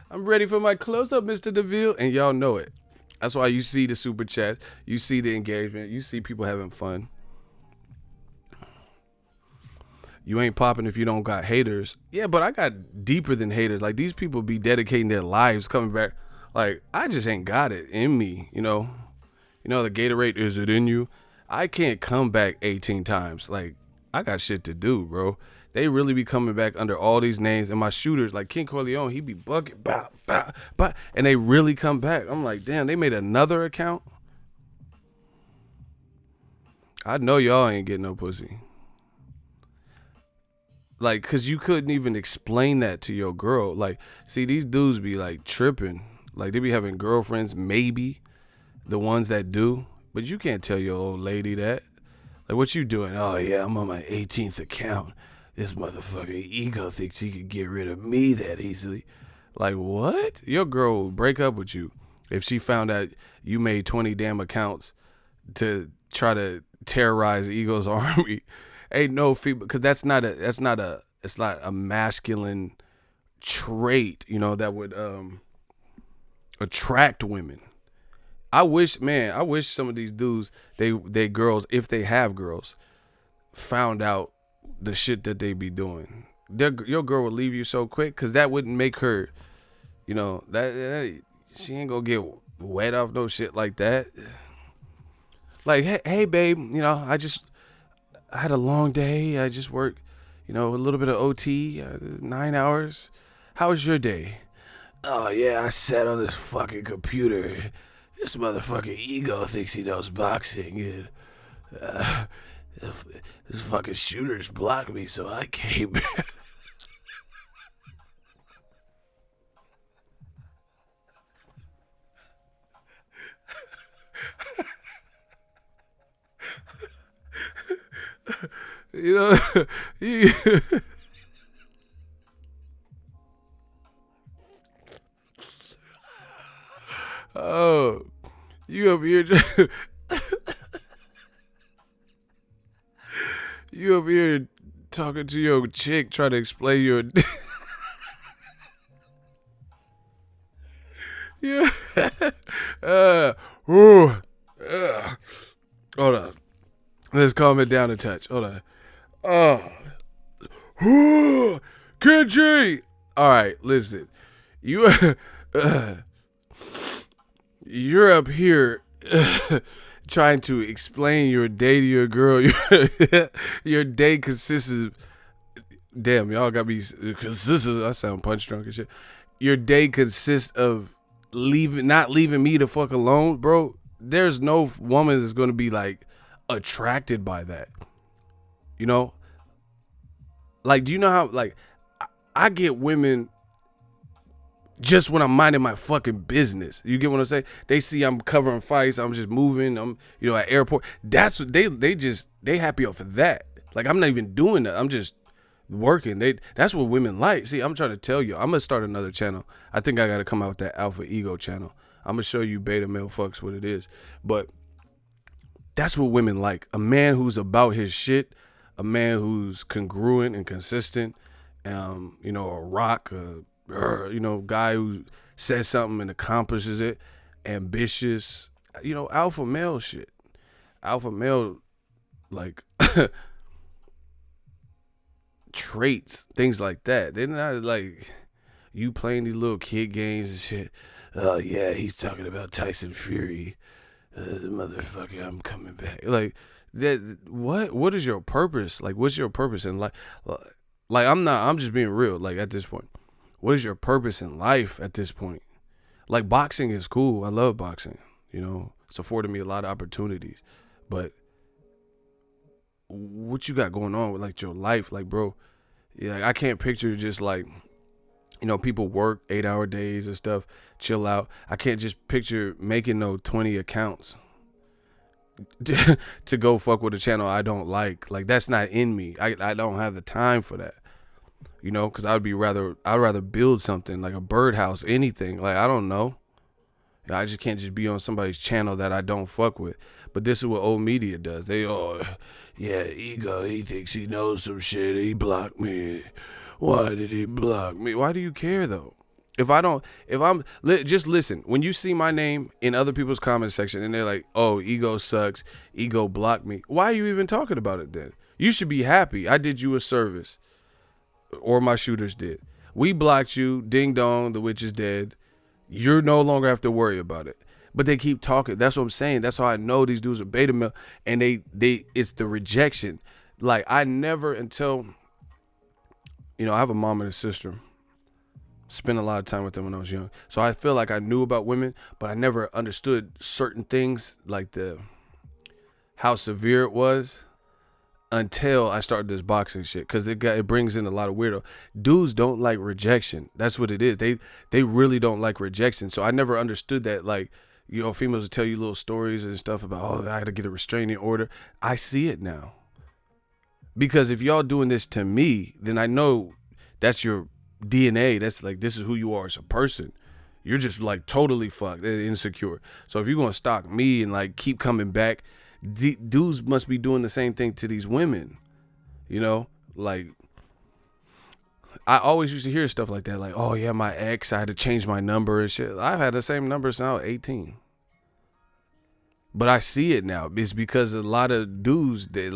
I'm ready for my close-up, Mr. DeVille. And y'all know it. That's why you see the super chats. You see the engagement. You see people having fun. You ain't popping if you don't got haters. Yeah, but I got deeper than haters. Like, these people be dedicating their lives coming back. Like, I just ain't got it in me, you know. You know, the Gatorade, is it in you? I can't come back 18 times. Like, I got shit to do, bro. They really be coming back under all these names. And my shooters, like King Corleone, he be bucking, bah, bah, bah, and they really come back. I'm like, damn, they made another account? I know y'all ain't getting no pussy. Like, because you couldn't even explain that to your girl. Like, see, these dudes be, like, tripping. Like, they be having girlfriends, maybe, the ones that do. But you can't tell your old lady that. Like, what you doing? Oh, yeah, I'm on my 18th account. This motherfucker ego thinks he could get rid of me that easily. Like, what? Your girl will break up with you if she found out you made 20 damn accounts to try to terrorize Ego's army. Ain't no female, because that's not it's not a masculine trait, you know, that would attract women. I wish some of these dudes, they girls, if they have girls, found out the shit that they be doing. Your girl would leave you so quick, because that wouldn't make her, you know, that she ain't gonna get wet off no shit like that. Like, hey babe, you know, I had a long day. I just worked, you know, a little bit of OT, 9 hours. How was your day? Oh yeah, I sat on this fucking computer. This motherfucking ego thinks he knows boxing, and this fucking shooters blocked me, so I came. You know, oh, you up here, you up here talking to your chick, trying to explain your, yeah, hold on, let's calm it down a touch. Hold on. Kenji. All right, listen. You're up here trying to explain your day to your girl. Your day consists of, damn, y'all got me consistent. I sound punch drunk and shit. Your day consists of not leaving me the fuck alone, bro. There's no woman that's gonna be like attracted by that. You know, like, do you know how, like, I get women just when I'm minding my fucking business. You get what I'm saying? They see I'm covering fights, I'm just moving, I'm, you know, at airport. That's what they happy off of that. Like, I'm not even doing that. I'm just working. That's what women like. See, I'm trying to tell you, I'm gonna start another channel. I think I gotta come out with that alpha ego channel. I'm gonna show you beta male fucks what it is. But that's what women like. A man who's about his shit. A man who's congruent and consistent, you know, a rock, you know, guy who says something and accomplishes it, ambitious, you know, alpha male shit. Alpha male, like, traits, things like that. They're not like you playing these little kid games and shit. Oh, yeah, he's talking about Tyson Fury. The motherfucker, I'm coming back. Like, that, what is your purpose? Like, what's your purpose in life? Like, I'm just being real. Like, at this point, what is your purpose in life at this point? Like, boxing is cool. I love boxing. You know, it's afforded me a lot of opportunities. But what you got going on with, like, your life? Like, bro, yeah, I can't picture just, like, you know, people work 8-hour days and stuff, chill out. I can't just picture making no 20 accounts to go fuck with a channel I don't like. Like, that's not in me. I don't have the time for that. You know, because I'd rather build something like a birdhouse, anything. Like, I don't know. I just can't just be on somebody's channel that I don't fuck with. But this is what old media does. They, oh, yeah, ego, he thinks he knows some shit. He blocked me. Why did he block me? Why do you care, though? Just listen, when you see my name in other people's comment section and they're like, oh, ego sucks, ego blocked me, why are you even talking about it then? You should be happy. I did you a service, or my shooters did. We blocked you, ding dong, the witch is dead. You no longer have to worry about it. But they keep talking. That's what I'm saying. That's how I know these dudes are beta male, and it's the rejection. Like, I never, until, you know, I have a mom and a sister. Spent a lot of time with them when I was young. So I feel like I knew about women, but I never understood certain things, like how severe it was, until I started this boxing shit. Because it brings in a lot of weirdo. Dudes don't like rejection. That's what it is. They really don't like rejection. So I never understood that. Like, you know, females will tell you little stories and stuff about, oh, I had to get a restraining order. I see it now. Because if y'all doing this to me, then I know that's your DNA. That's like, this is who you are as a person. You're just like totally fucked and insecure. So if you're gonna stalk me and like keep coming back, dudes must be doing the same thing to these women. You know, like, I always used to hear stuff like that, like, oh yeah, my ex, I had to change my number and shit. I've had the same number since I was 18. But I see it now. It's because a lot of dudes, it's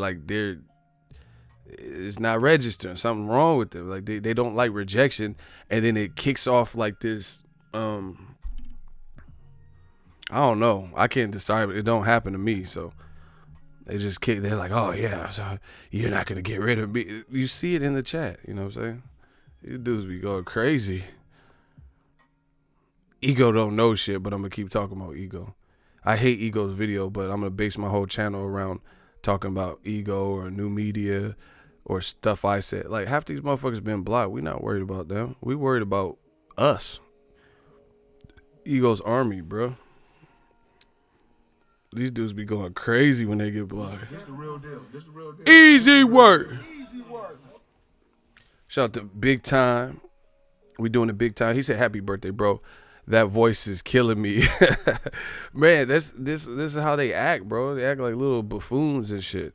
not registering. Something wrong with them. Like they don't like rejection, and then it kicks off like this. I don't know. I can't decide. It don't happen to me, so they just kick. They're like, oh yeah, so you're not gonna get rid of me. You see it in the chat. You know what I'm saying? These dudes be going crazy. Ego don't know shit, but I'm gonna keep talking about ego. I hate Ego's video, but I'm gonna base my whole channel around talking about ego or new media or stuff I said. Like, half these motherfuckers been blocked. We not worried about them. We worried about us. Ego's army, bro. These dudes be going crazy when they get blocked. This the real deal. Easy work. Easy work. Shout out to Big Time. We doing it big time. He said, happy birthday, bro. That voice is killing me. Man, this is how they act, bro. They act like little buffoons and shit.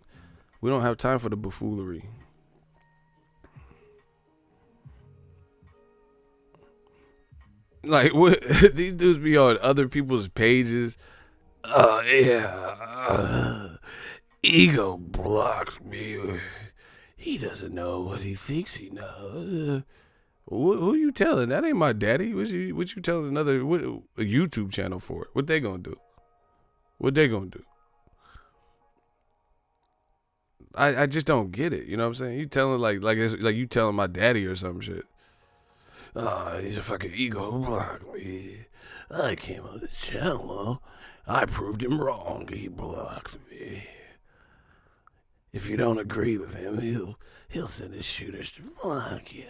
We don't have time for the buffoonery. Like, what? These dudes be on other people's pages. Ego blocks me. He doesn't know what he thinks he knows. Who you telling? That ain't my daddy. What you telling a YouTube channel for? What they gonna do? I just don't get it. You know what I'm saying? You telling like it's like you telling my daddy or some shit. He's a fucking ego blocked me. I came on the channel. I proved him wrong. He blocked me. If you don't agree with him, he'll send his shooters to block you.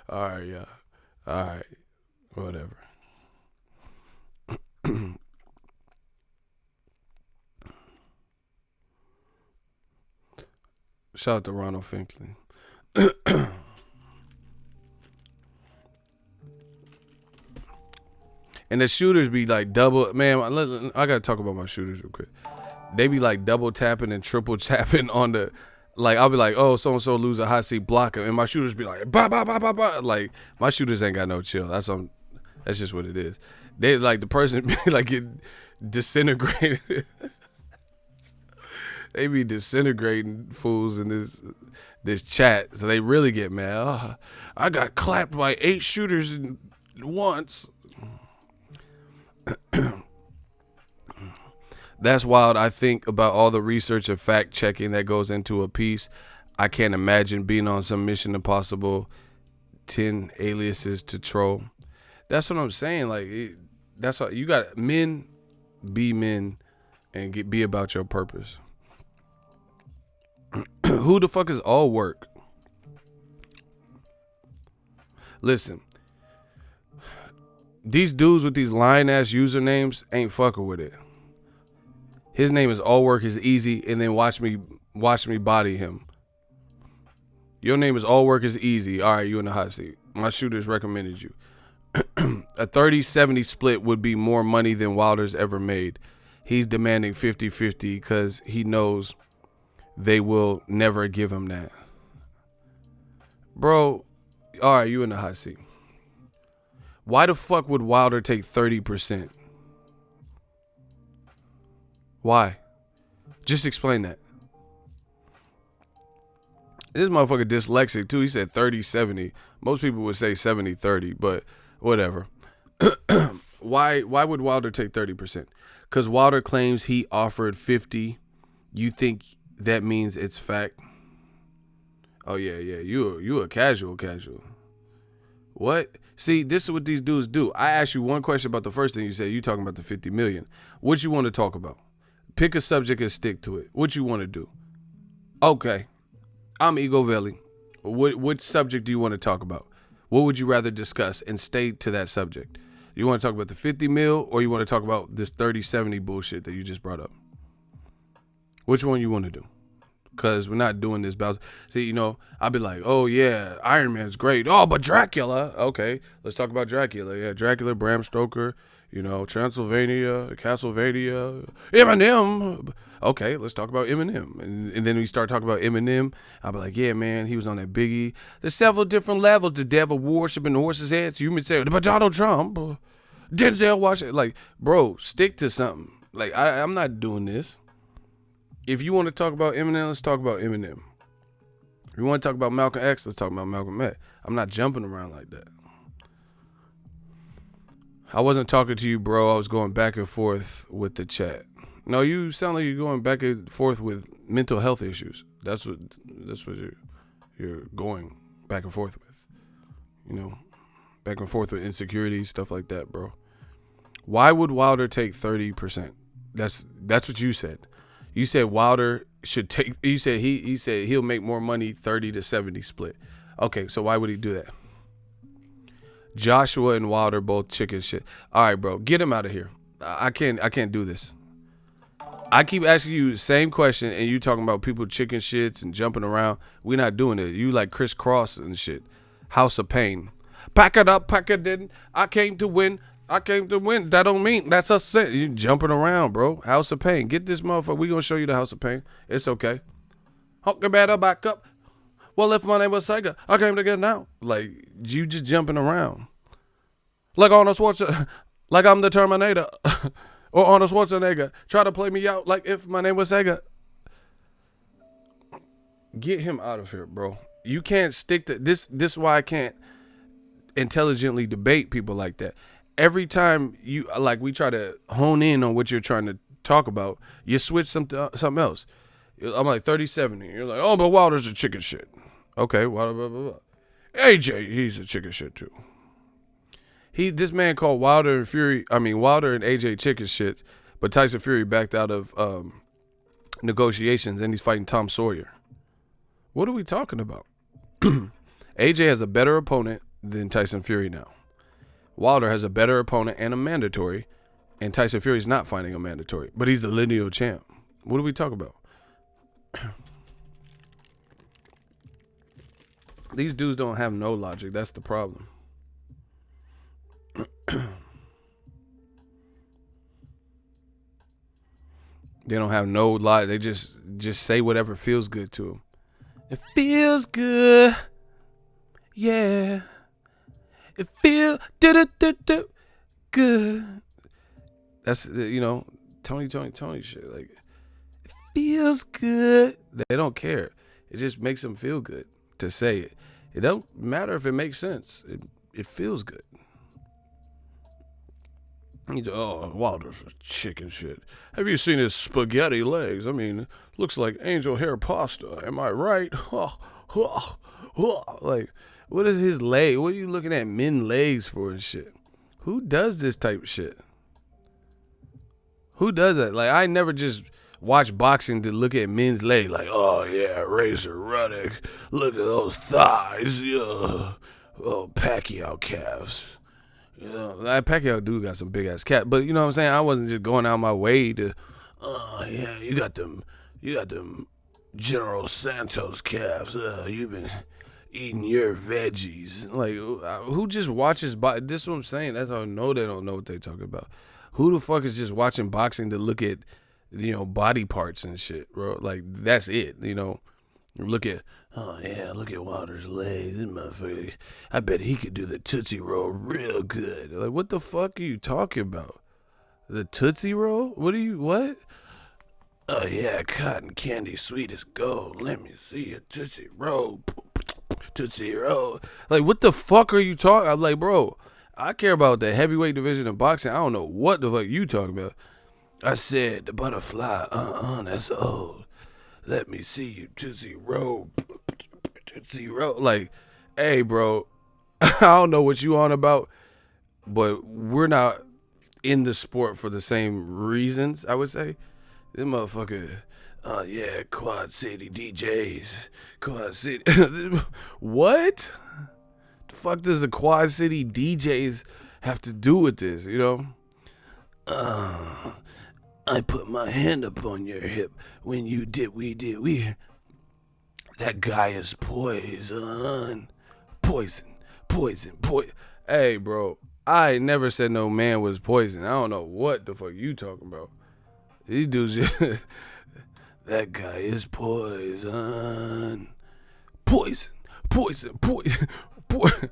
All right, yeah. All right. Whatever. Shout out to Ronald Finkley. And the shooters be like double. Man, I gotta talk about my shooters real quick. They be like double tapping and triple tapping on the. Like, I'll be like, oh, so-and-so lose a hot seat, block him. And my shooters be like, bah, bah, bah, bah, bah. Like, my shooters ain't got no chill. That's just what it is. They, like, the person be, like, get disintegrated. They be disintegrating fools in this chat. So they really get mad. Oh, I got clapped by 8 shooters once. That's wild. I think about all the research and fact checking that goes into a piece. I can't imagine being on some Mission Impossible 10 aliases to troll. That's what I'm saying. Like, that's all you got. Men be men and be about your purpose. Who the fuck is all work? Listen, these dudes with these lying ass usernames ain't fucking with it. His name is All Work is Easy, and then watch me body him. Your name is All Work is Easy. All right, you in the hot seat. My shooters recommended you. A 30-70 split would be more money than Wilder's ever made. He's demanding 50-50 because he knows they will never give him that. Bro, all right, you in the hot seat. Why the fuck would Wilder take 30%? Why? Just explain that. This motherfucker dyslexic too. He said 30-70. Most people would say 70-30, but whatever. Why would Wilder take 30%? Because Wilder claims he offered 50. You think that means it's fact? Oh yeah. You a casual. What? See, this is what these dudes do. I asked you one question about the first thing you said. You talking about the 50 million. What you want to talk about? Pick a subject and stick to it. What you want to do? Okay. I'm Ego Veli. What subject do you want to talk about? What would you rather discuss and stay to that subject? You want to talk about the 50 mil or you want to talk about this 30-70 bullshit that you just brought up? Which one you want to do? Because we're not doing this bounce. See, I'll be like, oh yeah, Iron Man's great. Oh, but Dracula. Okay, let's talk about Dracula. Yeah, Dracula, Bram Stoker, You know, Transylvania, Castlevania, Eminem. Okay, let's talk about Eminem. And then we start talking about Eminem. I'll be like, yeah, man, he was on that Biggie. There's several different levels. The devil worshiping horses' heads. You may say, but Donald Trump, Denzel Washington. Like, bro, stick to something. Like, I'm not doing this. If you want to talk about Eminem, let's talk about Eminem. If you want to talk about Malcolm X, let's talk about Malcolm X. I'm not jumping around like that. I wasn't talking to you, bro. I was going back and forth with the chat. No, you sound like you're going back and forth with mental health issues. That's what you're going back and forth with. You know, back and forth with insecurity, stuff like that, bro. Why would Wilder take 30%? That's what you said. You said Wilder should take. You said he said he'll make more money 30 to 70 split. Okay, so why would he do that? Joshua and Wilder both chicken shit. All right, bro, get him out of here. I can't do this. I keep asking you the same question, and you talking about people chicken shits and jumping around. We're not doing it. You like Chris Cross and shit. House of Pain. Pack it up, pack it in. I came to win. That don't mean that's a sin. You jumping around, bro. House of Pain. Get this motherfucker. We gonna show you the House of Pain. It's okay. Honk the batter back up. Well, if my name was Sega, I came to get now. Like, you just jumping around. Like Arnold Schwarzenegger, like I'm the Terminator. Or Arnold Schwarzenegger. Try to play me out like if my name was Sega. Get him out of here, bro. You can't stick to this. This is why I can't intelligently debate people like that. Every time we try to hone in on what you're trying to talk about, you switch something else. I'm like 37, and you're like, oh, but Wilder's a chicken shit. Okay, Wilder, blah, blah, blah. AJ, he's a chicken shit too. This man called Wilder and AJ chicken shits, but Tyson Fury backed out of negotiations, and he's fighting Tom Sawyer. What are we talking about? AJ has a better opponent than Tyson Fury now. Wilder has a better opponent and a mandatory, and Tyson Fury's not fighting a mandatory, but he's the lineal champ. What are we talking about? These dudes don't have no logic. That's the problem. They don't have no logic. They just say whatever feels good to them. It feels good. Yeah. It feels good. That's, Tony shit. Like, it feels good. They don't care. It just makes them feel good to say it. It don't matter if it makes sense. It feels good. Oh, Wilder's a chicken shit. Have you seen his spaghetti legs? I mean, looks like angel hair pasta. Am I right? Like, what is his leg? What are you looking at men legs for and shit? Who does this type of shit? Who does that? Like, I never just watch boxing to look at men's legs. Like, oh yeah, Razor Ruddock. Look at those thighs. Yeah. Oh, Pacquiao calves. That Pacquiao dude got some big ass cat, but you know what I'm saying? I wasn't just going out my way to, yeah, you got them General Santos calves. You've been eating your veggies. Like, who just watches this is what I'm saying. That's how I know they don't know what they talking about. Who the fuck is just watching boxing to look at, body parts and shit, bro? Like, that's it, Look at Wilder's legs. This motherfucker, I bet he could do the Tootsie Roll real good. Like, what the fuck are you talking about? The Tootsie Roll? What? Oh, yeah, cotton candy, sweet as gold. Let me see a Tootsie Roll. Tootsie Roll. Like, what the fuck are you talking? I'm like, bro, I care about the heavyweight division of boxing. I don't know what the fuck you talking about. I said the butterfly, that's old. Let me see you, Tootsie Roll. Tootsie Roll. Like, hey, bro, I don't know what you on about, but we're not in the sport for the same reasons, I would say. This motherfucker, yeah, Quad City DJs. Quad City. What? The fuck does the Quad City DJs have to do with this, I put my hand up on your hip when you did, we. That guy is poison. Poison. Hey, bro. I never said no man was poison. I don't know what the fuck you talking about. These dudes just, that guy is poison. Poison. Poison. Poison. Poison.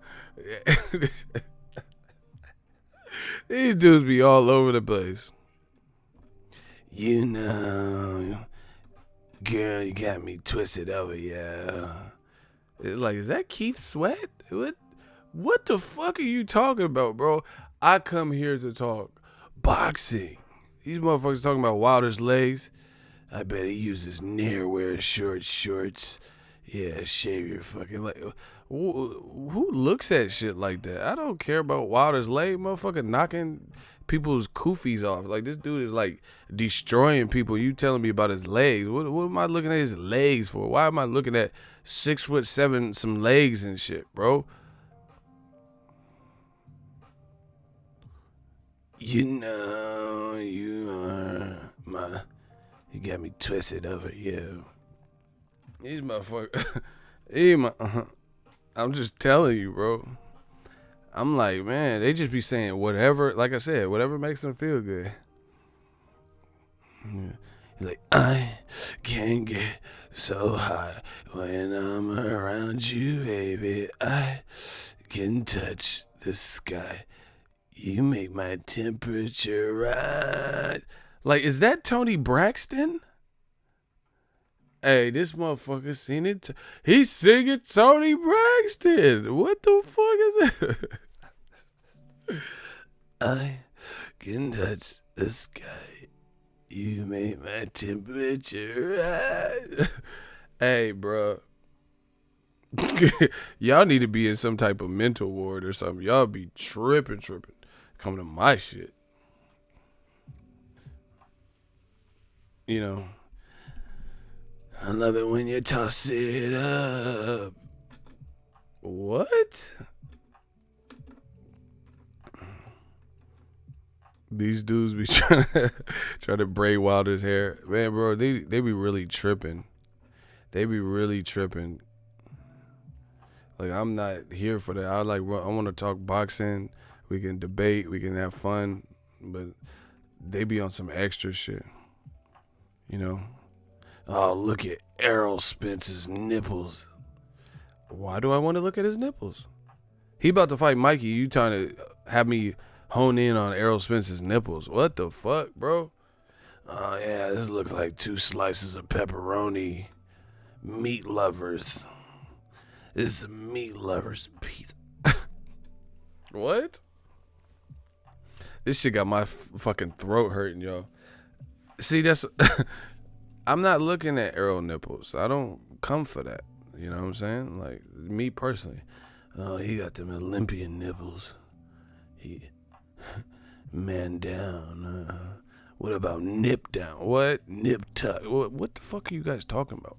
These dudes be all over the place. You know, girl, you got me twisted over, yeah. It's like, is that Keith Sweat? What the fuck are you talking about, bro? I come here to talk boxing. These motherfuckers talking about Wilder's legs. I bet he uses near-wear shorts. Yeah, shave your fucking leg. Who looks at shit like that? I don't care about Wilder's leg, motherfucker knocking people's koofies off. Like, this dude is like destroying people. You telling me about his legs? What am I looking at his legs for? Why am I looking at 6'7" some legs and shit, bro? You know, you got me twisted over you. These motherfuckers. I'm just telling you, bro. I'm like, man, they just be saying whatever, like I said, whatever makes them feel good. Yeah. He's like, I can't get so high when I'm around you, baby. I can touch the sky. You make my temperature rise. Like, is that Tony Braxton? Hey, this motherfucker seen it. He's singing Tony Braxton. What the fuck is that? I can touch the sky. You make my temperature rise. Hey, bro. Y'all need to be in some type of mental ward or something. Y'all be tripping. Coming to my shit. You know. I love it when you toss it up. What? These dudes be trying to braid Wilder's hair. Man, bro, they be really tripping. They be really tripping. Like, I'm not here for that. I want to talk boxing. We can debate. We can have fun. But they be on some extra shit. You know? Oh, look at Errol Spence's nipples. Why do I want to look at his nipples? He about to fight Mikey. You trying to have me hone in on Errol Spence's nipples. What the fuck, bro? Oh, yeah, this looks like 2 slices of pepperoni. Meat lovers. This is a meat lovers pizza. What? This shit got my fucking throat hurting, yo. See, that's... I'm not looking at Errol nipples. I don't come for that. You know what I'm saying? Like, me personally. Oh, he got them Olympian nipples. He... Man down. What about nip down? What? Nip tuck. What the fuck are you guys talking about?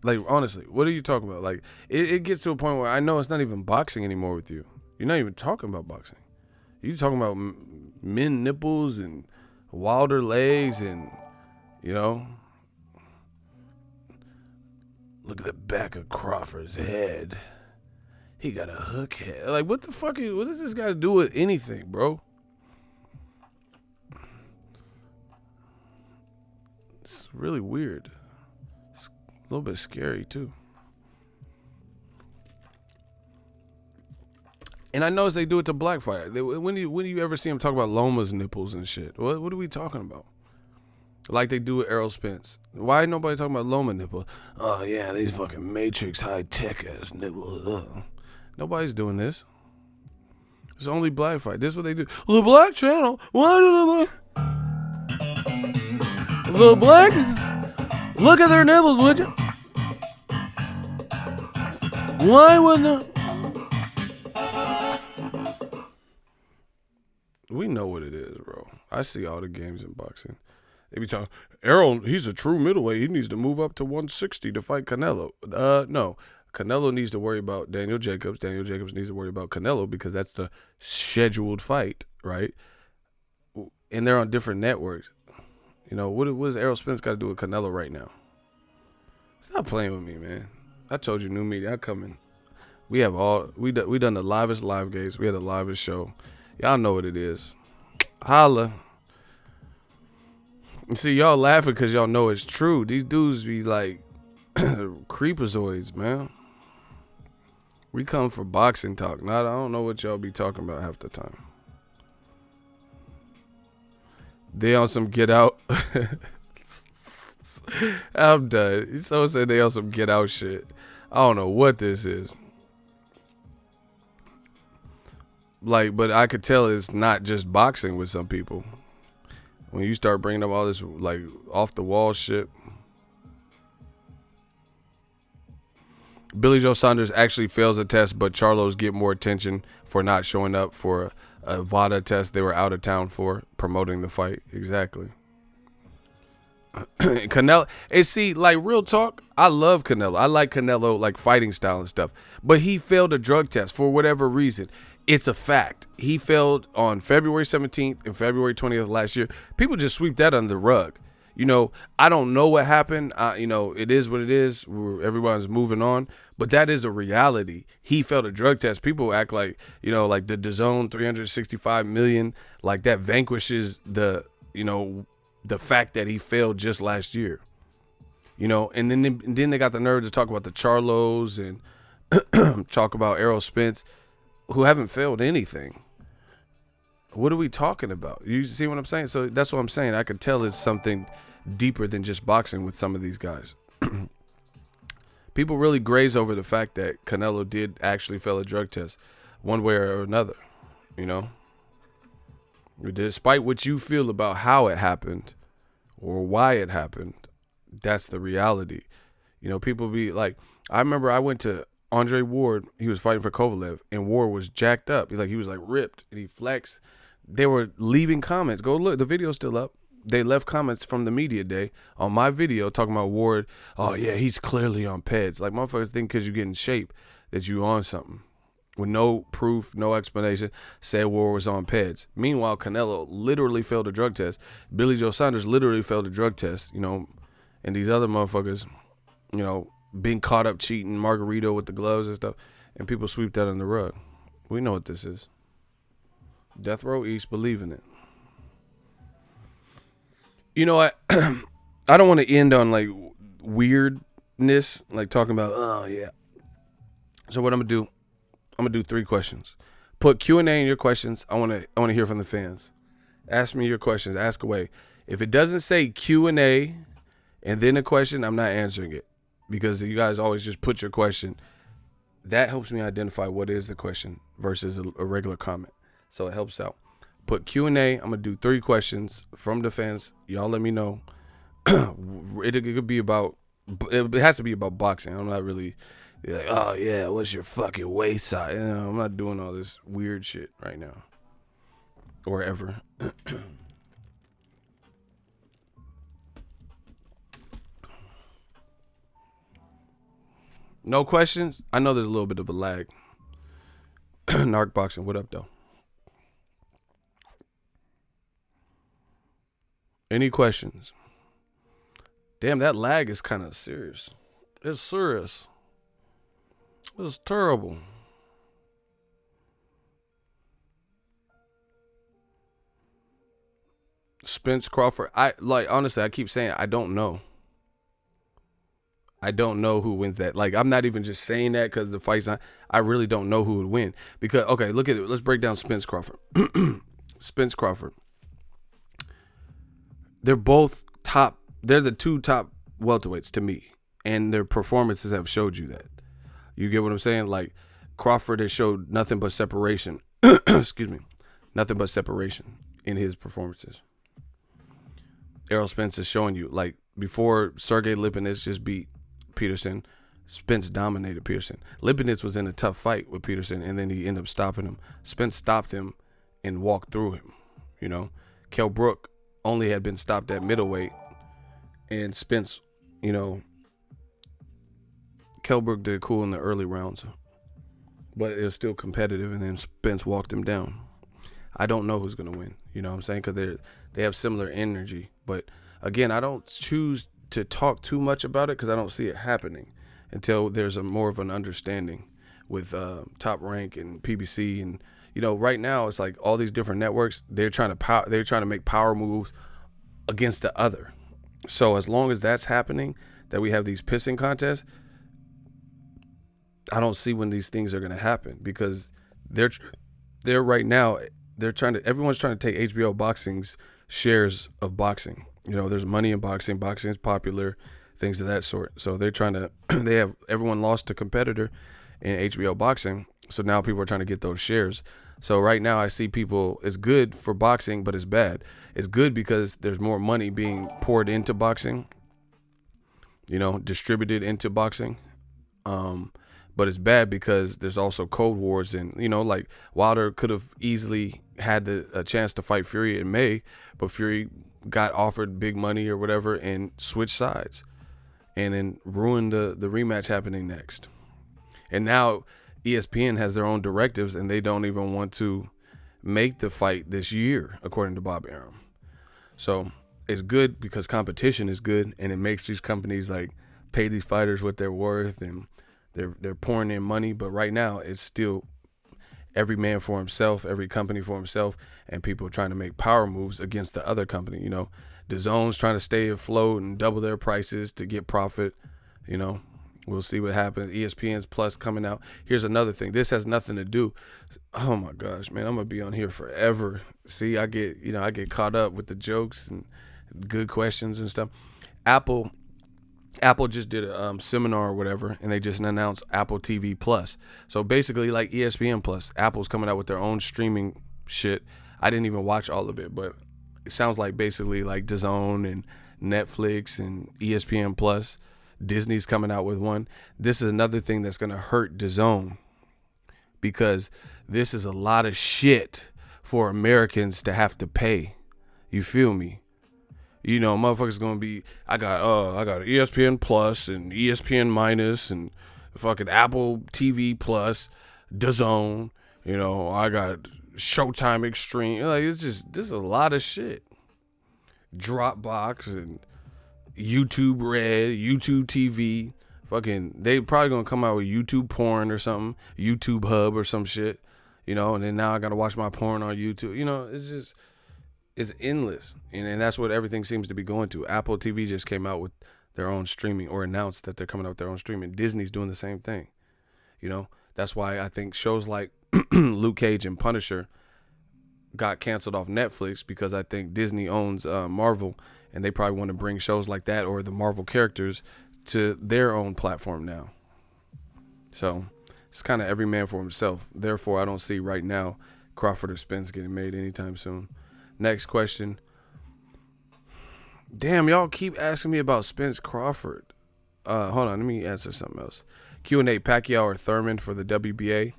Like, honestly, what are you talking about? Like, it gets to a point where I know it's not even boxing anymore with you. You're not even talking about boxing. You're talking about men nipples and Wilder legs and, you know. Look at the back of Crawford's head. He got a hook head. Like, what the fuck what does this guy do with anything, bro? It's really weird. It's a little bit scary, too. And I notice they do it to black fighter. When do you ever see him talk about Loma's nipples and shit? What are we talking about? Like they do with Errol Spence. Why ain't nobody talking about Loma nipple? Oh, yeah, these fucking Matrix high-tech ass nipples. Nobody's doing this. It's only black fight. This is what they do. The black channel. Why do the black? Look at their nipples, would you? Why wouldn't We know what it is, bro. I see all the games in boxing. They be talking, Errol, he's a true middleweight. He needs to move up to 160 to fight Canelo. No. Canelo needs to worry about Daniel Jacobs. Daniel Jacobs needs to worry about Canelo because that's the scheduled fight, right? And they're on different networks. You know, what does Errol Spence got to do with Canelo right now? Stop playing with me, man. I told you, new media, I'm coming. We have all we done the livest live games. We had the livest show. Y'all know what it is. Holla. See, y'all laughing because y'all know it's true. These dudes be like creepazoids, man. We come for boxing talk. I don't know what y'all be talking about half the time. They on some get out. I'm done. Someone said they on some get out shit. I don't know what this is. Like, but I could tell it's not just boxing with some people. When you start bringing up all this, like, off the wall shit. Billy Joe Saunders actually fails a test, but Charlos get more attention for not showing up for a VADA test they were out of town for, promoting the fight. Exactly. Canelo, and see, like, real talk, I love Canelo. I like Canelo, like, fighting style and stuff. But he failed a drug test for whatever reason. It's a fact. He failed on February 17th and February 20th last year. People just sweep that under the rug. You know, I don't know what happened. You know, it is what it is. Everyone's moving on. But that is a reality. He failed a drug test. People act like, you know, like the DAZN 365 million, like that vanquishes the, you know, the fact that he failed just last year. You know, and then they got the nerve to talk about the Charlos and talk about Errol Spence, who haven't failed anything. What are we talking about? You see what I'm saying? So that's what I'm saying. I could tell it's something deeper than just boxing with some of these guys. People really graze over the fact that Canelo did actually fail a drug test one way or another, you know? Despite what you feel about how it happened or why it happened, that's the reality. You know, people be like, I remember I went to Andre Ward. He was fighting for Kovalev, and Ward was jacked up. He was like ripped, and he flexed. They were leaving comments. Go look, the video's still up. They left comments from the media day on my video talking about Ward. Oh yeah, he's clearly on PEDs. Like, motherfuckers think because you get in shape that you on something. With no proof, no explanation, said Ward was on PEDs. Meanwhile, Canelo literally failed a drug test. Billy Joe Saunders literally failed a drug test, you know, and these other motherfuckers, you know, being caught up cheating, Margarito with the gloves and stuff, and people sweep that under the rug. We know what this is. Death Row East, believe in it. You know, I don't want to end on, like, weirdness, like talking about, oh, yeah. So what I'm going to do, I'm going to do 3 questions. Put Q&A in your questions. I want to hear from the fans. Ask me your questions. Ask away. If it doesn't say Q&A and then a question, I'm not answering it. Because you guys always just put your question. That helps me identify what is the question versus a regular comment. So it helps out. Put Q&A. I'm going to do 3 questions from the fans. Y'all let me know. It could be about, it has to be about boxing. I'm not really like, oh yeah, what's your fucking waist size? You know, I'm not doing all this weird shit right now. Or ever. No questions? I know there's a little bit of a lag. Narc boxing, what up though? Any questions? Damn, that lag is kind of serious. It's serious. It's terrible. Spence Crawford. Honestly, I keep saying I don't know. I don't know who wins that. Like, I'm not even just saying that because the fight's not. I really don't know who would win. Because, okay, look at it. Let's break down Spence Crawford. Spence Crawford. They're both top. They're the 2 top welterweights to me. And their performances have showed you that. You get what I'm saying? Like, Crawford has showed nothing but separation. Excuse me. Nothing but separation in his performances. Errol Spence is showing you, like, before Sergey Lipinets just beat Peterson, Spence dominated Peterson. Lipinets was in a tough fight with Peterson, and then he ended up stopping him. Spence stopped him and walked through him, you know. Kell Brook only had been stopped at middleweight, and Spence, you know, Kell Brook did cool in the early rounds, but it was still competitive, and then Spence walked him down. I don't know who's going to win, you know what I'm saying, because they have similar energy, but again, I don't choose to talk too much about it because I don't see it happening until there's more of an understanding. Top Rank and PBC, and right now it's like all these different networks. They're trying to make power moves against the other. So as long as that's happening, that we have these pissing contests, I don't see when these things are going to happen, because they're right now, everyone's trying to take HBO Boxing's shares of boxing. There's money in boxing. Boxing is popular, things of that sort. So they're trying to, everyone lost a competitor in HBO Boxing. So now people are trying to get those shares. So right now I see people, it's good for boxing, but it's bad. It's good because there's more money being poured into boxing, distributed into boxing. But it's bad because there's also cold wars, and like Wilder could have easily had a chance to fight Fury in May, but Fury got offered big money or whatever and switched sides, and then ruined the rematch happening next. And now ESPN has their own directives, and they don't even want to make the fight this year, according to Bob Arum. So it's good because competition is good, and it makes these companies like pay these fighters what they're worth, and they're pouring in money. But right now it's still every man for himself, every company for himself, and people trying to make power moves against the other company. DAZN's trying to stay afloat and double their prices to get profit. We'll see what happens. ESPN's Plus coming out. Here's another thing. This has nothing to do. Oh my gosh, man, I'm gonna be on here forever. See, I get caught up with the jokes and good questions and stuff. Apple just did a seminar or whatever, and they just announced Apple TV Plus. So basically, like ESPN Plus, Apple's coming out with their own streaming shit. I didn't even watch all of it, but it sounds like basically like DAZN and Netflix and ESPN Plus. Disney's coming out with one. This is another thing that's going to hurt DAZN, because this is a lot of shit for Americans to have to pay. You feel me? Motherfuckers gonna be, I got ESPN Plus and ESPN Minus and fucking Apple TV Plus, DAZN, I got Showtime Extreme. Like, this is a lot of shit. Dropbox and YouTube Red, YouTube TV. Fucking, they probably gonna come out with YouTube porn or something, YouTube Hub or some shit, and then now I gotta watch my porn on YouTube. It's endless, and that's what everything seems to be going to. Apple TV just came out with their own streaming, or announced that they're coming out with their own streaming. Disney's doing the same thing. That's why I think shows like Luke Cage and Punisher got canceled off Netflix, because I think Disney owns Marvel, and they probably want to bring shows like that or the Marvel characters to their own platform now. So it's kind of every man for himself. Therefore, I don't see right now Crawford or Spence getting made anytime soon. Next question. Damn, y'all keep asking me about Spence Crawford. Hold on, let me answer something else. Q&A, Pacquiao or Thurman for the WBA.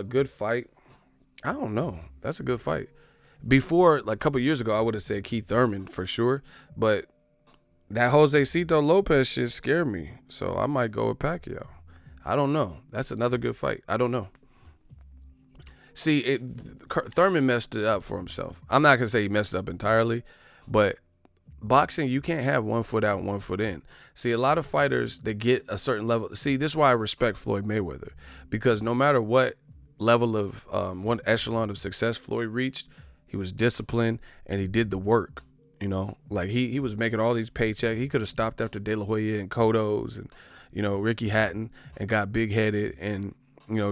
Good fight. I don't know. That's a good fight. Before, like a couple years ago, I would have said Keith Thurman for sure. But that Jose Cito Lopez shit scared me. So I might go with Pacquiao. I don't know. That's another good fight. I don't know. See, Thurman messed it up for himself. I'm not going to say he messed it up entirely, but boxing, you can't have 1 foot out and 1 foot in. See, a lot of fighters, they get a certain level. See, this is why I respect Floyd Mayweather, because no matter what level of one echelon of success Floyd reached, he was disciplined and he did the work. Like he was making all these paychecks. He could have stopped after De La Hoya and Cotto's and, Ricky Hatton, and got big headed and,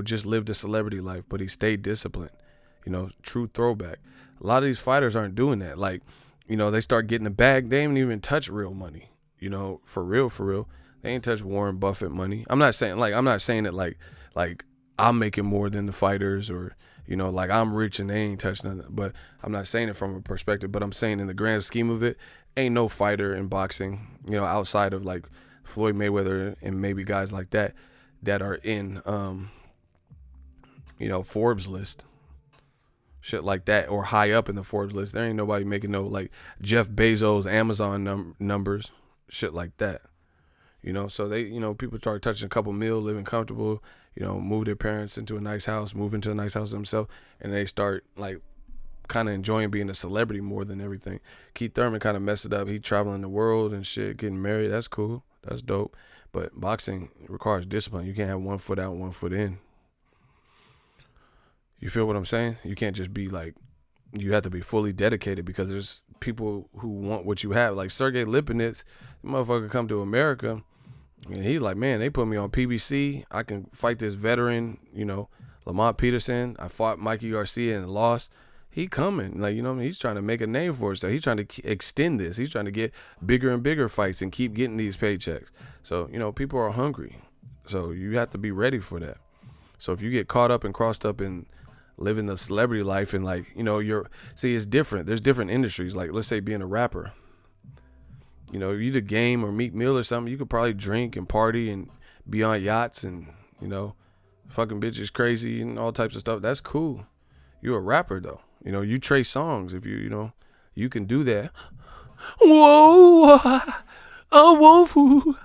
just lived a celebrity life, but he stayed disciplined. True throwback. A lot of these fighters aren't doing that. Like, they start getting a bag. They ain't even touch real money. For real. They ain't touch Warren Buffett money. I'm not saying it like I'm making more than the fighters, or, like I'm rich and they ain't touch nothing. But I'm not saying it from a perspective, but I'm saying in the grand scheme of it, ain't no fighter in boxing, outside of like Floyd Mayweather and maybe guys like that are in, Forbes list, shit like that, or high up in the Forbes list. There ain't nobody making no like Jeff Bezos Amazon numbers, shit like that. So they, people start touching a couple mil, living comfortable, move their parents into a nice house, move into a nice house themselves, and they start like kind of enjoying being a celebrity more than everything. Keith Thurman kind of messed it up. He traveling the world and shit, getting married. That's cool. That's dope. But boxing requires discipline. You can't have 1 foot out, 1 foot in. You feel what I'm saying? You can't just be like, you have to be fully dedicated, because there's people who want what you have. Like Sergey Lipinets, the motherfucker come to America, and he's like, man, they put me on PBC. I can fight this veteran, Lamont Peterson. I fought Mikey Garcia and lost. He coming, like, he's trying to make a name for himself. He's trying to extend this. He's trying to get bigger and bigger fights and keep getting these paychecks. So, people are hungry. So you have to be ready for that. So if you get caught up and crossed up in living the celebrity life and it's different. There's different industries. Like, let's say being a rapper. You the Game or Meek Mill or something, you could probably drink and party and be on yachts and, fucking bitches crazy and all types of stuff. That's cool. You're a rapper though. You Trey Songs. If you can do that. Whoa, I want food.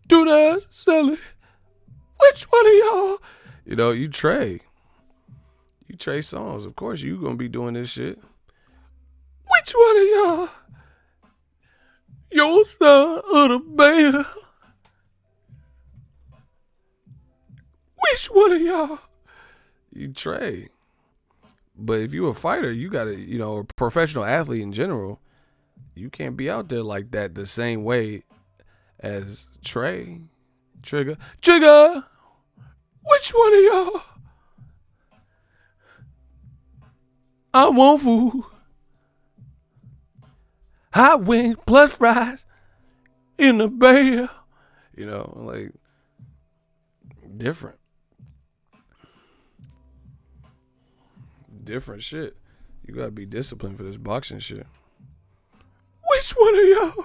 Do that, sell it. Which one of y'all? You Trey. You Trey Songs. Of course you gonna be doing this shit. Which one of y'all? Your son of the bear. Which one of y'all? You Trey. But if you a fighter, you gotta, a professional athlete in general, you can't be out there like that the same way as Trey. Trigger. Which one of y'all? I want food. Hot wings plus fries in the Bay. Like, different shit. You gotta be disciplined for this boxing shit. Which one of y'all?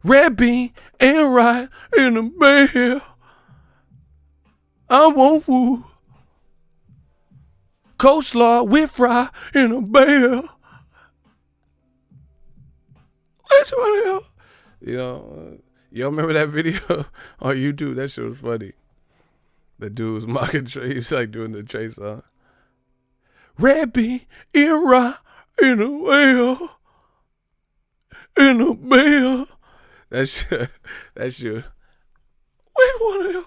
Red bean and rye in the Bay. I want food. Coleslaw with fry in a Bay. Which one of y'all? Y'all remember that video on YouTube? That shit was funny. The dude was mocking Trey. He's like doing the Trey song. Red bean and rye in a whale. In a bell. That shit. Which one of y'all?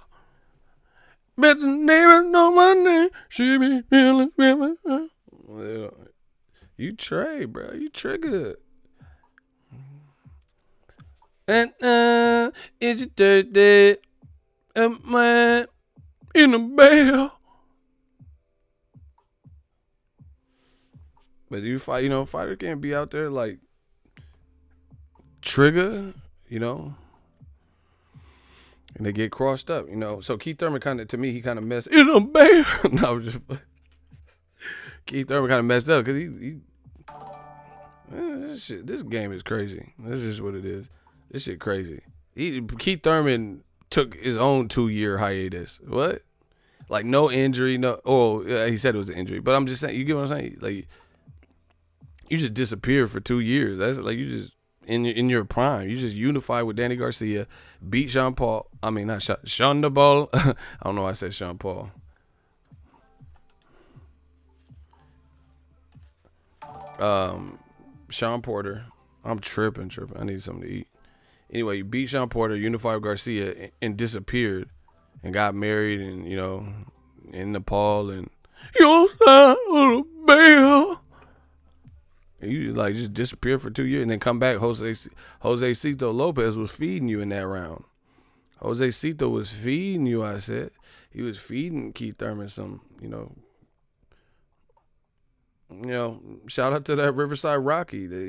Bet the neighbor know my name. She be feeling. Well, you Trey, bro. You triggered. And it's your Thursday. Man, in the bell. But you fight, fighter can't be out there like trigger, and they get crossed up, So Keith Thurman he kind of messed in a bear. No, I'm just Keith Thurman kind of messed up because this game is crazy. This is what it is. This shit crazy. Keith Thurman took his own 2-year hiatus. What? Like no injury, no. Oh, yeah, he said it was an injury, but I'm just saying. You get what I'm saying? Like you just disappeared for 2 years. That's like you just in your prime. You just unified with Danny Garcia, beat Sean Paul. I mean not Sean the Ball. I don't know why I said Sean Paul. Sean Porter. I'm tripping. I need something to eat. Anyway, you beat Sean Porter, unified with Garcia, and disappeared, and got married, and in Nepal, and your son of a bell. And you like just disappeared for 2 years, and then come back. Jose Cito Lopez was feeding you in that round. Jose Cito was feeding you. I said he was feeding Keith Thurman some. Shout out to that Riverside Rocky. That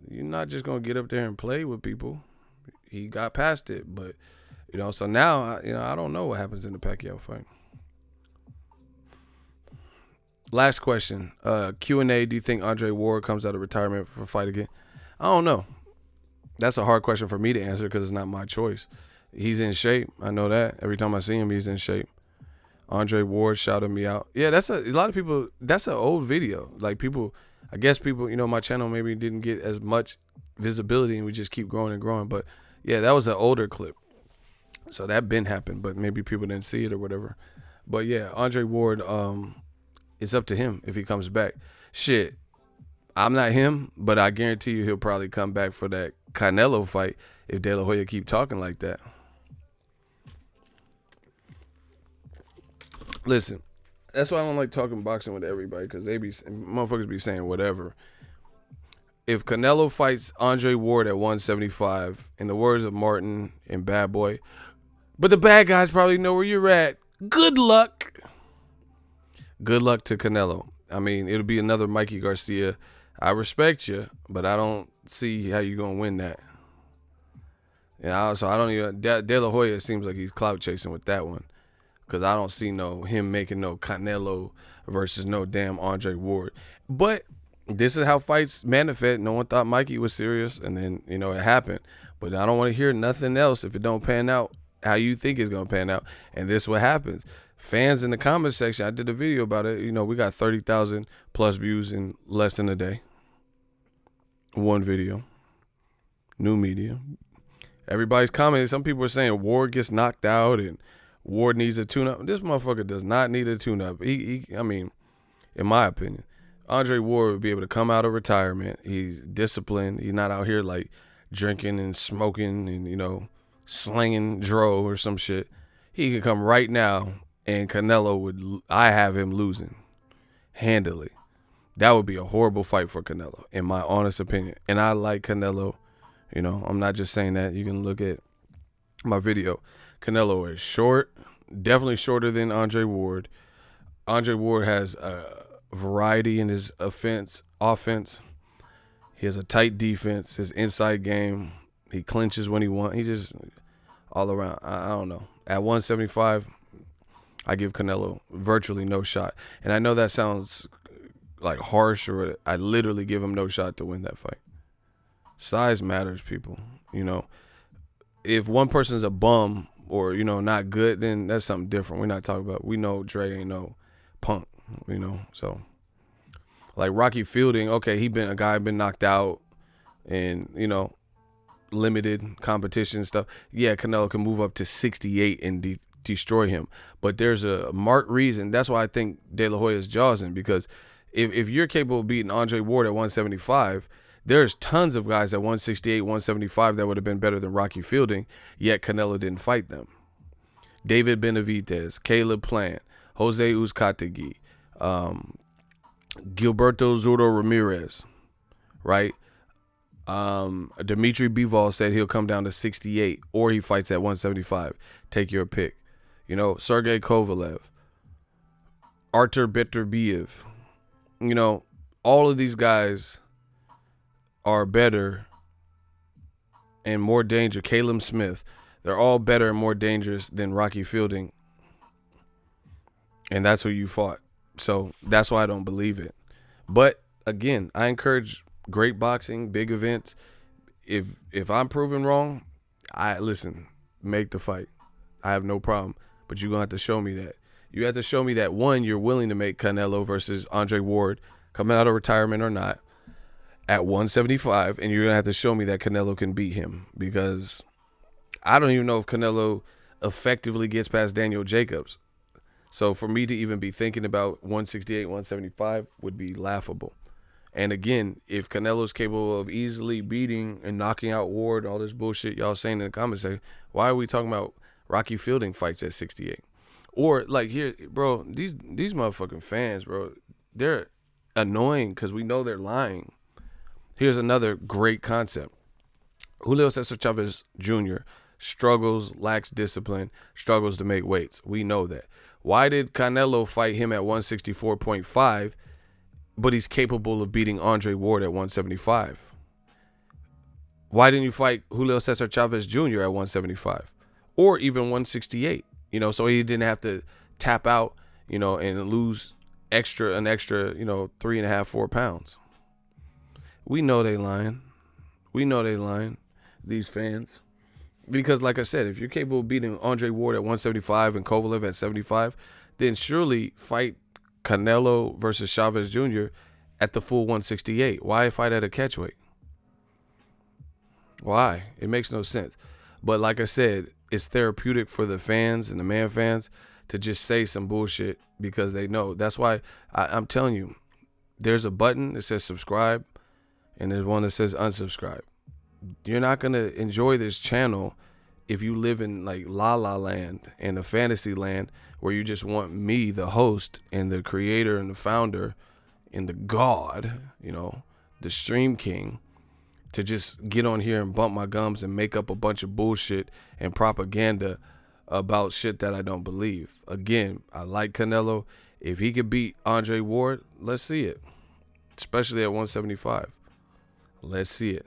you're not just gonna get up there and play with people. He got past it, but so now I don't know what happens in the Pacquiao fight. Last question, Q&A. Do you think Andre Ward comes out of retirement for a fight again? I don't know. That's a hard question for me to answer because it's not my choice. He's in shape. I know that. Every time I see him, he's in shape. Andre Ward shouted me out. Yeah, that's a lot of people. That's an old video. Like I guess people, my channel maybe didn't get as much visibility and we just keep growing and growing. But yeah, that was an older clip. So that been happened, but maybe people didn't see it or whatever. But yeah, Andre Ward, it's up to him if he comes back. Shit, I'm not him, but I guarantee you he'll probably come back for that Canelo fight if De La Hoya keep talking like that. Listen, that's why I don't like talking boxing with everybody, because motherfuckers be saying whatever. If Canelo fights Andre Ward at 175, in the words of Martin and Bad Boy, but the bad guys probably know where you're at. Good luck. Good luck to Canelo. I mean, it'll be another Mikey Garcia. I respect you, but I don't see how you're going to win that. So I don't even. De La Hoya seems like he's clout chasing with that one, because I don't see him making no Canelo versus no damn Andre Ward. But this is how fights manifest. No one thought Mikey was serious, and then it happened. But I don't want to hear nothing else if it don't pan out how you think it's gonna pan out. And this is what happens. Fans in the comment section, I did a video about it. We got 30,000 plus views in less than a day. One video. New media. Everybody's commenting. Some people are saying Ward gets knocked out and Ward needs a tune-up. This motherfucker does not need a tune-up. I mean, in my opinion, Andre Ward would be able to come out of retirement. He's disciplined. He's not out here like drinking and smoking and, slinging dro or some shit. He could come right now and Canelo I have him losing handily. That would be a horrible fight for Canelo, in my honest opinion. And I like Canelo. I'm not just saying that. You can look at my video. Canelo is short, definitely shorter than Andre Ward. Andre Ward has a variety in his offense. He has a tight defense, his inside game. He clinches when he wants. He just all around. I don't know. At 175, I give Canelo virtually no shot. And I know that sounds like harsh, or I literally give him no shot to win that fight. Size matters, people. If one person's a bum or, not good, then that's something different. We're not talking about, we know Dre ain't no punk, so. Like Rocky Fielding, okay, he been a guy been knocked out and, limited competition stuff. Yeah, Canelo can move up to 68 and destroy him. But there's a marked reason. That's why I think De La Hoya's jawsing, because if you're capable of beating Andre Ward at 175, there's tons of guys at 168, 175 that would have been better than Rocky Fielding, yet Canelo didn't fight them. David Benavidez, Caleb Plant, Jose Uzcategui, Gilberto Zurdo Ramirez, right? Dimitri Bivol said he'll come down to 68 or he fights at 175. Take your pick. Sergey Kovalev, Artur Beterbiev, all of these guys are better and more dangerous. Caleb Smith, they're all better and more dangerous than Rocky Fielding. And that's who you fought. So that's why I don't believe it. But again, I encourage great boxing, big events. If I'm proven wrong, make the fight. I have no problem. But you're going to have to show me that. You have to show me that, one, you're willing to make Canelo versus Andre Ward coming out of retirement or not at 175, and you're going to have to show me that Canelo can beat him, because I don't even know if Canelo effectively gets past Daniel Jacobs. So for me to even be thinking about 168, 175 would be laughable. And again, if Canelo's capable of easily beating and knocking out Ward, all this bullshit y'all saying in the comments, say, why are we talking about Rocky Fielding fights at 68? Or like here, bro, these motherfucking fans, bro, they're annoying because we know they're lying. Here's another great concept. Julio Cesar Chavez Jr. struggles, lacks discipline, struggles to make weights. We know that. Why did Canelo fight him at 164.5, but he's capable of beating Andre Ward at 175? Why didn't you fight Julio Cesar Chavez Jr. at 175 or even 168? So he didn't have to tap out, and lose an extra, 3.5, 4 pounds. We know they lying. These fans. Because like I said, if you're capable of beating Andre Ward at 175 and Kovalev at 75, then surely fight Canelo versus Chavez Jr. at the full 168. Why fight at a catchweight? Why? It makes no sense. But like I said, it's therapeutic for the fans and the man fans to just say some bullshit because they know. That's why I'm telling you, there's a button that says subscribe and there's one that says unsubscribe. You're not going to enjoy this channel if you live in like La La Land and a fantasy land where you just want me, the host and the creator and the founder and the god, the stream king, to just get on here and bump my gums and make up a bunch of bullshit and propaganda about shit that I don't believe. Again, I like Canelo. If he could beat Andre Ward, let's see it. Especially at 175. Let's see it.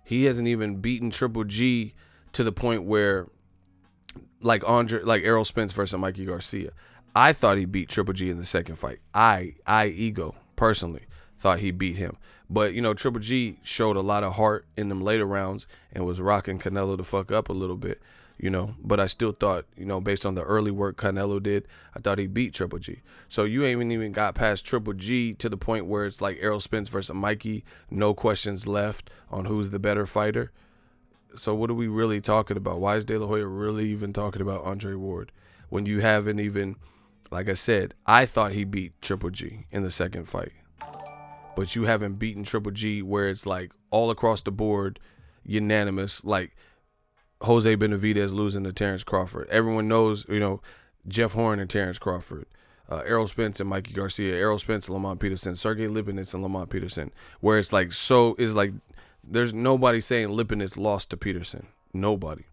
He hasn't even beaten Triple G to the point where like Errol Spence versus Mikey Garcia. I thought he beat Triple G in the second fight. Ego, personally, thought he beat him. But, Triple G showed a lot of heart in them later rounds and was rocking Canelo the fuck up a little bit, But I still thought, based on the early work Canelo did, I thought he beat Triple G. So you ain't even got past Triple G to the point where it's like Errol Spence versus Mikey, no questions left on who's the better fighter. So what are we really talking about? Why is De La Hoya really even talking about Andre Ward when you haven't even, like I said, I thought he beat Triple G in the second fight. But you haven't beaten Triple G where it's like all across the board, unanimous, like Jose Benavidez losing to Terrence Crawford. Everyone knows, Jeff Horn and Terrence Crawford. Errol Spence and Mikey Garcia. Errol Spence and Lamont Peterson. Sergey Lipinets and Lamont Peterson. Where it's like, there's nobody saying Lipinets lost to Peterson. Nobody.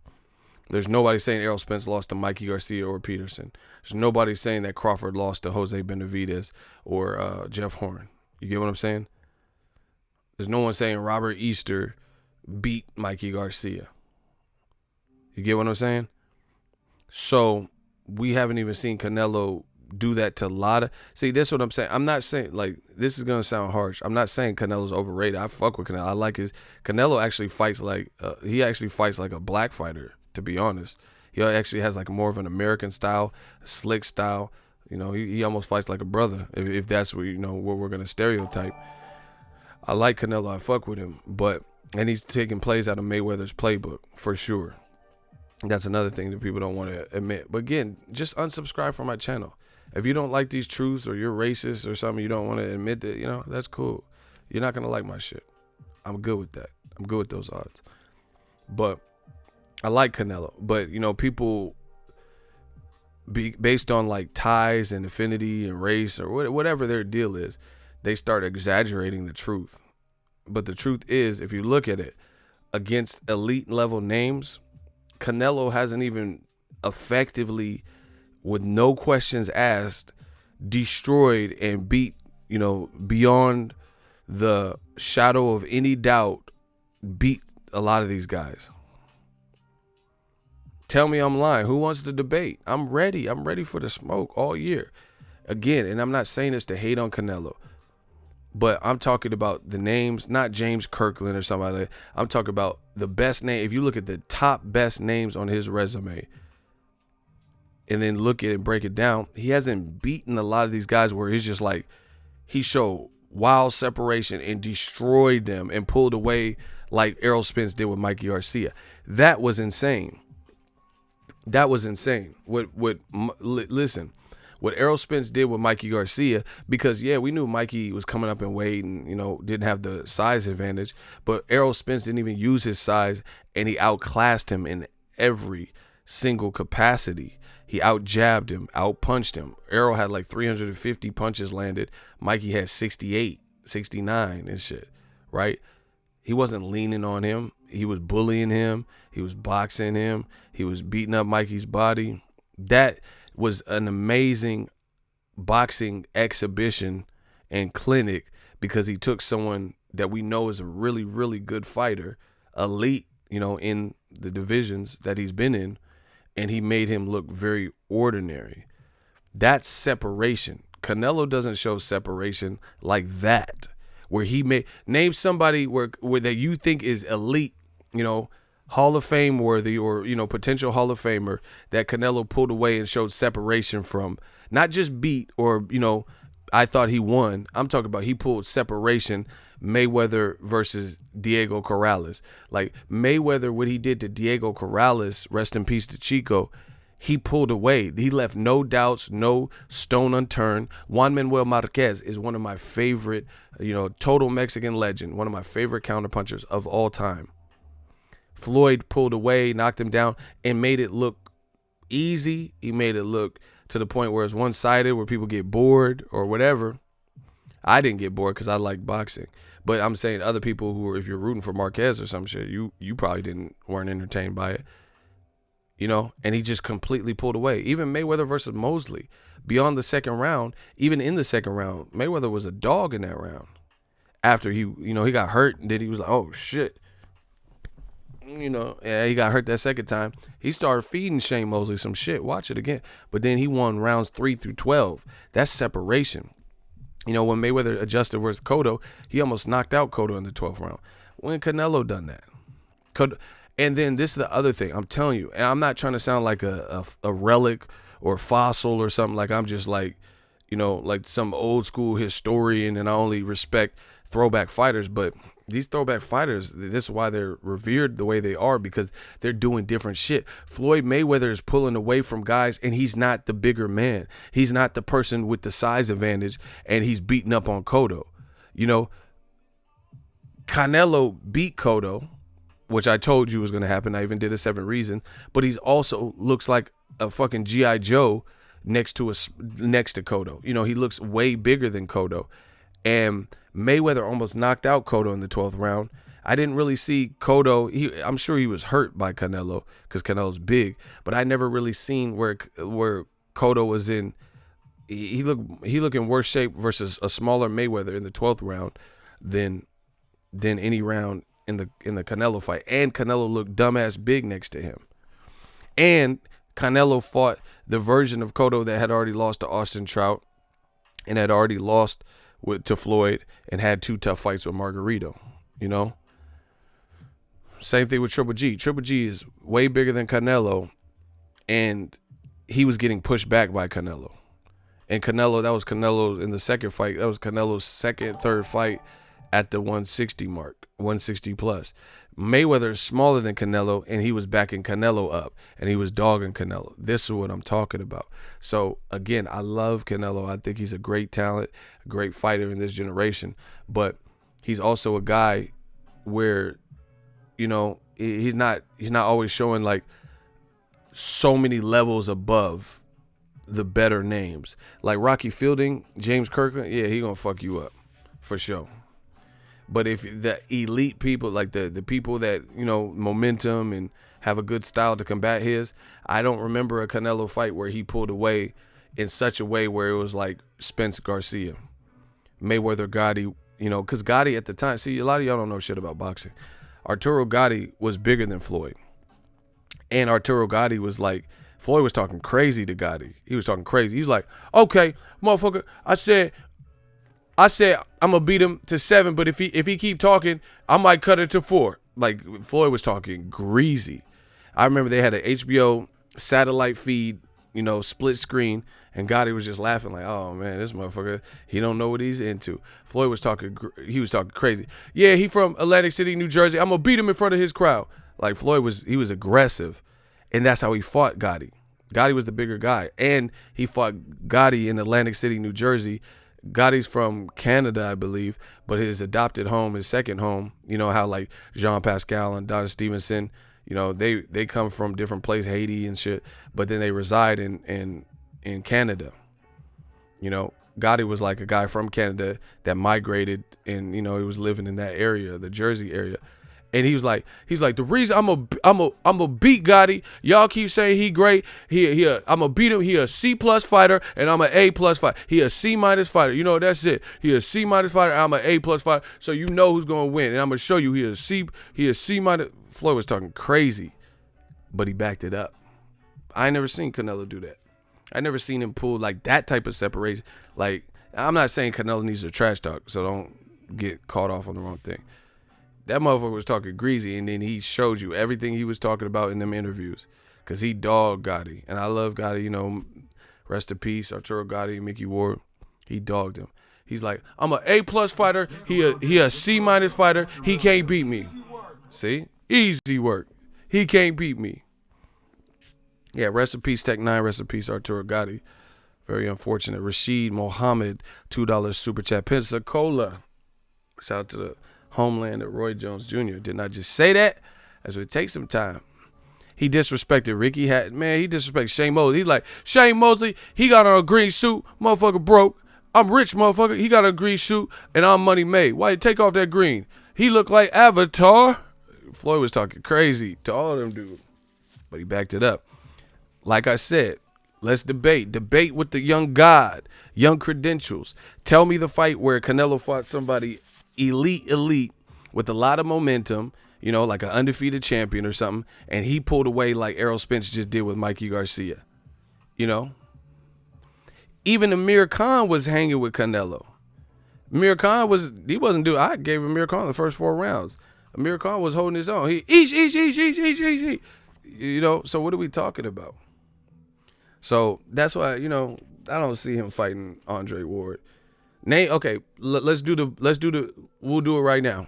There's nobody saying Errol Spence lost to Mikey Garcia or Peterson. There's nobody saying that Crawford lost to Jose Benavidez or Jeff Horn. You get what I'm saying? There's no one saying Robert Easter beat Mikey Garcia. You get what I'm saying? So we haven't even seen Canelo do that to Lotta. See, this is what I'm saying. I'm not saying, this is going to sound harsh. I'm not saying Canelo's overrated. I fuck with Canelo. I like Canelo actually fights like a black fighter, to be honest. He actually has like more of an American style, slick style. He almost fights like a brother, if that's what, what we're going to stereotype. I like Canelo. I fuck with him. And he's taking plays out of Mayweather's playbook, for sure. That's another thing that people don't want to admit. But again, just unsubscribe from my channel. If you don't like these truths or you're racist or something, you don't want to admit that, that's cool. You're not going to like my shit. I'm good with that. I'm good with those odds. But I like Canelo. But, people... based on like ties and affinity and race or whatever their deal is, they start exaggerating the truth. But the truth is, if you look at it, against elite level names, Canelo hasn't even effectively, with no questions asked, destroyed and beat, beyond the shadow of any doubt, beat a lot of these guys. Tell me I'm lying. Who wants to debate? I'm ready. I'm ready for the smoke all year. Again, and I'm not saying this to hate on Canelo, but I'm talking about the names, not James Kirkland or somebody like that. I'm talking about the best name. If you look at the top best names on his resume and then look at it and break it down, he hasn't beaten a lot of these guys where it's just like he showed wild separation and destroyed them and pulled away like Errol Spence did with Mikey Garcia. That was insane. That was insane. Listen, what Errol Spence did with Mikey Garcia, because we knew Mikey was coming up in weight and didn't have the size advantage, but Errol Spence didn't even use his size, and he outclassed him in every single capacity. He out-jabbed him, out-punched him. Errol had like 350 punches landed. Mikey had 68, 69 and shit, right? He wasn't leaning on him. He was bullying him. He was boxing him. He was beating up Mikey's body. That was an amazing boxing exhibition and clinic, because he took someone that we know is a really, really good fighter, elite, in the divisions that he's been in, and he made him look very ordinary. That's separation. Canelo doesn't show separation like that, where he may name somebody where that you think is elite, Hall of Fame worthy, or potential Hall of Famer, that Canelo pulled away and showed separation from. Not just beat or I thought he won. I'm talking about he pulled separation. Mayweather versus Diego Corrales. Like Mayweather, what he did to Diego Corrales, rest in peace to Chico, he pulled away. He left no doubts, no stone unturned. Juan Manuel Marquez is one of my favorite, total Mexican legend, one of my favorite counterpunchers of all time. Floyd pulled away, knocked him down, and made it look easy. He made it look to the point where it's one-sided, where people get bored or whatever. I didn't get bored because I like boxing. But I'm saying other people who are, if you're rooting for Marquez or some shit, you probably weren't entertained by it. And he just completely pulled away. Even Mayweather versus Mosley, beyond the second round, even in the second round, Mayweather was a dog in that round. After he got hurt, and then he was like, oh shit. He got hurt that second time. He started feeding Shane Mosley some shit. Watch it again. But then he won rounds 3 through 12. That's separation. When Mayweather adjusted versus Cotto, he almost knocked out Cotto in the 12th round. When Canelo done that? And then this is the other thing. I'm telling you, and I'm not trying to sound like a relic or fossil or something. Like I'm just like, like some old school historian and I only respect throwback fighters. But these throwback fighters, this is why they're revered the way they are, because they're doing different shit. Floyd Mayweather is pulling away from guys, and he's not the bigger man. He's not the person with the size advantage, and he's beating up on Cotto. Canelo beat Cotto, which I told you was going to happen. I even did a 7 reason. But he's also looks like a fucking G.I. Joe next to Cotto. He looks way bigger than Cotto. And Mayweather almost knocked out Cotto in the 12th round. I didn't really see Cotto. I'm sure he was hurt by Canelo because Canelo's big. But I never really seen where Cotto was in. He looked in worse shape versus a smaller Mayweather in the 12th round than any round in the Canelo fight. And Canelo looked dumbass big next to him. And Canelo fought the version of Cotto that had already lost to Austin Trout and had already lost to Floyd and had 2 tough fights with Margarito. Same thing with Triple G. Triple G is way bigger than Canelo, and he was getting pushed back by Canelo. And that was Canelo in the second fight. That was Canelo's third fight at the 160 mark, 160 plus. Mayweather is smaller than Canelo, and he was backing Canelo up, and he was dogging Canelo. This is what I'm talking about. So, again, I love Canelo. I think he's a great talent, a great fighter in this generation. But he's also a guy where, he's not always showing, like, so many levels above the better names. Like Rocky Fielding, James Kirkland, yeah, he gonna fuck you up for sure. But if the elite people, like the people that, momentum and have a good style to combat his, I don't remember a Canelo fight where he pulled away in such a way where it was like Spence Garcia, Mayweather Gotti, because Gotti at the time, see, a lot of y'all don't know shit about boxing. Arturo Gotti was bigger than Floyd. And Arturo Gotti was like, Floyd was talking crazy to Gotti. He was talking crazy. He's like, okay, motherfucker, I said I'm gonna beat him to 7, but if he keep talking, I might cut it to 4. Like Floyd was talking greasy. I remember they had an HBO satellite feed, split screen, and Gotti was just laughing like, oh man, this motherfucker, he don't know what he's into. Floyd was talking crazy. Yeah, he from Atlantic City, New Jersey. I'm gonna beat him in front of his crowd. Like Floyd was aggressive, and that's how he fought Gotti. Gotti was the bigger guy, and he fought Gotti in Atlantic City, New Jersey. Gotti's from Canada, I believe, but his adopted home, his second home, how like Jean Pascal and Don Stevenson, they come from different places, Haiti and shit, but then they reside in Canada. Gotti was like a guy from Canada that migrated, and he was living in that area, the Jersey area. And he's like, the reason I'm a beat Gotti. Y'all keep saying he great. I'm gonna beat him. He a C+ fighter, and I'm an A+ fighter. He a C- fighter. That's it. He a C- fighter. I'm an A+ fighter. So who's gonna win, and I'm gonna show you he a C-. Floyd was talking crazy, but he backed it up. I ain't never seen Canelo do that. I never seen him pull like that type of separation. Like, I'm not saying Canelo needs to trash talk, so don't get caught off on the wrong thing. That motherfucker was talking greasy, and then he showed you everything he was talking about in them interviews, because he dogged Gotti. And I love Gotti, rest in peace, Arturo Gotti, Mickey Ward. He dogged him. He's like, I'm an A+ fighter. He a C- fighter. He can't beat me. See? Easy work. He can't beat me. Yeah, rest in peace, Tech 9. Rest in peace, Arturo Gotti. Very unfortunate. Rashid Mohammed, $2 super chat. Pensacola. Shout out to the homeland of Roy Jones Jr. Didn't I just say that? That's what it takes some time. He disrespected Ricky Hatton. Man, he disrespected Shane Mosley. He's like, Shane Mosley, he got on a green suit. Motherfucker broke. I'm rich, motherfucker. He got a green suit, and I'm money made. Why you take off that green? He looked like Avatar. Floyd was talking crazy to all of them dudes, but he backed it up. Like I said, let's debate. Debate with the young god, young credentials. Tell me the fight where Canelo fought somebody elite with a lot of momentum, you know, like an undefeated champion or something, and he pulled away like Errol Spence just did with Mikey Garcia. You know? Even Amir Khan was hanging with Canelo. Amir Khan I gave Amir Khan the first 4 rounds. Amir Khan was holding his own. He each. You know, so what are we talking about? So that's why, you know, I don't see him fighting Andre Ward. Okay, we'll do it right now.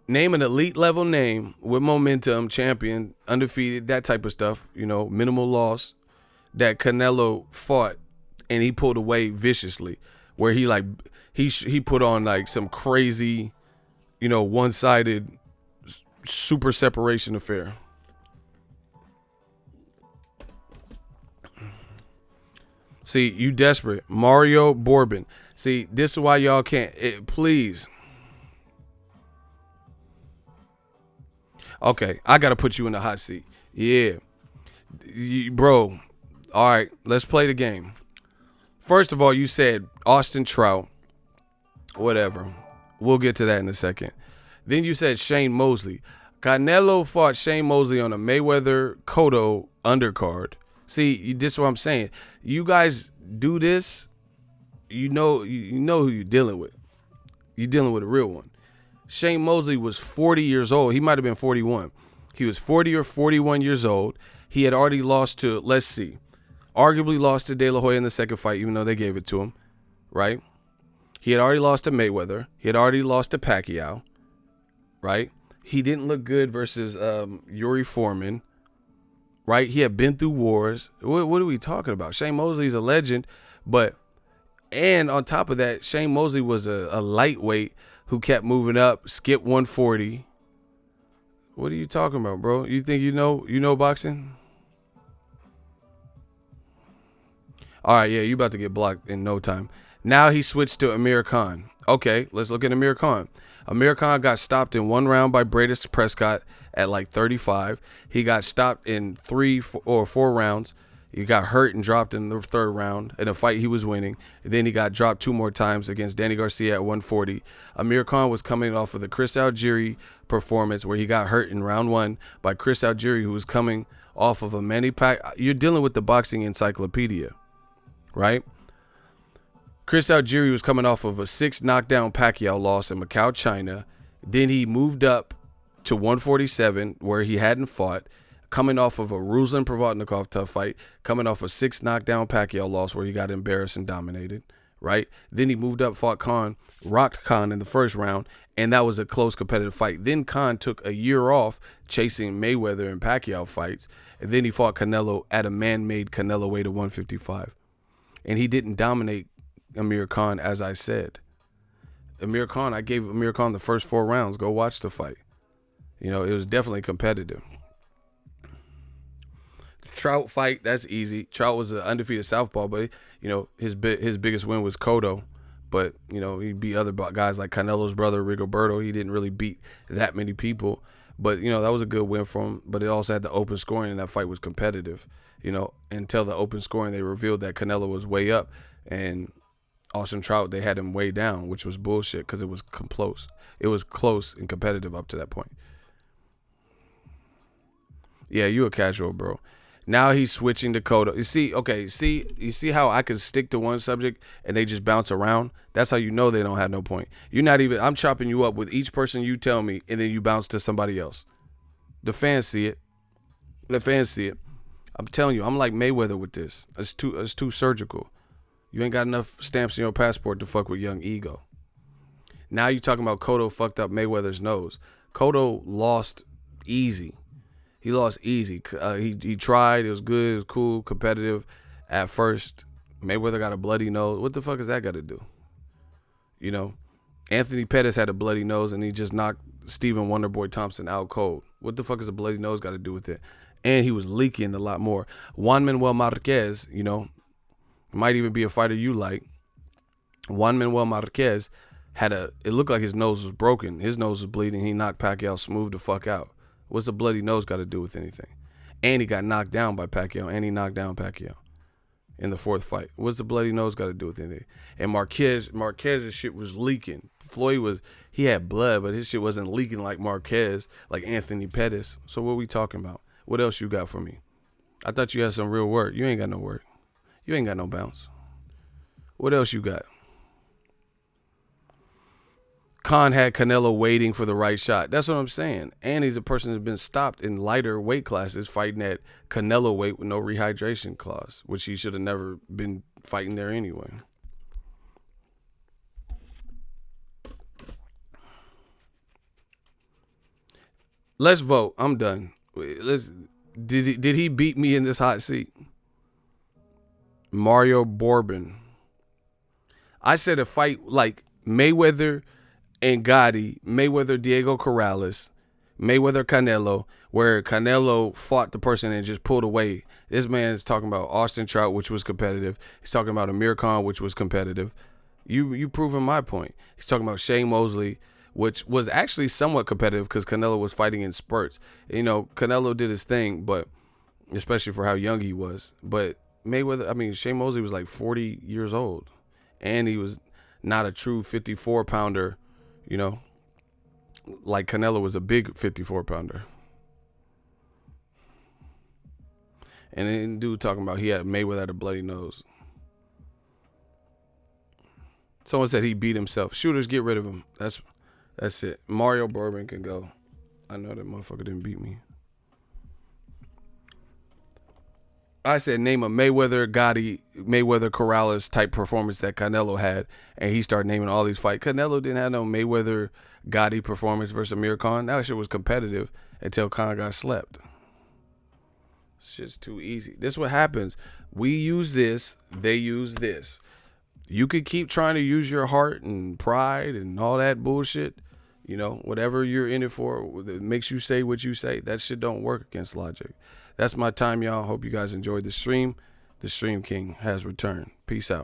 Name an elite level name with momentum, champion, undefeated, that type of stuff, you know, minimal loss, that Canelo fought and he pulled away viciously, where he put on like some crazy, you know, one-sided super separation affair. See, you desperate. Mario Bourbon. See, this is why y'all can't. Please. Okay, I got to put you in the hot seat. Yeah. Bro, all right, let's play the game. First of all, you said Austin Trout. Whatever. We'll get to that in a second. Then you said Shane Mosley. Canelo fought Shane Mosley on a Mayweather-Cotto undercard. See, this is what I'm saying. You guys do this, you know who you're dealing with. You're dealing with a real one. Shane Mosley was 40 years old. He might have been 41. He was 40 or 41 years old. He had already lost to, let's see, arguably lost to De La Hoya in the second fight, even though they gave it to him, right? He had already lost to Mayweather. He had already lost to Pacquiao, right? He didn't look good versus Yuri Foreman. Right? He had been through wars. What are we talking about? Shane Mosley's a legend, and on top of that, Shane Mosley was a lightweight who kept moving up, skipped 140. What are you talking about, bro? You think you know boxing? All right, yeah, you about to get blocked in no time. Now he switched to Amir Khan. Okay, let's look at Amir Khan. Amir Khan got stopped in 1 round by Bradis Prescott at like 35. He got stopped in 3 or 4 rounds. He got hurt and dropped in the 3rd round in a fight he was winning. Then he got dropped 2 more times against Danny Garcia at 140. Amir Khan was coming off of the Chris Algieri performance where he got hurt in round 1 by Chris Algieri, who was coming off of a Manny Pacquiao. You're dealing with the boxing encyclopedia, right? Chris Algieri was coming off of a 6 knockdown Pacquiao loss in Macau, China. Then he moved up to 147 where he hadn't fought, coming off of a Ruslan Provodnikov tough fight, coming off a 6 knockdown Pacquiao loss where he got embarrassed and dominated, right? Then he moved up, fought Khan, rocked Khan in the 1st round, and that was a close competitive fight. Then Khan took a year off chasing Mayweather and Pacquiao fights, and then he fought Canelo at a man-made Canelo weight of 155. And he didn't dominate Amir Khan, as I said. Amir Khan, I gave Amir Khan the first 4 rounds. Go watch the fight. You know, it was definitely competitive. The Trout fight, that's easy. Trout was an undefeated southpaw, but, you know, his biggest win was Cotto. But, you know, he beat other guys like Canelo's brother, Rigoberto. He didn't really beat that many people. But, you know, that was a good win for him. But it also had the open scoring, and that fight was competitive. You know, until the open scoring, they revealed that Canelo was way up. And Austin Trout, they had him way down, which was bullshit because it was close. It was close and competitive up to that point. Yeah, you a casual, bro. Now he's switching to Cotto. You see how I can stick to one subject and they just bounce around? That's how you know they don't have no point. I'm chopping you up with each person you tell me, and then you bounce to somebody else. The fans see it. I'm telling you, I'm like Mayweather with this. It's too surgical. You ain't got enough stamps in your passport to fuck with Young Ego. Now you talking about Cotto fucked up Mayweather's nose. Cotto lost easy. He lost easy. He tried. It was good. It was cool, competitive at first. Mayweather got a bloody nose. What the fuck is that got to do? You know, Anthony Pettis had a bloody nose, and he just knocked Stephen Wonderboy Thompson out cold. What the fuck is a bloody nose got to do with it? And he was leaking a lot more. Juan Manuel Marquez, you know, might even be a fighter you like. Juan Manuel Marquez it looked like his nose was broken. His nose was bleeding. He knocked Pacquiao smooth the fuck out. What's a bloody nose got to do with anything? And he got knocked down by Pacquiao, and he knocked down Pacquiao in the fourth fight. What's the bloody nose got to do with anything? And Marquez's shit was leaking. He had blood, but his shit wasn't leaking like Marquez, like Anthony Pettis. So what we talking about? What else you got for me? I thought you had some real work. You ain't got no work. You ain't got no bounce. What else you got? Khan had Canelo waiting for the right shot. That's what I'm saying. And he's a person that's been stopped in lighter weight classes fighting at Canelo weight with no rehydration clause, which he should have never been fighting there anyway. Let's vote. I'm done. Did he beat me in this hot seat? Mario Bourbon. I said a fight like Mayweather and Gotti, Mayweather Diego Corrales, Mayweather Canelo, where Canelo fought the person and just pulled away. This man's talking about Austin Trout, which was competitive. He's talking about Amir Khan, which was competitive. You proving my point. He's talking about Shane Mosley, which was actually somewhat competitive because Canelo was fighting in spurts. You know, Canelo did his thing, but especially for how young he was. But Shane Mosley was like 40 years old, and he was not a true 54-pounder, you know, like Canelo was a big 54-pounder. And then dude talking about he had Mayweather had a bloody nose. Someone said he beat himself. Shooters, get rid of him. That's it. Mario Bourbon can go. I know that motherfucker didn't beat me. I said name a Mayweather, Gotti, Mayweather, Corrales type performance that Canelo had, and he started naming all these fights. Canelo didn't have no Mayweather, Gotti performance versus Amir Khan. That shit was competitive until Khan got slept. Shit's too easy. This is what happens. We use this, they use this. You could keep trying to use your heart and pride and all that bullshit. You know, whatever you're in it for, that makes you say what you say. That shit don't work against logic. That's my time, y'all. Hope you guys enjoyed the stream. The Stream King has returned. Peace out.